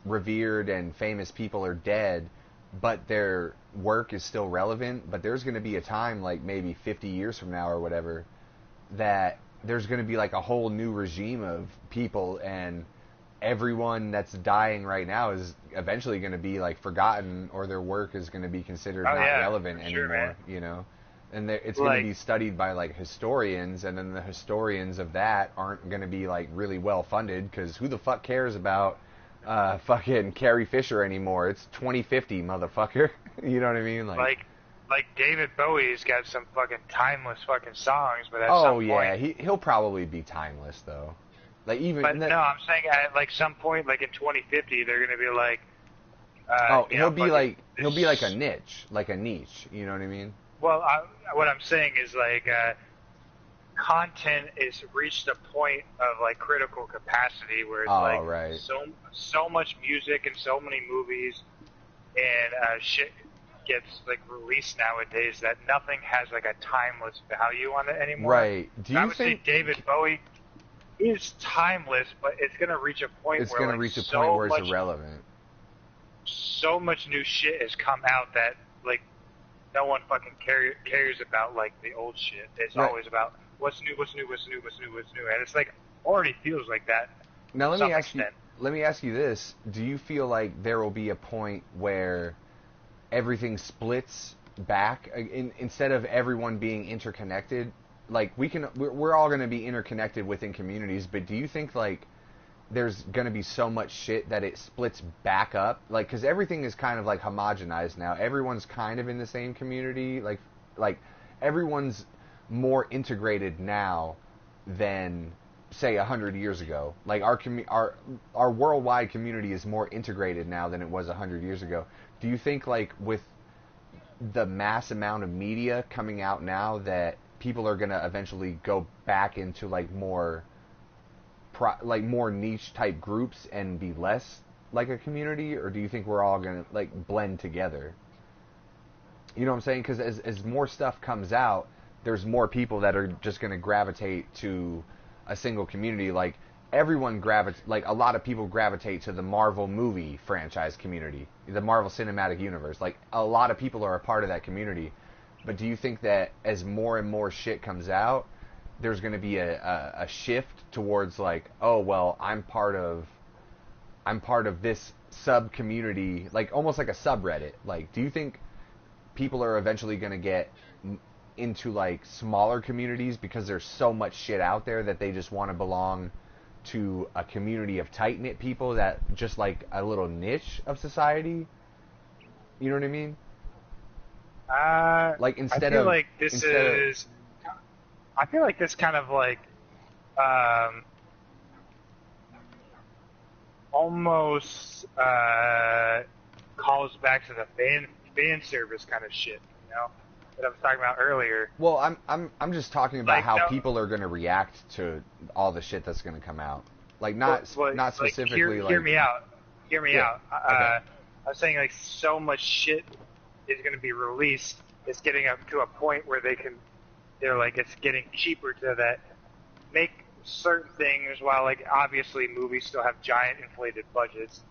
revered and famous people are dead, but their work is still relevant. But there's going to be a time, like maybe 50 years from now or whatever, that there's going to be like a whole new regime of people, and everyone that's dying right now is eventually going to be like forgotten, or their work is going to be considered not relevant anymore, you know? And it's going to be studied by like historians, and then the historians of that aren't going to be like really well funded, because who the fuck cares about fucking Carrie Fisher anymore? It's 2050, motherfucker. You know what I mean? Like David Bowie's got some fucking timeless fucking songs, but at some point, he'll probably be timeless though. Like even. But no, I'm saying at like some point, like in 2050, they're going to be like. He'll be like a niche, You know what I mean? Well, what I'm saying is like content is reached a point of like critical capacity where it's right. so much music and so many movies and shit gets like released nowadays that nothing has like a timeless value on it anymore. Right. Do you I would say David Bowie is timeless, but it's gonna reach a point it's where gonna like, reach a point where it's irrelevant. So much new shit has come out that like no one fucking cares about like the old shit. It's right. always about what's new, and it's like already feels like that. Now let me ask you this: do you feel like there will be a point where everything splits back instead of everyone being interconnected? Like we're all going to be interconnected within communities, but do you think like there's going to be so much shit that it splits back up? Like, because everything is kind of like homogenized now. Everyone's kind of in the same community. Like everyone's more integrated now than say 100 years ago. Like our worldwide community is more integrated now than it was 100 years ago. Do you think like with the mass amount of media coming out now that people are going to eventually go back into like more niche type groups and be less like a community, or do you think we're all going to like blend together? You know what I'm saying? Because as more stuff comes out, there's more people that are just going to gravitate to a single community. Like a lot of people gravitate to the Marvel movie franchise community, the Marvel Cinematic Universe. Like a lot of people are a part of that community. But do you think that as more and more shit comes out, there's going to be a shift towards like, oh well, I'm part of this sub community, like almost like a subreddit? Like, do you think people are eventually going to get into like smaller communities because there's so much shit out there that they just want to belong to a community of tight knit people that just like a little niche of society? You know what I mean? Like I feel like this kind of like almost calls back to the fan service kind of shit, you know, that I was talking about earlier. Well, I'm just talking about like, how people are going to react to all the shit that's going to come out. Like not specifically like hear me out. Okay. I was saying like so much shit is going to be released. It's getting up to a point where they're like it's getting cheaper to that make certain things. While like obviously movies still have giant inflated budgets,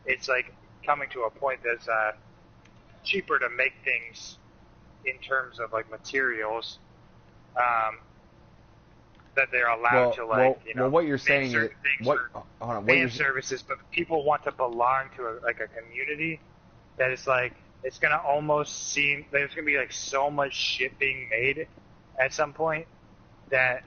it's like coming to a point that's cheaper to make things in terms of like materials that they're allowed to like what you're saying is fan services, but people want to belong to a community that is like it's gonna almost seem there's gonna be like so much shit being made at some point that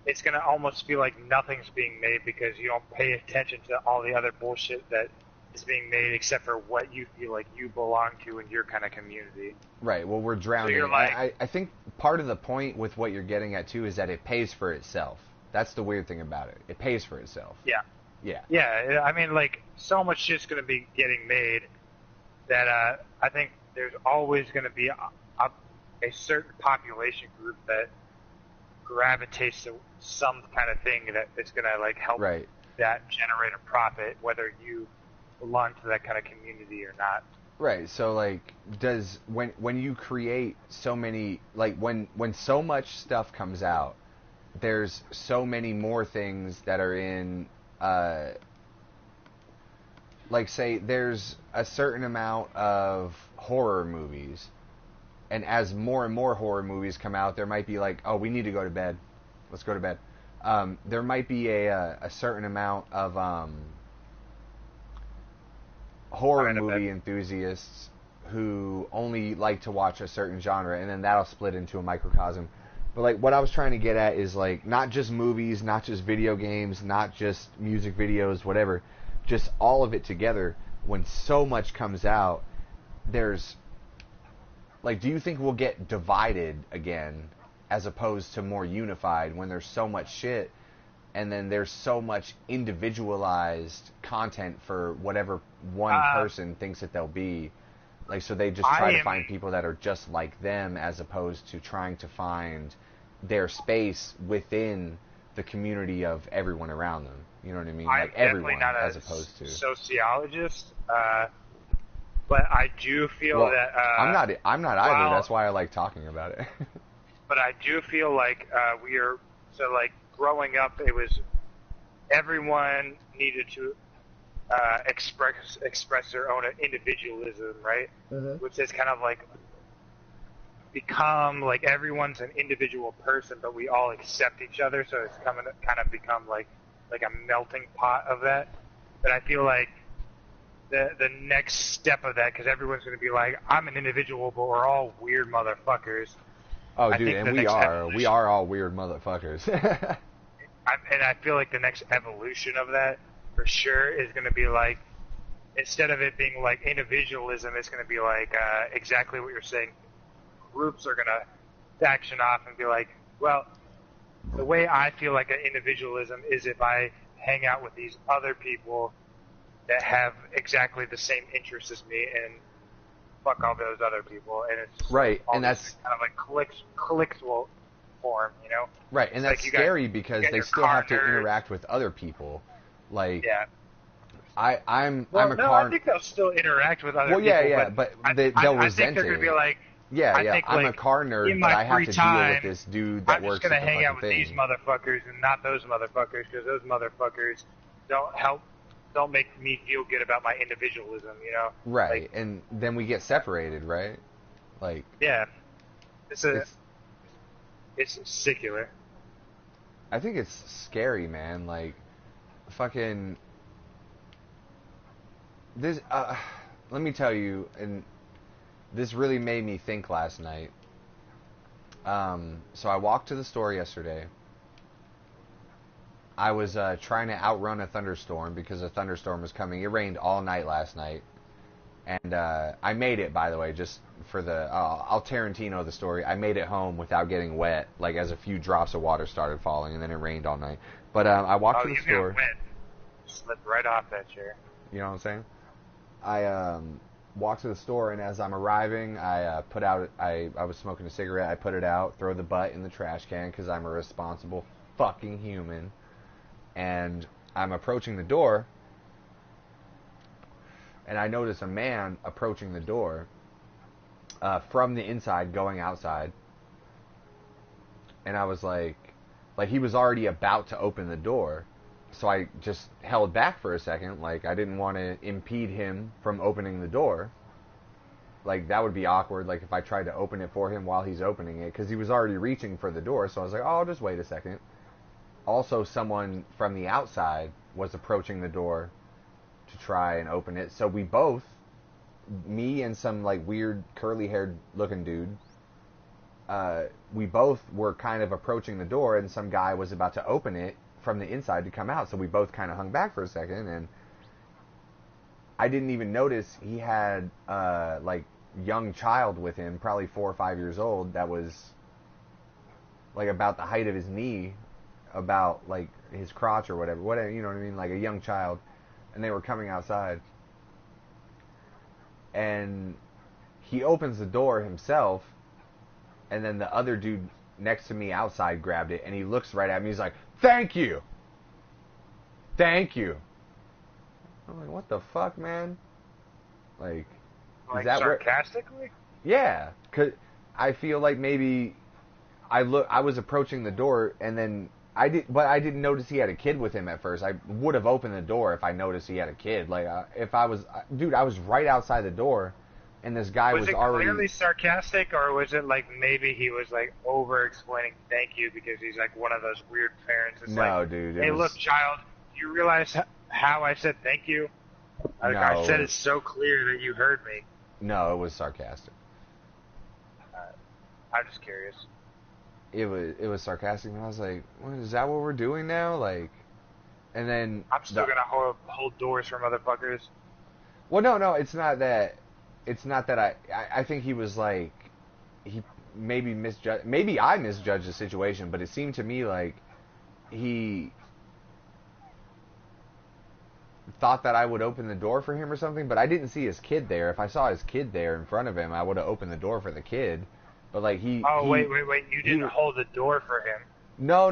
it's gonna almost feel like nothing's being made because you don't pay attention to all the other bullshit that is being made except for what you feel like you belong to in your kind of community. Right. Well, we're drowning. So I think part of the point with what you're getting at too is that it pays for itself. That's the weird thing about it. It pays for itself. Yeah. Yeah. Yeah. I mean, like so much shit's gonna be getting made that I think there's always going to be a certain population group that gravitates to some kind of thing that is going to like help that generate a profit, whether you belong to that kind of community or not. Right. So like, when you create so many like when so much stuff comes out, there's so many more things that are in. Like, say, there's a certain amount of horror movies, and as more and more horror movies come out, there might be like, oh, we need to go to bed. Let's go to bed. There might be a certain amount of horror movie enthusiasts who only like to watch a certain genre, and then that'll split into a microcosm. But, like, what I was trying to get at is, like, not just movies, not just video games, not just music videos, whatever, just all of it together. When so much comes out, there's like, do you think we'll get divided again as opposed to more unified when there's so much shit and then there's so much individualized content for whatever one person thinks that they'll be? Like, so they just try to find people that are just like them as opposed to trying to find their space within the community of everyone around them. You know what I mean? I'm Like definitely everyone, not a as opposed to sociologist, but I do feel well, that I'm not either. That's why I like talking about it. but I do feel like like growing up, it was everyone needed to express their own individualism, right? Mm-hmm. Which is kind of like become like everyone's an individual person, but we all accept each other. So it's kind of become like a melting pot of that. But I feel like the next step of that, because everyone's going to be like, I'm an individual, but we're all weird motherfuckers. Oh, dude, and we are all weird motherfuckers. And I feel like the next evolution of that, for sure, is going to be like, instead of it being like individualism, it's going to be like exactly what you're saying. Groups are going to faction off and be like, well, the way I feel like an individualism is if I hang out with these other people that have exactly the same interests as me, and fuck all those other people, and it's just right, all and that's kind of like cliques will form, you know? Right, and that's scary because they still have to interact with other people. Like, yeah. I'm a car. I think they'll still interact with other people. Well, yeah, but they'll resent it. I think they're gonna be like, I'm a car nerd, but I have to deal with this dude that works at the fucking thing. I'm just gonna hang out with these motherfuckers and not those motherfuckers, because those motherfuckers don't make me feel good about my individualism, you know? Right, like, and then we get separated, right? Like, yeah, it's secular. I think it's scary, man. Like, fucking this. Let me tell you, and this really made me think last night. So I walked to the store yesterday. I was trying to outrun a thunderstorm because a thunderstorm was coming. It rained all night last night. And I made it, by the way, just for the... I'll Tarantino the story. I made it home without getting wet, like as a few drops of water started falling, and then it rained all night. But I walked to the store. Got wet. Slipped right off that chair. You know what I'm saying? I walked to the store, and as I'm arriving, I put out... I was smoking a cigarette. I put it out, throw the butt in the trash can, because I'm a responsible fucking human. And I'm approaching the door, and I notice a man approaching the door from the inside going outside. And I was like he was already about to open the door. So I just held back for a second. Like, I didn't want to impede him from opening the door. Like, that would be awkward, like if I tried to open it for him while he's opening it, because he was already reaching for the door. So I was like, oh, I'll just wait a second. Also, someone from the outside was approaching the door to try and open it. So we both, me and some like weird curly-haired looking dude, we both were kind of approaching the door, and some guy was about to open it from the inside to come out. So we both kind of hung back for a second, and I didn't even notice he had like young child with him, probably 4 or 5 years old, that was like about the height of his knee, about like his crotch or whatever, you know what I mean, like a young child, and they were coming outside, and he opens the door himself, and then the other dude next to me outside grabbed it, and he looks right at me, he's like, thank you. I'm like, what the fuck, man? Like is that sarcastically? Yeah, cause I feel like maybe I was approaching the door, and then I didn't notice he had a kid with him at first. I would have opened the door if I noticed he had a kid. Like, if I was, dude, I was right outside the door, and this guy was already... Was it clearly sarcastic, or was it like maybe he was like over-explaining thank you because he's like one of those weird parents? It's no, like, dude. Hey, look, child, do you realize how I said thank you? No, I said it so clear that you heard me. No, it was sarcastic. I'm just curious. It was sarcastic, and I was like, is that what we're doing now? Like, and then... I'm still gonna hold doors for motherfuckers. Well, no, it's not that I think he was like, he maybe misjudged, maybe I misjudged the situation, but it seemed to me like he thought that I would open the door for him or something, but I didn't see his kid there. If I saw his kid there in front of him, I would have opened the door for the kid. But like wait! You didn't hold the door for him. No.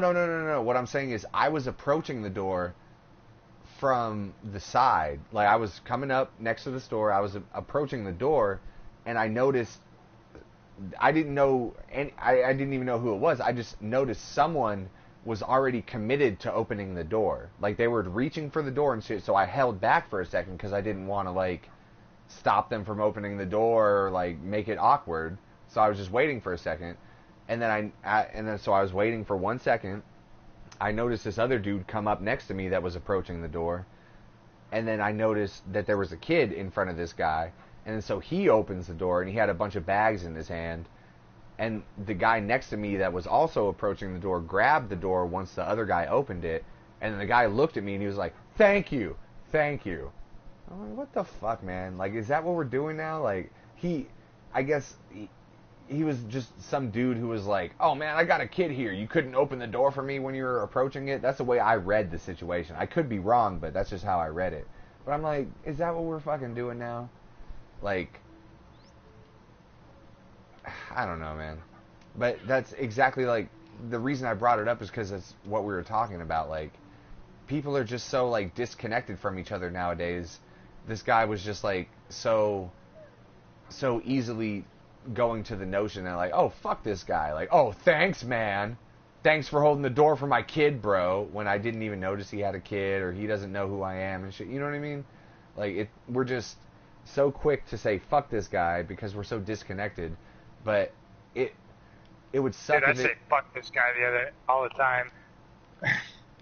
What I'm saying is I was approaching the door from the side. Like I was coming up next to the store. I was approaching the door, and I noticed. I didn't know, and I didn't even know who it was. I just noticed someone was already committed to opening the door. Like they were reaching for the door and shit. So I held back for a second because I didn't want to like stop them from opening the door or like make it awkward. So I was just waiting for a second, and then so I was waiting for 1 second. I noticed this other dude come up next to me that was approaching the door, and then I noticed that there was a kid in front of this guy, and so he opens the door and he had a bunch of bags in his hand, and the guy next to me that was also approaching the door grabbed the door once the other guy opened it, and then the guy looked at me and he was like, "Thank you." I'm like, what the fuck, man? Like, is that what we're doing now? Like, I guess he was just some dude who was like, "Oh man, I got a kid here. You couldn't open the door for me when you were approaching it." That's the way I read the situation. I could be wrong, but that's just how I read it. But I'm like, is that what we're fucking doing now? Like, I don't know, man. But that's exactly like the reason I brought it up is because it's what we were talking about. Like, people are just so like disconnected from each other nowadays. This guy was just like so easily going to the notion that like, oh, fuck this guy. Like, oh, thanks, man. Thanks for holding the door for my kid, bro. When I didn't even notice he had a kid or he doesn't know who I am and shit. You know what I mean? Like, we're just so quick to say fuck this guy because we're so disconnected. But it would suck. Dude, I say fuck this guy all the time.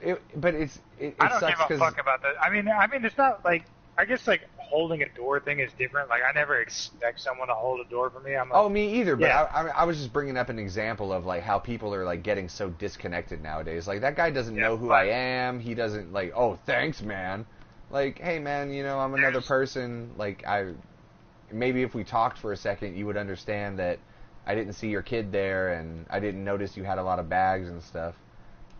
It I don't sucks give a fuck about that. I mean, it's not like, I guess like holding a door thing is different. Like I never expect someone to hold a door for me. I'm like, oh, me either. But yeah. I was just bringing up an example of like how people are like getting so disconnected nowadays. Like that guy doesn't know who I am. He doesn't like, oh, thanks, man. Like, hey, man, you know, I'm another person. Like maybe if we talked for a second, you would understand that I didn't see your kid there and I didn't notice you had a lot of bags and stuff.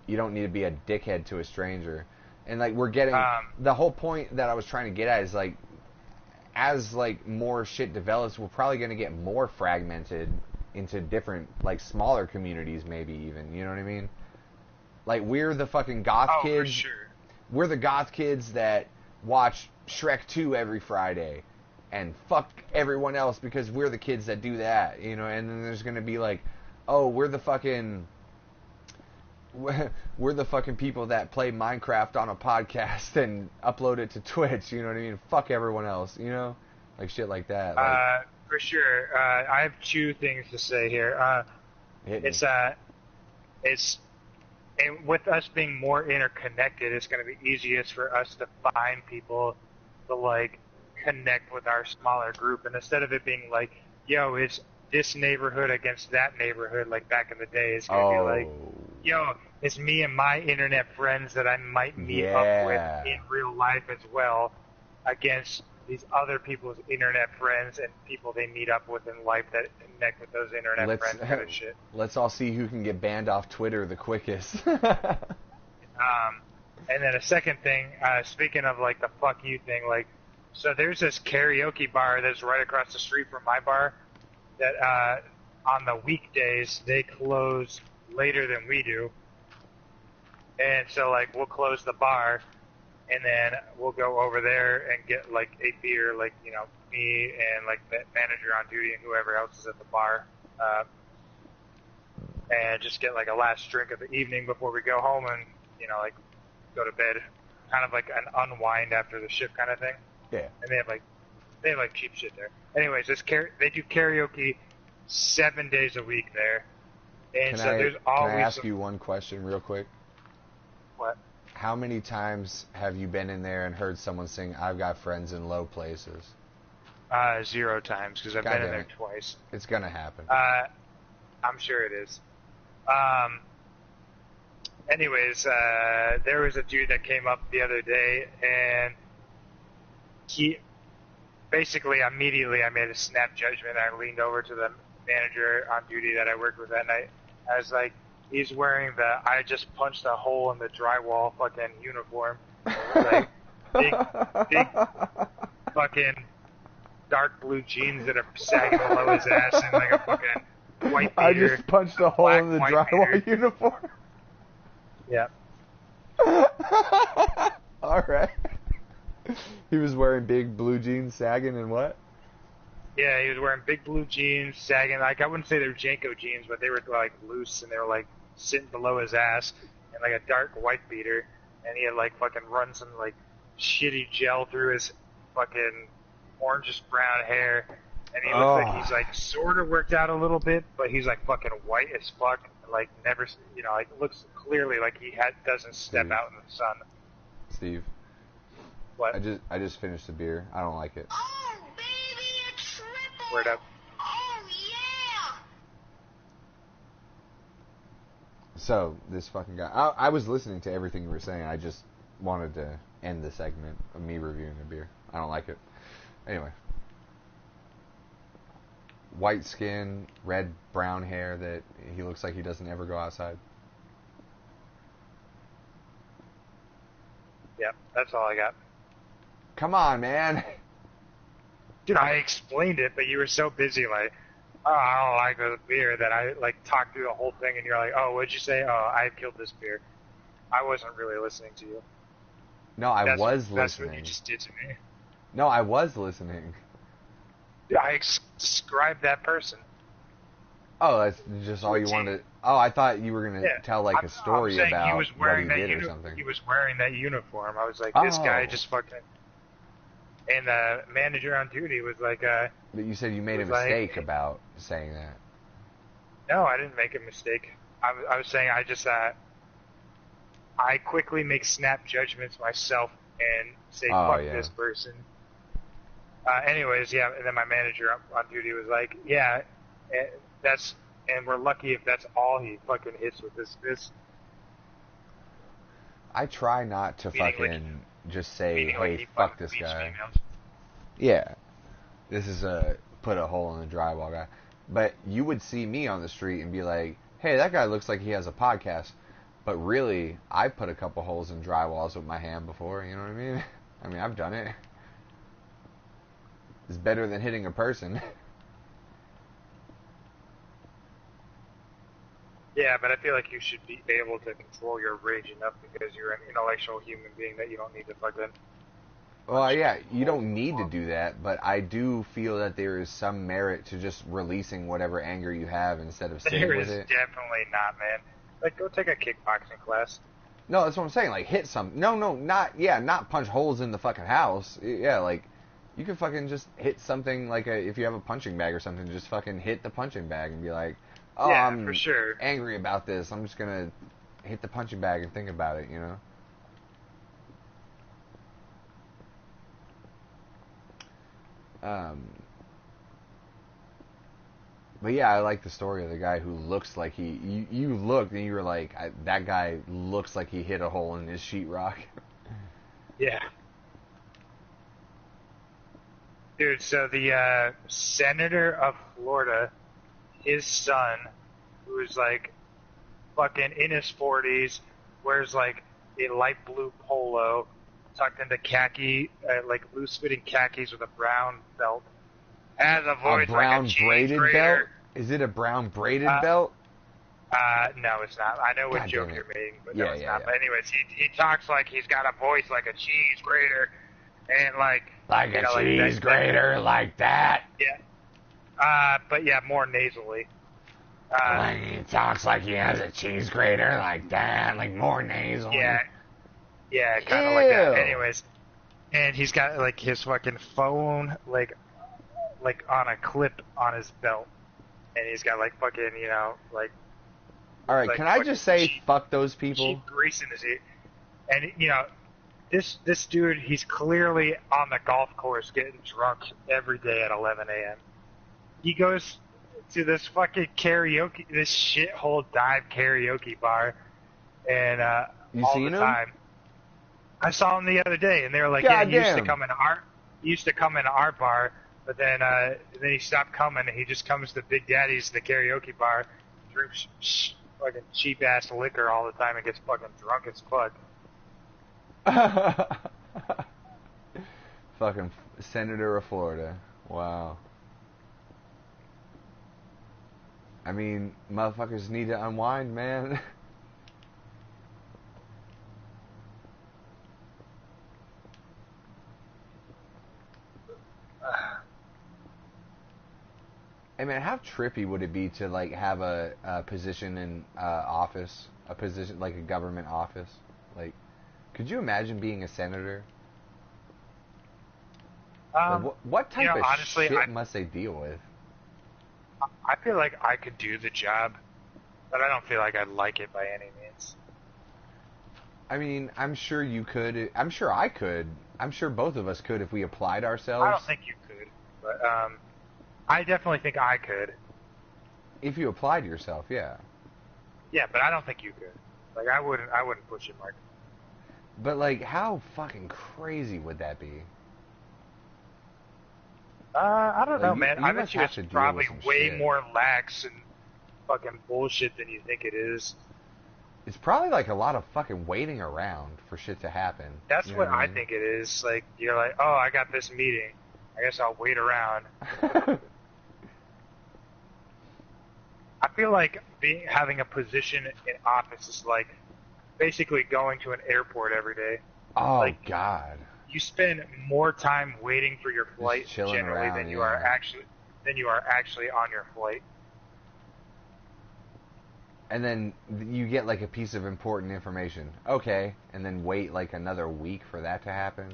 You don't need to be a dickhead to a stranger. And like we're getting the whole point that I was trying to get at is like as like more shit develops, we're probably going to get more fragmented into different like smaller communities, maybe even. You know what I mean? Like we're the fucking goth kids. For sure. We're the goth kids that watch Shrek 2 every Friday and fuck everyone else because we're the kids that do that. You know, and then there's going to be like, oh, we're the fucking people that play Minecraft on a podcast and upload it to Twitch, you know what I mean? Fuck everyone else, you know? Like shit like that. Like, for sure. I have two things to say here. It's and with us being more interconnected, it's going to be easiest for us to find people to like connect with our smaller group. And instead of it being like, yo, it's this neighborhood against that neighborhood, like back in the day, it's going to be like, yo, it's me and my internet friends that I might meet up with in real life as well against these other people's internet friends and people they meet up with in life that connect with those internet friends kind of shit. Let's all see who can get banned off Twitter the quickest. And then a second thing, speaking of like the fuck you thing, like, so there's this karaoke bar that's right across the street from my bar that on the weekdays they close later than we do. And so like we'll close the bar and then we'll go over there and get like a beer, like, you know, me and like the manager on duty and whoever else is at the bar, and just get like a last drink of the evening before we go home and, you know, like go to bed, kind of like an unwind after the shift kind of thing. Yeah. And they have like cheap shit there. Anyways, they do karaoke 7 days a week there. And there's always. Can I ask you one question real quick? What? How many times have you been in there and heard someone sing "I've Got Friends in Low Places"? 0 times, because I've been in there twice. It's gonna happen. I'm sure it is. Anyways, there was a dude that came up the other day, and he basically immediately I made a snap judgment. I leaned over to the manager on duty that I worked with that night. I was like, he's wearing the I just punched a hole in the drywall fucking uniform. Like big fucking dark blue jeans that are sagging below his ass and like a fucking white I beater. just punched a hole in the white drywall beater. uniform. Yeah. All right. He was wearing big blue jeans, sagging, and what? Yeah, he was wearing big blue jeans, sagging. Like, I wouldn't say they were Janko jeans, but they were like loose and they were like sitting below his ass, and like a dark white beater. And he had like fucking run some like shitty gel through his fucking orangish brown hair. And he looks like he's like sort of worked out a little bit, but he's like fucking white as fuck. Like never, like looks clearly like he doesn't step out in the sun. Steve. What? I just finished the beer. I don't like it. Oh, baby, a triple. Word up. Oh, yeah. So, this fucking guy... I was listening to everything you were saying. I just wanted to end the segment of me reviewing a beer. I don't like it. Anyway. White skin, red, brown hair that he looks like he doesn't ever go outside. Yep, that's all I got. Come on, man. Dude, I explained it, but you were so busy, like, oh, I don't like this beer, that I, like, talked through the whole thing, and you're like, oh, what'd you say? Oh, I killed this beer. I wasn't really listening to you. No, I was listening. That's what you just did to me. No, I was listening. Dude, I described that person. Oh, that's just all you wanted to... Oh, I thought you were going to tell, like, a story about what he did or something. He was wearing that uniform. I was like, this guy just fucking... And the manager on duty was like, But you said you made a mistake about saying that. No, I didn't make a mistake. I was saying I quickly make snap judgments myself and say, fuck this person. Anyways, yeah, and then my manager on duty was like, yeah, and we're lucky if that's all he fucking hits with this. I try not to fucking just say, hey, fuck this guy. Females. Yeah. This is put a hole in the drywall guy. But you would see me on the street and be like, hey, that guy looks like he has a podcast. But really, I put a couple holes in drywalls with my hand before, you know what I mean? I mean, I've done it. It's better than hitting a person. Yeah, but I feel like you should be able to control your rage enough because you're an intellectual human being that you don't need to fucking... Well, yeah, you don't need to do that, but I do feel that there is some merit to just releasing whatever anger you have instead of sitting with it. There is definitely not, man. Like, go take a kickboxing class. No, that's what I'm saying. Like, hit some... No, not punch holes in the fucking house. Yeah, like, you can fucking just hit something, like, if you have a punching bag or something, just fucking hit the punching bag and be like, oh, yeah, I'm for sure. angry about this. I'm just gonna hit the punching bag and think about it, you know? But yeah, I like the story of the guy who looks like you looked and you were like, that guy looks like he hit a hole in his sheetrock. Yeah. Dude, so the senator of Florida, his son, who's like fucking in his 40s, wears like a light blue polo, tucked into khaki, like loose-fitting khakis with a brown belt, has a voice brown like a braided grater. belt? Is it a brown braided belt? No, it's not. I know what joke you're making, but no, it's not. But anyways, he talks like he's got a voice like a cheese grater, and like a cheese grater like that. Yeah. But yeah, more nasally. Like he talks like he has a cheese grater like that, like more nasally. Yeah, kind of like that. Anyways, and he's got like his fucking phone like on a clip on his belt, and he's got like fucking like. All right, like, can I just say fuck those people? Cheap grease in his ear. And this dude, he's clearly on the golf course getting drunk every day at 11 a.m. He goes to this fucking karaoke, this shithole dive karaoke bar, and you all seen the him? time. I saw him the other day, and they were like, he used to come into our bar, but then he stopped coming, and he just comes to Big Daddy's, the karaoke bar, drinks fucking cheap ass liquor all the time, and gets fucking drunk as fuck. Fucking senator of Florida. Wow. I mean, motherfuckers need to unwind, man. Hey man, how trippy would it be to like have a position in office, a position like a government office? Like, could you imagine being a senator? Like, what type of honestly, shit must they deal with? I feel like I could do the job, but I don't feel like I'd like it by any means. I mean, I'm sure you could. I'm sure I could. I'm sure both of us could if we applied ourselves. I don't think you could, but I definitely think I could. If you applied yourself, yeah. Yeah, but I don't think you could. Like, I wouldn't push it, Mark. But like, how fucking crazy would that be? I don't know, you- man. you I must bet you have it's to deal probably with some way shit. more lax and fucking bullshit than you think it is. It's probably like a lot of fucking waiting around for shit to happen. That's You know what I mean? think it is. Like, you're like, oh, I got this meeting. I guess I'll wait around. I feel like having a position in office is like basically going to an airport every day. Oh Like, God. You spend more time waiting for your flight chilling generally around, than you are actually on your flight. And then you get like a piece of important information. Okay, and then wait like another week for that to happen.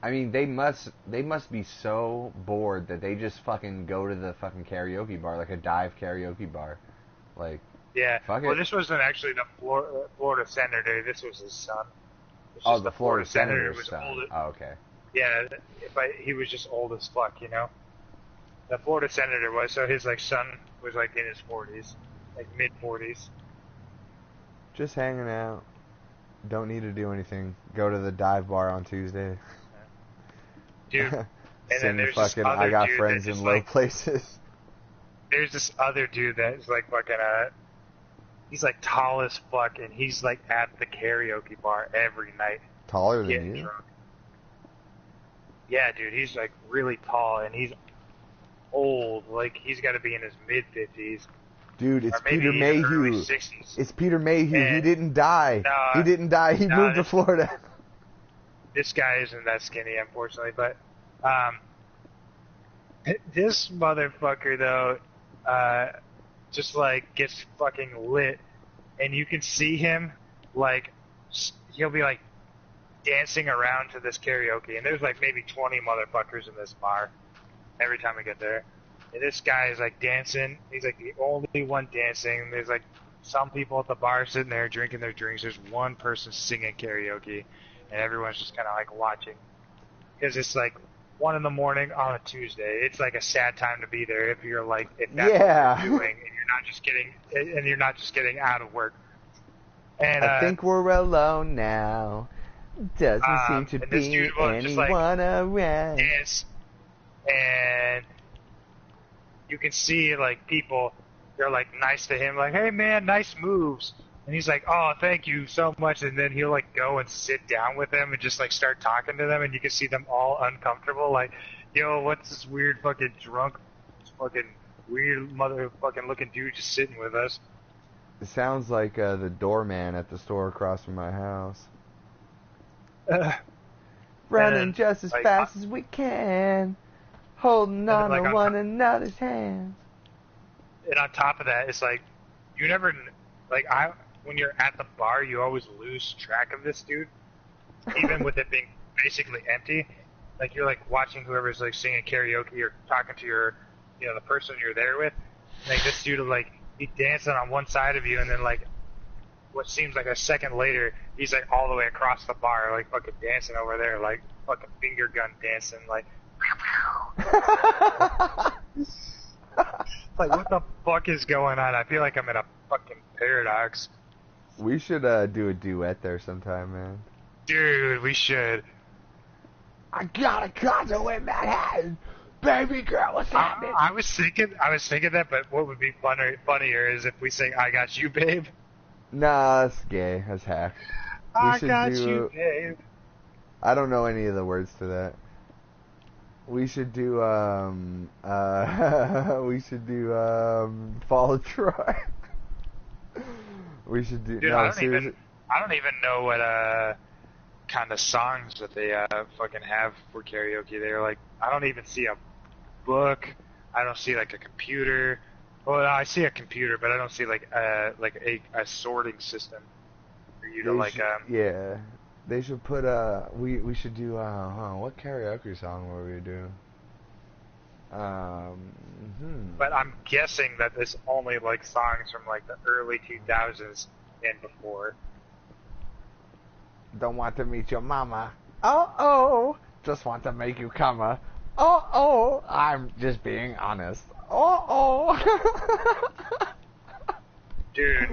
I mean, they must be so bored that they just fucking go to the fucking karaoke bar, like a dive karaoke bar. Like, Yeah. fuck Well, it. this wasn't actually the Florida senator. This was his son. It's Oh, just the Florida senator's was son. old. Oh, okay. Yeah, but he was just old as fuck, you know. The Florida senator was, so his like son was like in his 40s, like mid 40s. Just hanging out. Don't need to do anything. Go to the dive bar on Tuesday. Dude, and then Sing there's this fucking other I got dude friends that in just, low like, places. There's this other dude that's like fucking he's like tall as fuck, and he's like at the karaoke bar every night Taller than getting you? drunk. Yeah, dude, he's like really tall, and he's old. Like, he's got to be in his mid 50s. Dude, it's Or maybe Peter even early Mayhew. 60s. It's Peter Mayhew. He And- didn't die. No, He didn't die. He no, moved to this- Florida. This guy isn't that skinny, unfortunately, but this motherfucker though, just like gets fucking lit, and you can see him like he'll be like dancing around to this karaoke, and there's like maybe 20 motherfuckers in this bar every time we get there, and this guy is like dancing. He's like the only one dancing. There's like some people at the bar sitting there drinking their drinks. There's one person singing karaoke, and everyone's just kind of like watching, because it's like 1 in the morning on a Tuesday. It's like a sad time to be there if you're like, if that's Yeah. what you're doing, and you're not just getting out of work. And I think we're alone now. Doesn't seem and to this be dude will just, like, anyone around. dance, and you can see like people, they're like nice to him, like, hey man, nice moves. And he's like, oh, thank you so much. And then he'll like go and sit down with them and just like start talking to them, and you can see them all uncomfortable, like, yo, what's this weird fucking drunk, fucking weird motherfucking looking dude just sitting with us? It sounds like the doorman at the store across from my house. Running And, just as like, fast as we can. Holding then, on like, to on one top- another's hands. And on top of that, it's like, you never, like, when you're at the bar, you always lose track of this dude, even with it being basically empty. Like, you're like watching whoever's like singing karaoke or talking to your, the person you're there with. Like, this dude will like be dancing on one side of you, and then like what seems like a second later, he's like all the way across the bar, like fucking dancing over there, like fucking finger gun dancing, like. Like, what the fuck is going on? I feel like I'm in a fucking paradox. We should do a duet there sometime, man. Dude, we should. I got a condo in Manhattan. Baby girl, what's happening? I was thinking that, but what would be funnier is if we sing "I Got You, Babe." Nah, that's gay. That's hack. I should got do- you, babe. I don't know any of the words to that. We should do we should do Fall of Troy. We should do Dude, no I seriously. don't even know what kind of songs that they fucking have for karaoke. They're like, I don't even see a book. I don't see like a computer. Well, I see a computer, but I don't see like a sorting system for you to They like should, yeah. They should put we should do what karaoke song were we doing? But I'm guessing that this only like songs from like the early 2000s and before. Don't want to meet your mama. Oh, just want to make you come. Oh, I'm just being honest. Oh. Dude,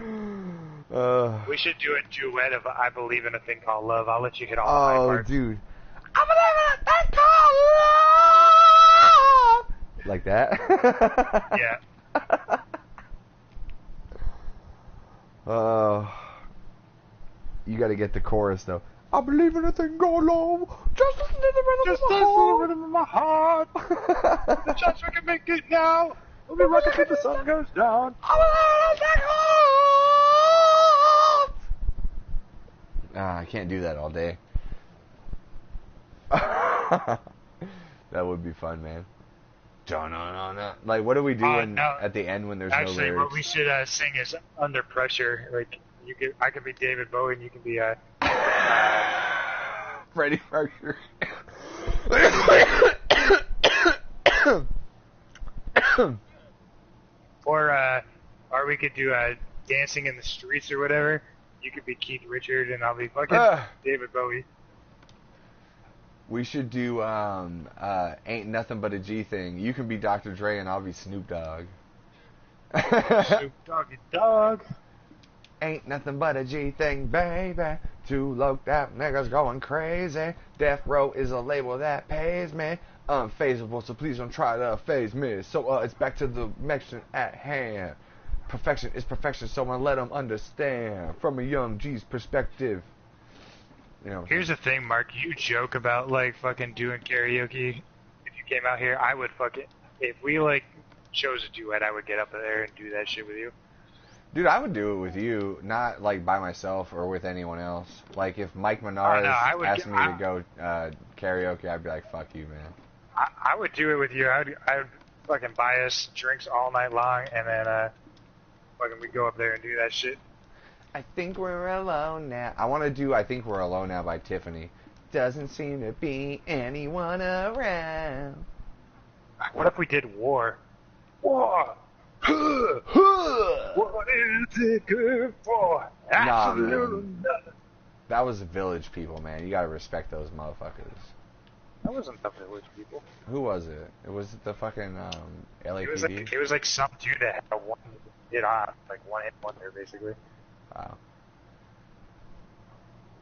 we should do a duet of I Believe in a Thing Called Love. I'll let you hit all my parts. Dude. I believe in a thing called love! Like that? Yeah. You gotta get the chorus though. I believe in a thing called love. Just listen to the rhythm of my heart. The chance we can make it now. We'll be rocking till the sun goes down. I believe in a thing called love. I can't do that all day. That would be fun, man. Like, what do we do at the end when there's no lyrics? Actually, what we should sing is Under Pressure. Like, I could be David Bowie, and you can be Freddie Mercury. or we could do Dancing in the Streets or whatever. You could be Keith Richards, and I'll be fucking David Bowie. We should do Ain't Nothing But a G Thing. You can be Dr. Dre, and I'll be Snoop Dogg. Snoop Doggy Dogg. Ain't nothing but a G thing, baby. Too low that niggas going crazy. Death Row is a label that pays me. Unfazable, so please don't try to phase me. So it's back to the mission at hand. Perfection is perfection, so I let them understand from a young G's perspective. You know. Here's the thing, Mark. You joke about like fucking doing karaoke. If you came out here, I would fucking. If we like chose a duet, I would get up there and do that shit with you. Dude, I would do it with you, not like by myself or with anyone else. Like if Mike Menard asked me to go karaoke, I'd be like, "Fuck you, man." I would do it with you. I would fucking buy us drinks all night long, and then fucking we go up there and do that shit. I think we're alone now. I want to do I Think We're Alone Now by Tiffany. Doesn't seem to be anyone around. What if we did War? War! What is it good for? Absolutely nothing. That was the Village People, man. You gotta respect those motherfuckers. That wasn't the Village People. Who was it? It was the fucking LAPD? It was like some dude that had a one hit wonder, basically. Wow.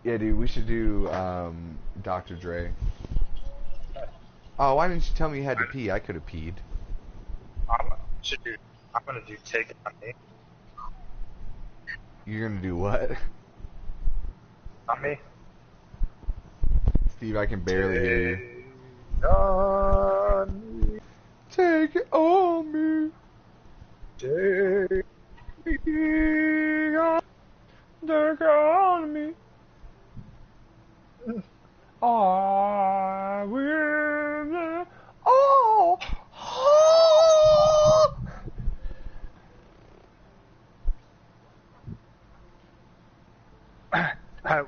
Yeah, dude, we should do Dr. Dre. Oh, why didn't you tell me you had to pee? I could have peed. I'm gonna do Take It On Me. You're gonna do what? On me. Steve, I can barely hear you. Take it on me. Take it on me. Take it on me. I will. Oh.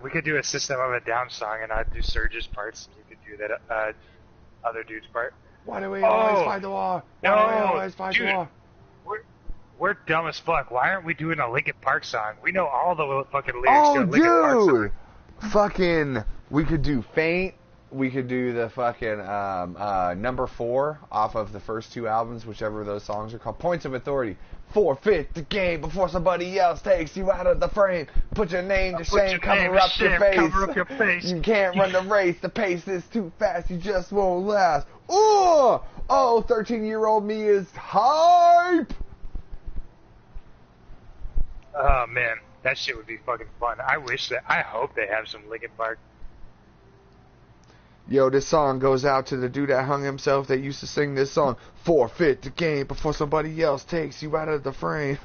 We could do a System of a Down song, and I'd do Surge's parts, and you could do that other dude's part. Why do we always fight the war? Why do we always fight the war? We're dumb as fuck. Why aren't we doing a Linkin Park song? We know all the fucking lyrics to a Linkin Park song. Fucking, we could do Faint. We could do the fucking number 4 off of the first 2 albums, whichever of those songs are called. Points of Authority. Forfeit the game before somebody else takes you out of the frame. Put your name to shame, cover up your face. You can't run the race, the pace is too fast, you just won't last. Oh, 13-year-old me is hype. Oh man, that shit would be fucking fun. I hope they have some Linkin Park. Yo, this song goes out to the dude that hung himself that used to sing this song. Forfeit the game before somebody else takes you out of the frame.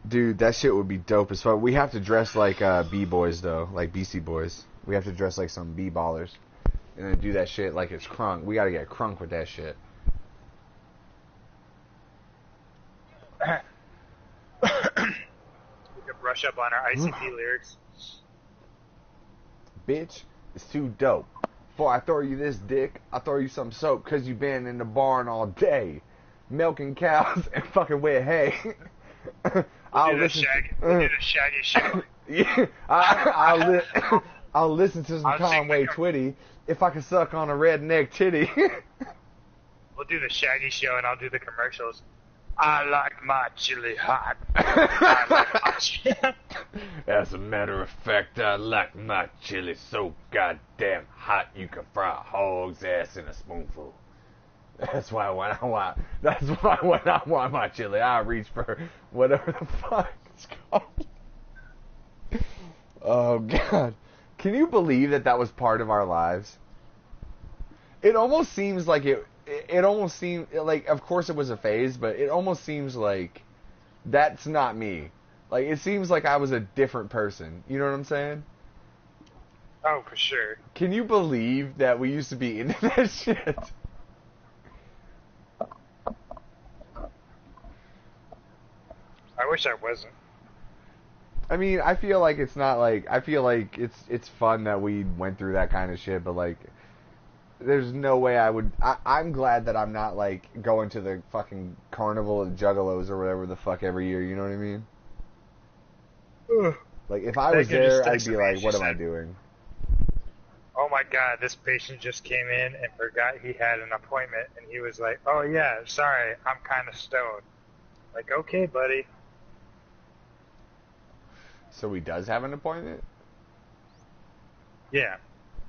Dude, that shit would be dope as fuck. We have to dress like B-boys, though. Like BC Boys. We have to dress like some B-ballers. And then do that shit like it's crunk. We gotta get crunk with that shit. We could brush up on our ICP lyrics. Bitch, it's too dope. Before I throw you this dick, I throw you some soap because you been in the barn all day. Milking cows and fucking with hay. We'll do the Shaggy show. Yeah, I'll listen to some Conway Twitty if I can suck on a redneck titty. We'll do the Shaggy show and I'll do the commercials. I like my chili hot. I like my chili. As a matter of fact, I like my chili so goddamn hot you can fry a hog's ass in a spoonful. That's why when I want my chili, I reach for whatever the fuck it's called. Oh God, can you believe that was part of our lives? It almost seems like it almost seemed like, of course it was a phase, but it almost seems like that's not me. Like, it seems like I was a different person. You know what I'm saying? Oh, for sure. Can you believe that we used to be into that shit? I wish I wasn't. I mean, I feel like it's not like, I feel like it's fun that we went through that kind of shit, but like, there's no way I would. I'm glad that I'm not like going to the fucking carnival of Juggalos or whatever the fuck every year. You know what I mean? Ugh. Like if I was there, I'd be like, "What am I doing?" Oh my God! This patient just came in and forgot he had an appointment, and he was like, "Oh yeah, sorry, I'm kind of stoned." Like, okay, buddy. So he does have an appointment? Yeah.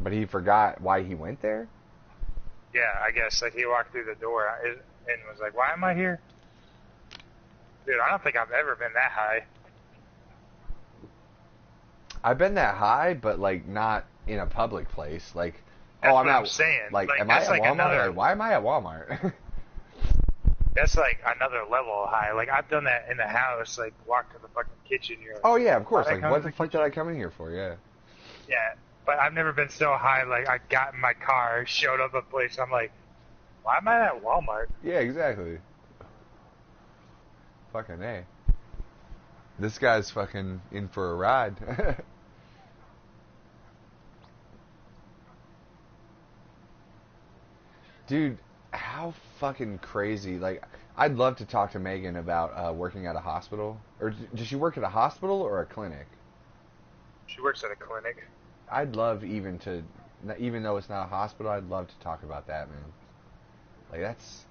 But he forgot why he went there? Yeah, I guess. Like, he walked through the door and was like, why am I here? Dude, I don't think I've ever been that high. I've been that high, but, like, not in a public place. Like, that's I'm what not... I'm saying. Like, am I at Walmart? Like, why am I at Walmart? That's, like, another level of high. Like, I've done that in the house. Like, walk to the fucking kitchen. You're like, oh, yeah, of course. Like, what the fuck did I come in here for? Yeah. Yeah. But I've never been so high, like, I got in my car, showed up at a place, I'm like, why am I at Walmart? Yeah, exactly. Fucking A. This guy's fucking in for a ride. Dude, how fucking crazy. Like, I'd love to talk to Megan about working at a hospital. Or does she work at a hospital or a clinic? She works at a clinic. I'd love even though it's not a hospital, I'd love to talk about that, man. Like, that's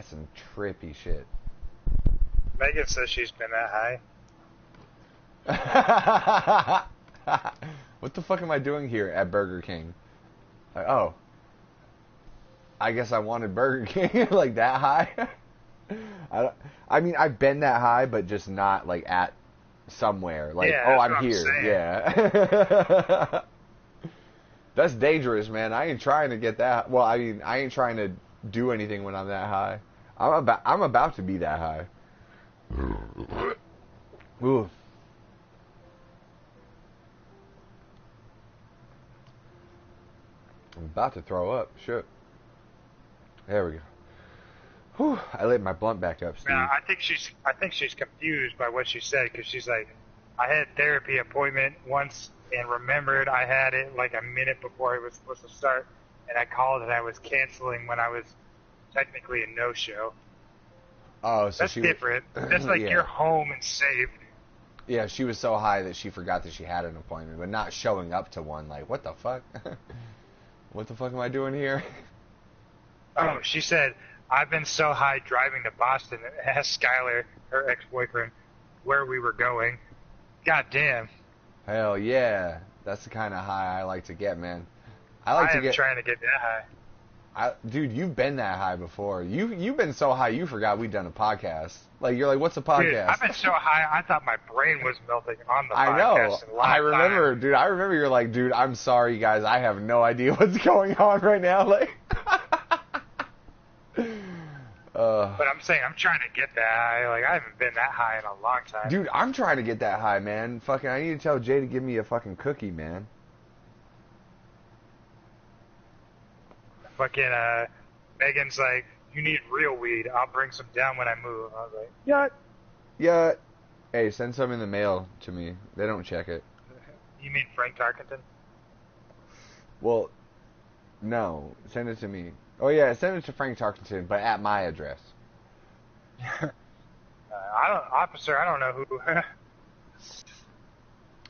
some trippy shit. Megan says she's been that high. What the fuck am I doing here at Burger King? Like, oh, I guess I wanted Burger King. Like, that high? I mean, I've been that high, but just not, like, at somewhere. Like, yeah, oh, I'm here. Yeah. That's dangerous, man. I ain't trying to get that. Well, I mean, I ain't trying to do anything when I'm that high. I'm about to be that high. Ooh. I'm about to throw up. Shit. There we go. Whew. I lit my blunt back up, Steve. Yeah, I think she's confused by what she said, because she's like, I had a therapy appointment once and remembered I had it like a minute before it was supposed to start, and I called and I was canceling when I was technically a no-show. Oh, so that's different. That's like, yeah. You're home and safe. Yeah, she was so high that she forgot that she had an appointment, but not showing up to one. Like, what the fuck? What the fuck am I doing here? Oh, she said, I've been so high driving to Boston and asked Skylar, her ex-boyfriend, where we were going. God damn. Hell yeah. That's the kind of high I like to get, man. I am trying to get that high. Dude, you've been that high before. You've been so high you forgot we'd done a podcast. Like, you're like, what's a podcast? Dude, I've been so high, I thought my brain was melting on the I podcast. know. I remember you're like, dude, I'm sorry, guys. I have no idea what's going on right now. Like, but I'm saying I'm trying to get that high. Like, I haven't been that high in a long time. dude, I'm trying to get that high, man. Fucking, I need to tell Jay to give me a fucking cookie, man. Fucking, Megan's like, you need real weed. I'll bring some down when I move. I was like, yeah. Yeah. Hey, send some in the mail to me. They don't check it. You mean Frank Tarkenton? Well, no. Send it to me. Oh, yeah, send it to Frank Tarkenton, but at my address. Officer, I don't know who.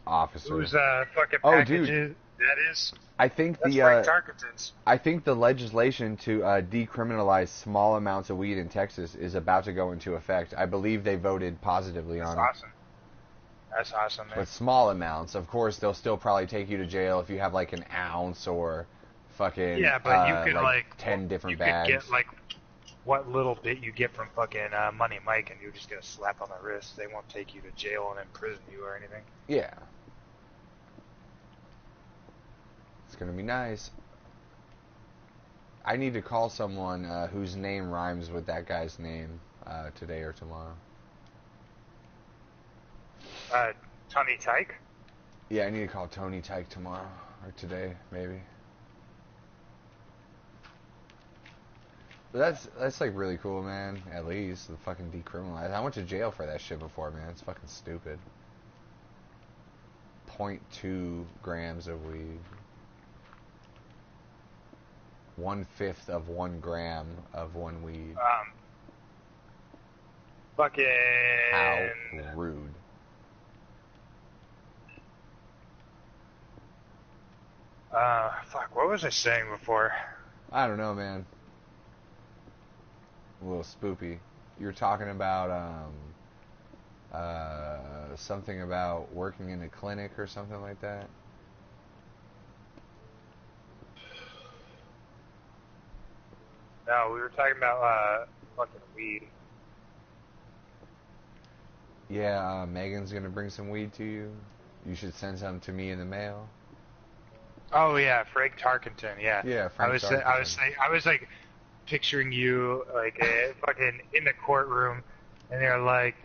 Officer. Whose fucking Oh, package dude. that is? I think That's Frank Tarkenton's. I think the legislation to decriminalize small amounts of weed in Texas is about to go into effect. I believe they voted positively on it. That's awesome, man. But small amounts, of course, they'll still probably take you to jail if you have like an ounce or fucking Yeah, but you could like 10 different bags. You could get like what little bit you get from fucking Money Mike, and you just get a slap on the wrist. They won't take you to jail and imprison you or anything. Yeah. It's gonna be nice. I need to call someone whose name rhymes with that guy's name today or tomorrow. Tony Tyke? Yeah, I need to call Tony Tyke tomorrow or today, maybe. But that's like really cool, man. At least the fucking decriminalize. I went to jail for that shit before, man. It's fucking stupid. 0.2 grams of weed. 1/5 of 1 gram of one weed. Fucking. How rude. Fuck, what was I saying before? I don't know, man. A little spoopy. You were talking about something about working in a clinic or something like that. No, we were talking about fucking weed. Yeah, Megan's gonna bring some weed to you. You should send some to me in the mail. Oh yeah, Frank Tarkenton. Yeah. Yeah, Frank Tarkenton. I was like picturing you like fucking in the courtroom, and you're like,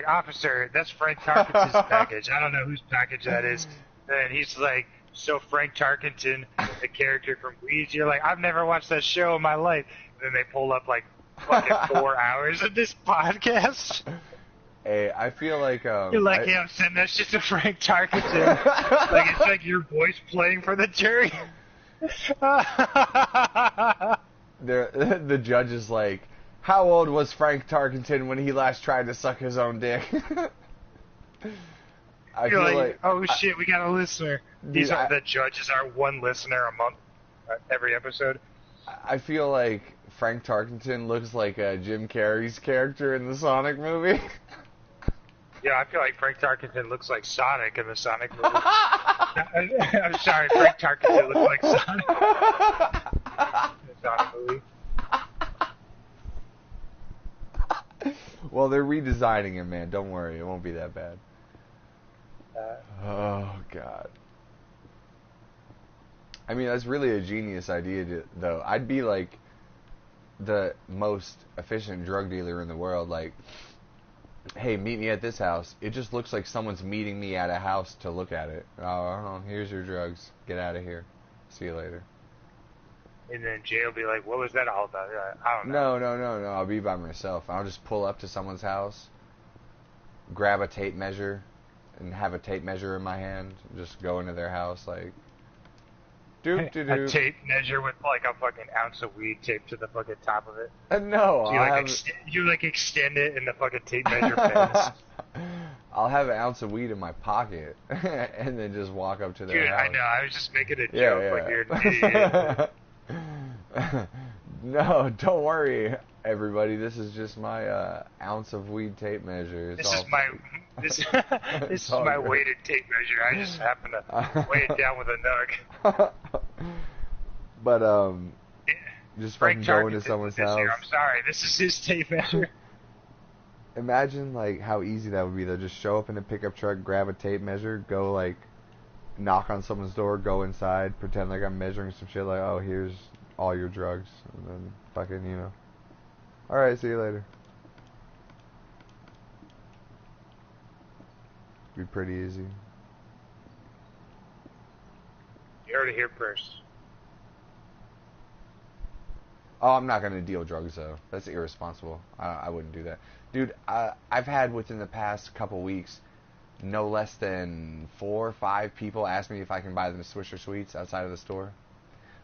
officer, that's Frank Tarkenton's package. I don't know whose package that is. And he's like, so Frank Tarkenton, the character from Weeds. You're like, I've never watched that show in my life. And then they pull up like fucking 4 hours of this podcast. Hey, I feel like you're like, yeah, I'm sending that shit to Frank Tarkenton. Like it's like your voice playing for the jury. The judge is like, how old was Frank Tarkenton when he last tried to suck his own dick? I You're feel like, oh shit, we got a listener. Dude, The judges are one listener a month, every episode. I feel like Frank Tarkenton looks like Jim Carrey's character in the Sonic movie. Yeah, I feel like Frank Tarkenton looks like Sonic in the Sonic movie. I'm sorry, Frank Tarkenton looks like Sonic in the Sonic movie. Well, they're redesigning him, man. Don't worry, it won't be that bad. Oh, God. I mean, that's really a genius idea, though. I'd be, like, the most efficient drug dealer in the world. Like, hey, meet me at this house. It just looks like someone's meeting me at a house to look at it. Oh, here's your drugs. Get out of here. See you later. And then Jay will be like, what was that all about? I don't know. No. I'll be by myself. I'll just pull up to someone's house, grab a tape measure, and have a tape measure in my hand. Just go into their house, like, doop. A tape measure with like a fucking ounce of weed taped to the fucking top of it. No, So you extend it and the fucking tape measure bends. I'll have an ounce of weed in my pocket and then just walk up to their Dude, house. I know. I was just making a joke. Yeah. Like you're an idiot. No, don't worry, everybody. This is just my ounce of weed tape measure. This is my weighted tape measure. I just happen to weigh it down with a nug. But Just Frank fucking go into Tarkenton someone's did this house. here. I'm sorry. This is his tape measure. Imagine, like, how easy that would be, though. Just show up in a pickup truck, grab a tape measure, go, like, knock on someone's door, go inside, pretend like I'm measuring some shit, like, oh, here's all your drugs, and then fucking, you know. Alright, see you later. Be pretty easy. You heard it here first. Oh, I'm not gonna deal drugs though. That's irresponsible. I wouldn't do that, dude. I've had within the past couple weeks, no less than 4 or 5 people ask me if I can buy them Swisher Sweets outside of the store.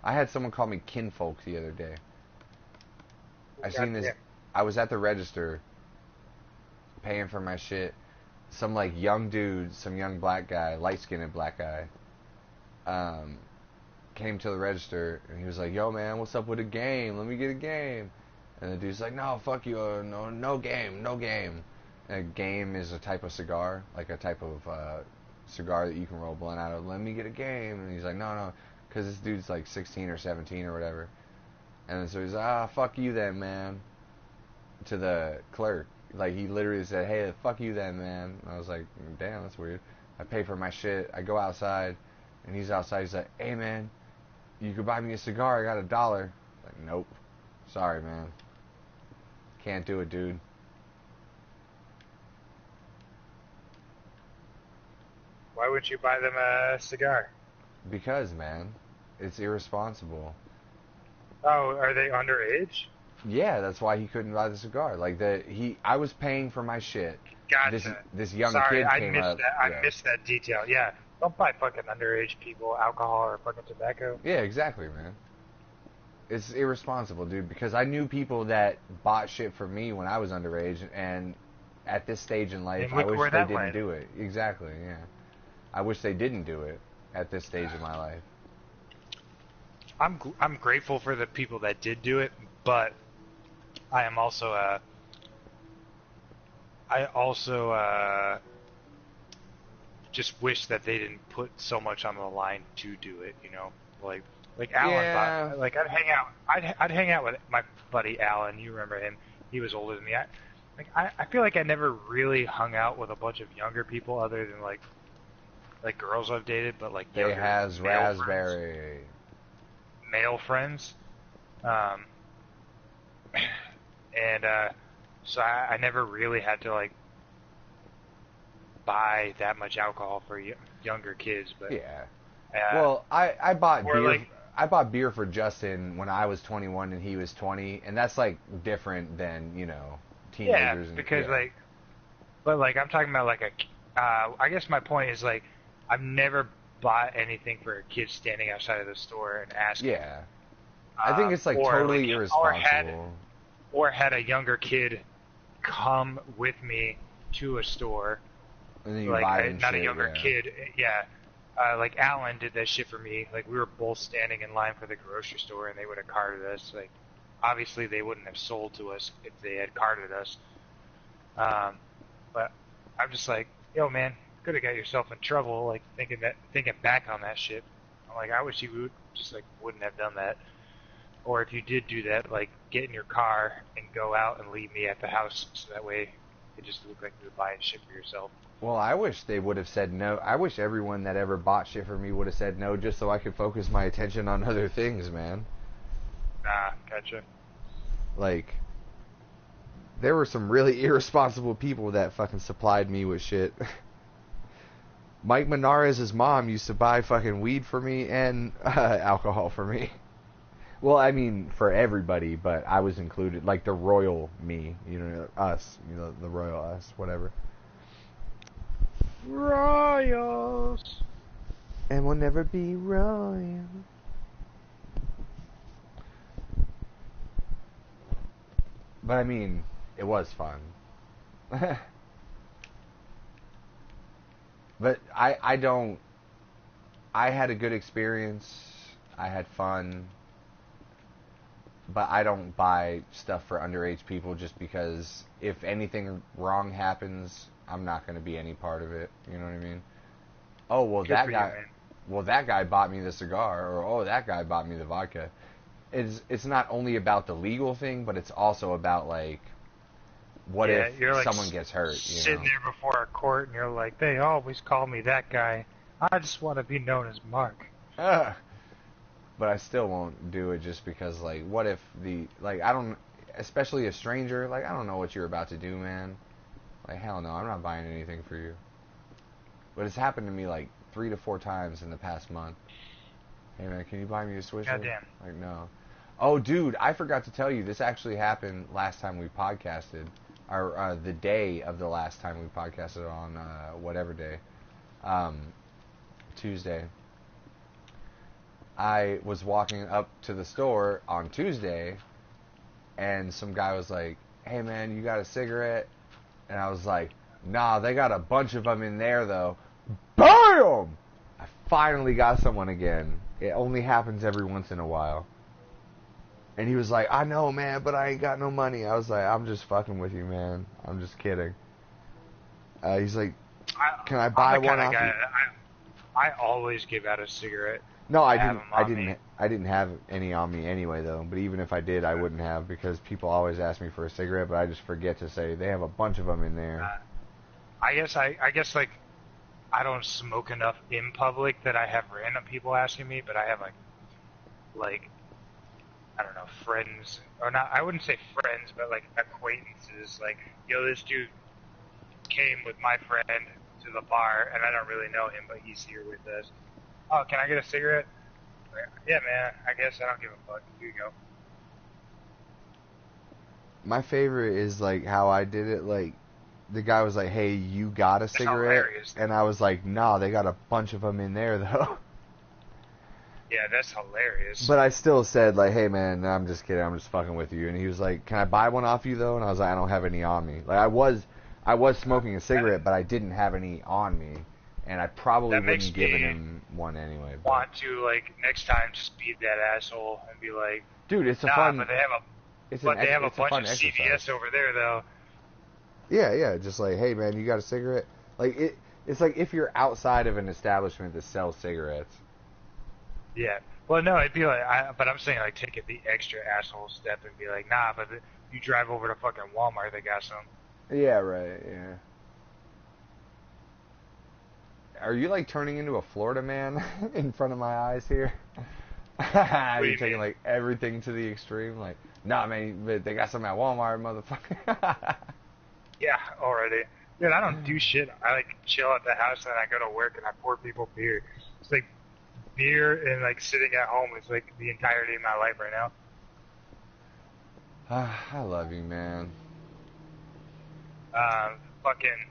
I had someone call me kinfolk the other day. I seen this. I was at the register, paying for my shit. Some like young dude, some young black guy, light-skinned black guy, came to the register and he was like, "Yo, man, what's up with a game? Let me get a game." And the dude's like, "No, fuck you, no game, no game." And a game is a type of cigar, like a type of cigar that you can roll blunt out of. "Let me get a game." And he's like, "No," because this dude's like 16 or 17 or whatever. And so he's like, "Fuck you then, man," to the clerk. Like, he literally said, "Hey, fuck you then, man." And I was like, damn, that's weird. I pay for my shit. I go outside, and he's outside. He's like, "Hey, man, you could buy me a cigar. I got $1. Like, nope. Sorry, man. Can't do it, dude. Why would you buy them a cigar? Because, man, it's irresponsible. Oh, are they underage? Yeah, that's why he couldn't buy the cigar. Like, I was paying for my shit. Gotcha. This young Sorry, kid I came missed up. that. I missed that detail. Yeah, don't buy fucking underage people alcohol or fucking tobacco. Yeah, exactly, man. It's irresponsible, dude, because I knew people that bought shit for me when I was underage, and at this stage in life, I wish they didn't do it. Exactly, yeah. I wish they didn't do it at this stage of my life. I'm grateful for the people that did do it, but I am also just wish that they didn't put so much on the line to do it, you know, like Alan. Yeah. Like I'd hang out with my buddy Alan. You remember him? He was older than me. I feel like I never really hung out with a bunch of younger people other than like girls I've dated, but like They has raspberry male friends. And so I never really had to like buy that much alcohol for younger kids, but yeah. Well, I bought beer. Like, I bought beer for Justin when I was 21 and he was 20, and that's like different than, you know, teenagers. Yeah, because like, but like I'm talking about like I guess my point is like I've never bought anything for a kid standing outside of the store and asking. Yeah. I think it's like totally irresponsible. Or had a younger kid come with me to a store. And then you like buy them not shit, a younger yeah. kid, yeah. Like Alan did that shit for me. Like we were both standing in line for the grocery store, and they would have carded us. Like obviously they wouldn't have sold to us if they had carded us. But I'm just like, yo, man, could have got yourself in trouble. Like thinking back on that shit. I'm like, I wish you would just like wouldn't have done that. Or if you did do that, like get in your car and go out and leave me at the house, so that way it just looked like you were buying shit for yourself. Well, I wish they would have said no. I wish everyone that ever bought shit for me would have said no, just so I could focus my attention on other things, man. Nah, gotcha. Like, there were some really irresponsible people that fucking supplied me with shit. Mike Menarez's mom used to buy fucking weed for me and alcohol for me. Well, I mean, for everybody, but I was included. Like the royal me, you know, us, you know, the royal us, whatever. Royals. And we'll never be royal. But I mean, it was fun. But I had a good experience. I had fun. But I don't buy stuff for underage people just because if anything wrong happens, I'm not going to be any part of it. You know what I mean? Oh, well, that guy bought me the cigar, or oh, that guy bought me the vodka. it's not only about the legal thing, but it's also about like, what if you're like someone gets hurt? Sitting there before a court, and you're like, they always call me that guy. I just want to be known as Mark. But I still won't do it just because, like, what if I don't, especially a stranger, like, I don't know what you're about to do, man. Like, hell no, I'm not buying anything for you. But it's happened to me, like, 3 to 4 times in the past month. Hey, man, can you buy me a Swisher? Goddamn. Like, no. Oh, dude, I forgot to tell you, this actually happened last time we podcasted. Or, the day of the last time we podcasted on, whatever day. Tuesday. I was walking up to the store on Tuesday, and some guy was like, hey, man, you got a cigarette? And I was like, nah, they got a bunch of them in there, though. BAM! I finally got someone again. It only happens every once in a while. And he was like, I know, man, but I ain't got no money. I was like, I'm just fucking with you, man. I'm just kidding. He's like, can I buy one off you? I always give out a cigarette. No, I didn't have any on me anyway, though. But even if I did, I wouldn't have, because people always ask me for a cigarette, but I just forget to say they have a bunch of them in there. I guess like I don't smoke enough in public that I have random people asking me, but I have like I don't know, friends, or not. I wouldn't say friends, but like acquaintances. Like, this dude came with my friend to the bar, and I don't really know him, but he's here with us. Oh, can I get a cigarette? Yeah, man, I guess I don't give a fuck. Here you go. My favorite is, like, how I did it. Like, the guy was like, hey, you got a cigarette? And I was like, nah, they got a bunch of them in there, though. Yeah, that's hilarious. But I still said, like, hey, man, I'm just kidding. I'm just fucking with you. And he was like, can I buy one off you, though? And I was like, I don't have any on me. Like, I was smoking a cigarette, but I didn't have any on me. And I probably wouldn't have given him one anyway. But. Want to, like, next time just beat that asshole and be like, dude, it's a fun. But they have a bunch of CVS over there, though. Yeah, just like, hey, man, you got a cigarette? Like, it's like if you're outside of an establishment that sells cigarettes. Yeah. Well, no, it'd be like, but I'm saying, like, take it the extra asshole step and be like, nah, but you drive over to fucking Walmart, they got some. Yeah, right, yeah. Are you, like, turning into a Florida man in front of my eyes here? You're taking, like, everything to the extreme? Like, nah, man, but they got some at Walmart, motherfucker. Yeah, already. Dude, I don't do shit. I, like, chill at the house, and I go to work, and I pour people beer. It's like, beer and, like, sitting at home is, like, the entirety of my life right now. I love you, man. Fucking...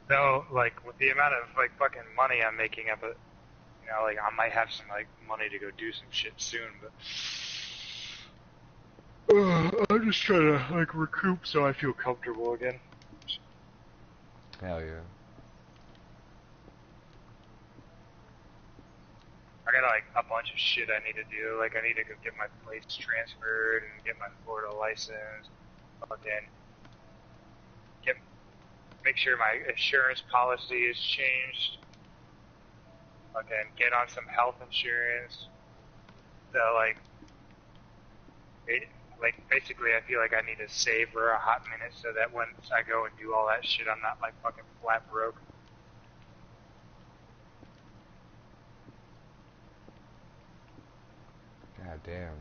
Though, like, with the amount of, like, fucking money I'm making, like, I might have some, like, money to go do some shit soon, but... I'm just trying to, like, recoup so I feel comfortable again. Hell yeah. I got, like, a bunch of shit I need to do. Like, I need to go get my plates transferred and get my Florida license. Fucking... Make sure my insurance policy is changed. Fucking get on some health insurance. So, like, basically, I feel like I need to save for a hot minute so that once I go and do all that shit, I'm not, like, fucking flat broke. God damn.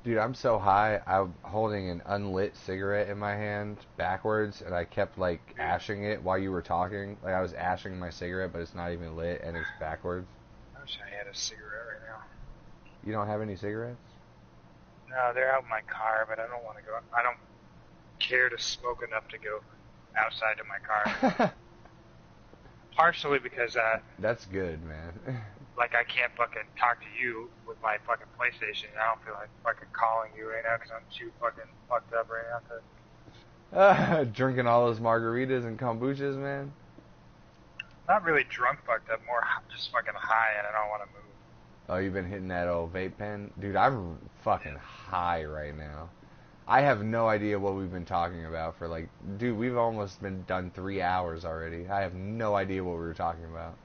Dude, I'm so high, I'm holding an unlit cigarette in my hand backwards, and I kept, like, ashing it while you were talking. Like, I was ashing my cigarette, but it's not even lit, and it's backwards. I wish I had a cigarette right now. You don't have any cigarettes? No, they're out in my car, but I don't want to go. I don't care to smoke enough to go outside of my car. Partially because, that's good, man. Like, I can't fucking talk to you with my fucking PlayStation. I don't feel like fucking calling you right now because I'm too fucking fucked up right now. Drinking all those margaritas and kombuchas, man. Not really drunk fucked up, more just fucking high, and I don't want to move. Oh, you've been hitting that old vape pen? Dude, I'm fucking high right now. I have no idea what we've been talking about for, like... Dude, we've almost been done 3 hours already. I have no idea what we were talking about.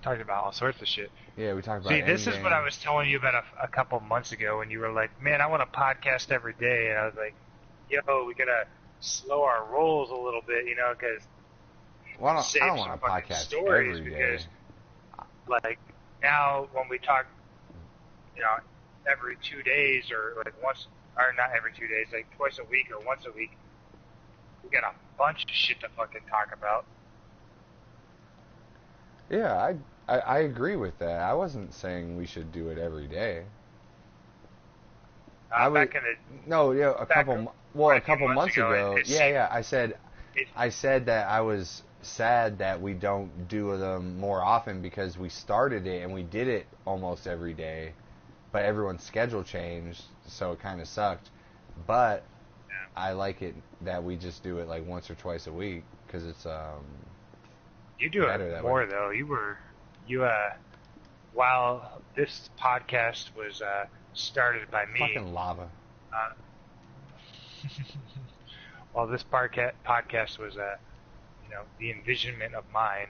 Talked about all sorts of shit. Yeah, we talked about See, this is Endgame. what I was telling you about a couple months ago when you were like, man, I want to podcast every day. And I was like, yo, we got to slow our rolls a little bit, because Well, save I don't some want to fucking podcast stories every day. because, like, now when we talk, every 2 days or like once, or not every 2 days, like twice a week or once a week, we got a bunch of shit to fucking talk about. Yeah, I agree with that. I wasn't saying we should do it every day. A couple months ago. Yeah. I said that I was sad that we don't do them more often because we started it and we did it almost every day, but everyone's schedule changed, so it kind of sucked. But I like it that we just do it like once or twice a week because it's You do it more though. While this podcast was started by me. Fucking lava. While this podcast was the envisionment of mine.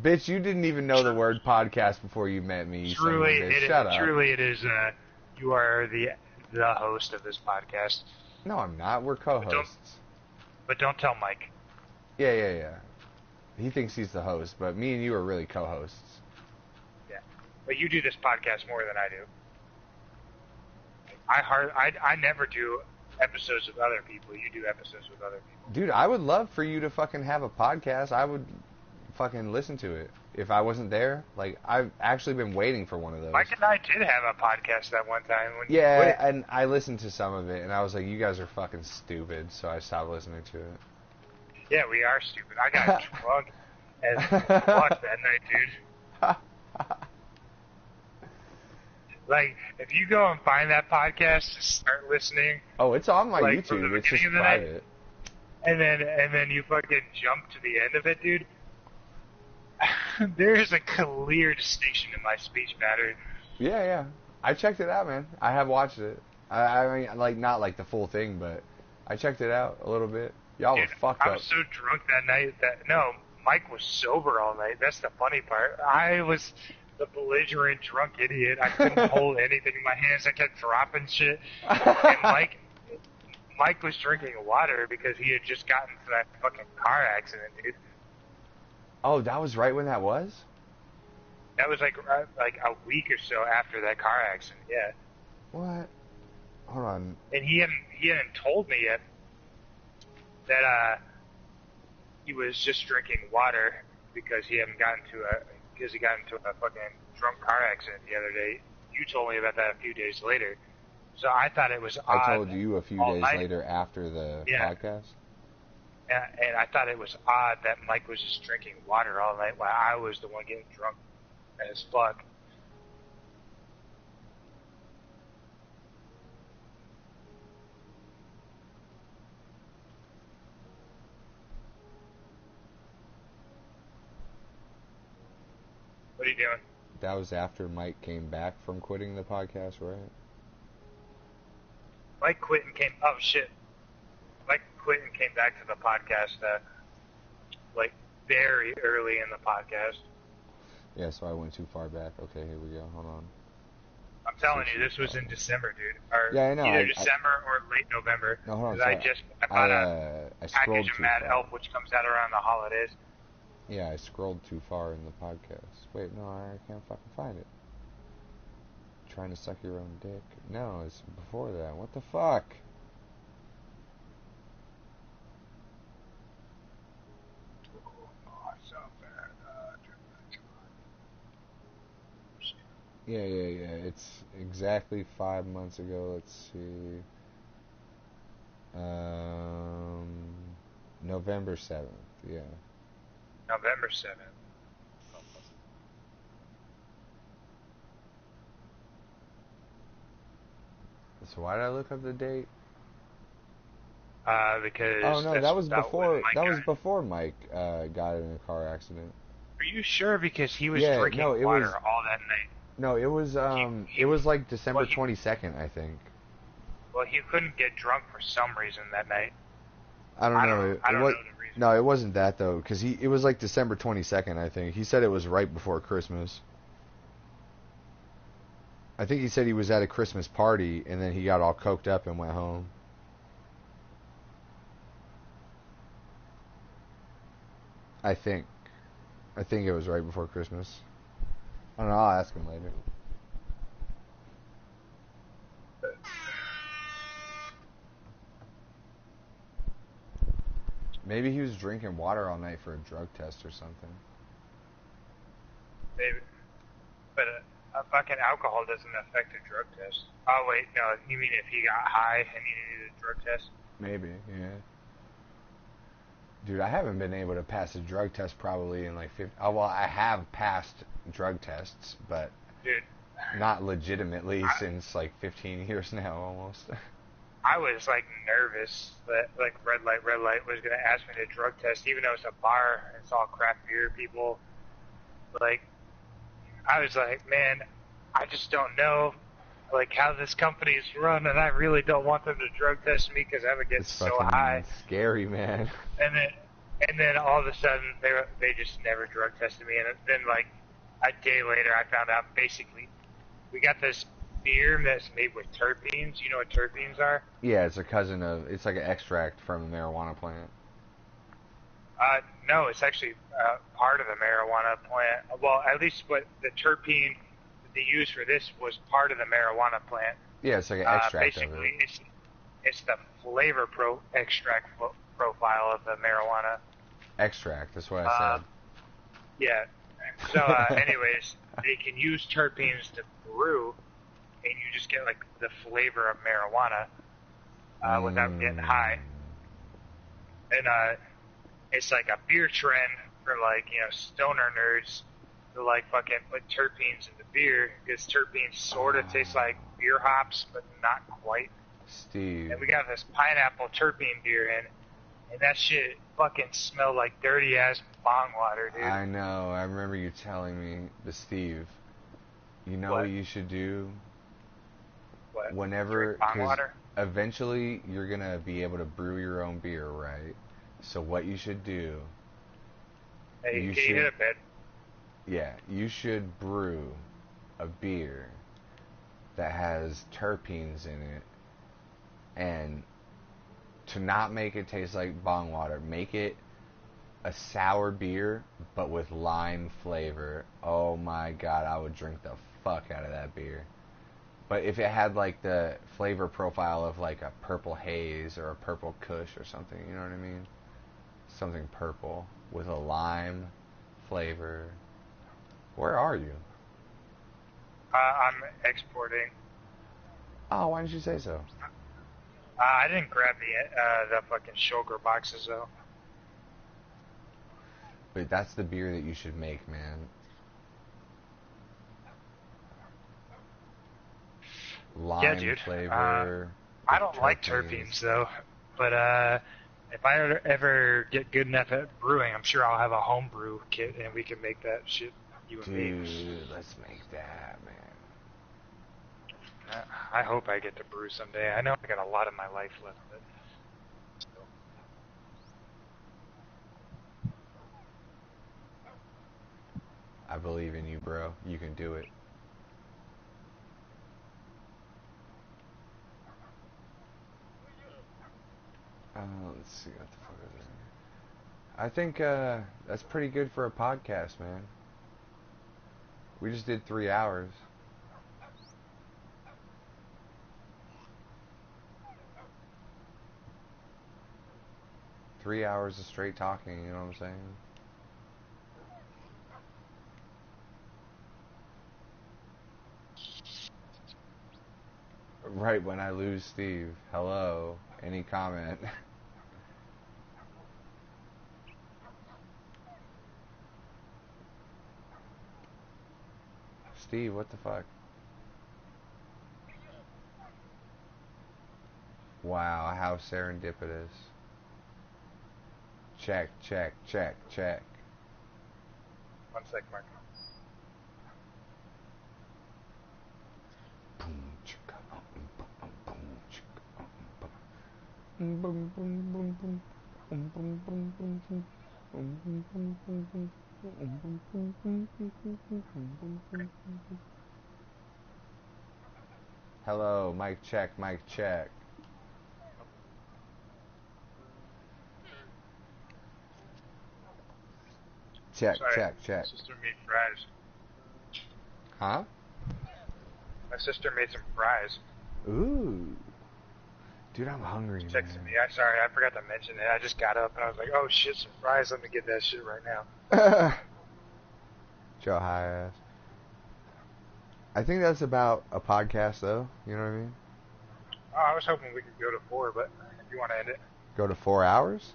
Bitch, you didn't even know the word podcast before you met me. Truly, Shut up. Truly, it is. You are the host of this podcast. No, I'm not. We're co-hosts. But don't tell Mike. Yeah. He thinks he's the host, but me and you are really co-hosts. Yeah, but you do this podcast more than I do. I never do episodes with other people. You do episodes with other people. Dude, I would love for you to fucking have a podcast. I would fucking listen to it if I wasn't there. Like, I've actually been waiting for one of those. Mike and I did have a podcast that one time. And I listened to some of it, and I was like, you guys are fucking stupid, so I stopped listening to it. Yeah, we are stupid. I got drunk as fuck that night, dude. Like, if you go and find that podcast, just start listening. Oh, it's on my YouTube. From the it's just beginning of the private. Night, and then you fucking jump to the end of it, dude. There's a clear distinction in my speech pattern. Yeah. I checked it out, man. I have watched it. I mean, like, not like the full thing, but I checked it out a little bit. Y'all were fucked up. I was so drunk that night Mike was sober all night. That's the funny part. I was the belligerent drunk idiot. I couldn't hold anything in my hands. I kept dropping shit. And Mike was drinking water because he had just gotten into that fucking car accident, dude. Oh, that was right when that was? That was like a week or so after that car accident, yeah. What? Hold on. And he hadn't told me yet that he was just drinking water because he got into a fucking drunk car accident the other day. You told me about that a few days later. So I thought it was odd. I told you a few days later after the podcast? And I thought it was odd that Mike was just drinking water all night while I was the one getting drunk as fuck. What are you doing? That was after Mike came back from quitting the podcast, right? Mike quit and came... Oh, shit. Mike quit and came back to the podcast, like, very early in the podcast. Yeah, so I went too far back. Okay, here we go. Hold on. I'm telling you, this was in December, dude. Or yeah, I know. Either December or late November. No, hold on. I bought a package of Mad Help, which comes out around the holidays. Yeah, I scrolled too far in the podcast. Wait, no, I can't fucking find it. Trying to suck your own dick. No, it's before that. What the fuck? Yeah. It's exactly 5 months ago. Let's see. November 7th. Yeah. November 7th. So why did I look up the date? Because that was before. That was before Mike got in a car accident. Are you sure? Because he was drinking water all that night. No, it was it was like December 22nd, I think. Well, he couldn't get drunk for some reason that night. I don't know. I don't know the reason. No, it wasn't that though, because it was like December 22nd, I think. He said it was right before Christmas. I think he said he was at a Christmas party and then he got all coked up and went home. I think it was right before Christmas. I don't know. I'll ask him later. Maybe he was drinking water all night for a drug test or something. Maybe. But fucking alcohol doesn't affect a drug test. Oh, wait, no. You mean if he got high and he needed a drug test? Maybe, yeah. Dude, I haven't been able to pass a drug test probably in like 50... Oh, well, I have passed drug tests, but Dude, not legitimately since like 15 years now almost. I was like nervous that like red light was gonna ask me to drug test, even though it's a bar and it's all craft beer people. Like, I was like, man, I just don't know like how this company is run, and I really don't want them to drug test me because I would get It's so fucking high. scary, man. And then all of a sudden they just never drug tested me, and then like a day later I found out basically we got this beer that's made with terpenes. You know what terpenes are? Yeah, it's it's like an extract from a marijuana plant. No, it's actually part of the marijuana plant. Well, at least what the terpene that they used for this was part of the marijuana plant. Yeah, it's like an extract basically, of it. it's the flavor extract profile of the marijuana. Extract, that's what I said. Yeah. So, anyways, they can use terpenes to brew, and you just get like the flavor of marijuana without getting high. And it's like a beer trend for like, you know, stoner nerds to like fucking put terpenes in the beer, because terpenes sort of taste like beer hops, but not quite. Steve. And we got this pineapple terpene beer in, and that shit fucking smelled like dirty ass bong water, dude. I know, I remember you telling me, but Steve, you know what you should do? What? Whenever, Drink bong water? Eventually you're gonna be able to brew your own beer, right? So what you should do? Hey, you hit a bit. Yeah, you should brew a beer that has terpenes in it, and to not make it taste like bong water, make it a sour beer but with lime flavor. Oh my god, I would drink the fuck out of that beer. But if it had like the flavor profile of like a purple haze or a purple kush or something, you know what I mean? Something purple with a lime flavor. Where are you? I'm exporting. Oh, why didn't you say so? I didn't grab the fucking sugar boxes though. But that's the beer that you should make, man. Lime flavor. I don't like terpenes though, but if I ever get good enough at brewing, I'm sure I'll have a homebrew kit and we can make that shit. You and me. Dude, let's make that, man. I hope I get to brew someday. I know I got a lot of my life left, but still. I believe in you, bro. You can do it. Let's see what the fuck is that. I think that's pretty good for a podcast, man. We just did 3 hours. Three hours of straight talking, you know what I'm saying? Right when I lose Steve. Hello. Any comment? Steve, what the fuck? Wow, how serendipitous. Check, check, check, check. 1 sec, Mark. Boom, boom, boom, boom. Hello, mic check, mic check. Check, Sorry, check, check. my sister made fries. Huh? My sister made some fries. Ooh. Dude, I'm hungry, She man. texted me. Sorry, I forgot to mention it. I just got up and I was like, oh shit, some fries. Let me get that shit right now. Joe high ass. I think that's about a podcast, though. You know what I mean? Oh, I was hoping we could go to 4, but if you want to end it. Go to 4 hours?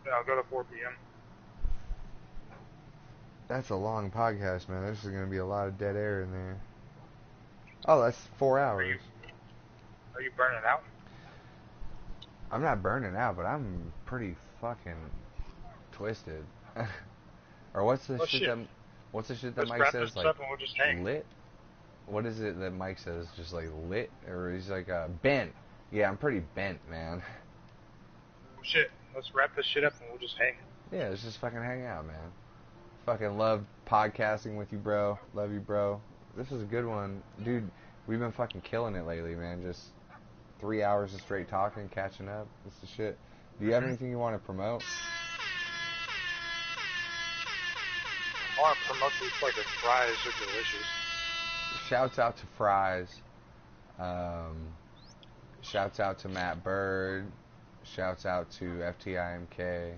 No, I'll go to 4 p.m. That's a long podcast, man. There's going to be a lot of dead air in there. Oh, that's 4 hours. Are you burning out? I'm not burning out, but I'm pretty fucking twisted. Or what's the shit that Let's Mike wrap says? this Like, up and we'll just hang. lit? What is it that Mike says? Just like lit? Or he's like bent. Yeah, I'm pretty bent, man. Shit, let's wrap this shit up and we'll just hang. Yeah, let's just fucking hang out, man. Fucking love podcasting with you, bro. Love you, bro. This is a good one. Dude, we've been fucking killing it lately, man. Just 3 hours of straight talking, catching up. This is shit. Do you have anything you want to promote? I want to promote these fucking fries. They're delicious. Shouts out to Fries. Shouts out to Matt Bird. Shouts out to FTIMK.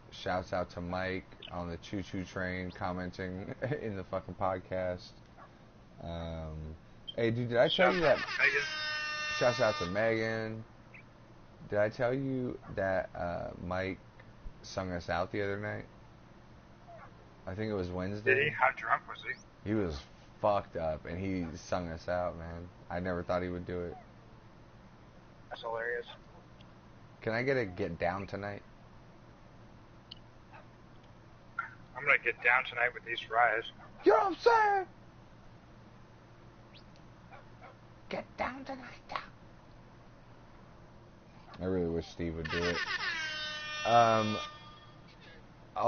Shouts out to Mike on the Choo Choo Train commenting in the fucking podcast. Hey, dude, did I tell you that? Shouts out to Megan. Did I tell you that Mike sung us out the other night? I think it was Wednesday. Did he? How drunk was he? He was fucked up, and he sung us out, man. I never thought he would do it. That's hilarious. Can I get down tonight? I'm gonna get down tonight with these fries. You know what I'm saying? Get down tonight. I really wish Steve would do it. Oh,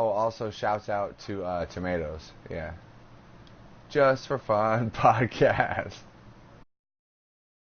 also shouts out to Tomatoes. Yeah. Just for Fun podcast.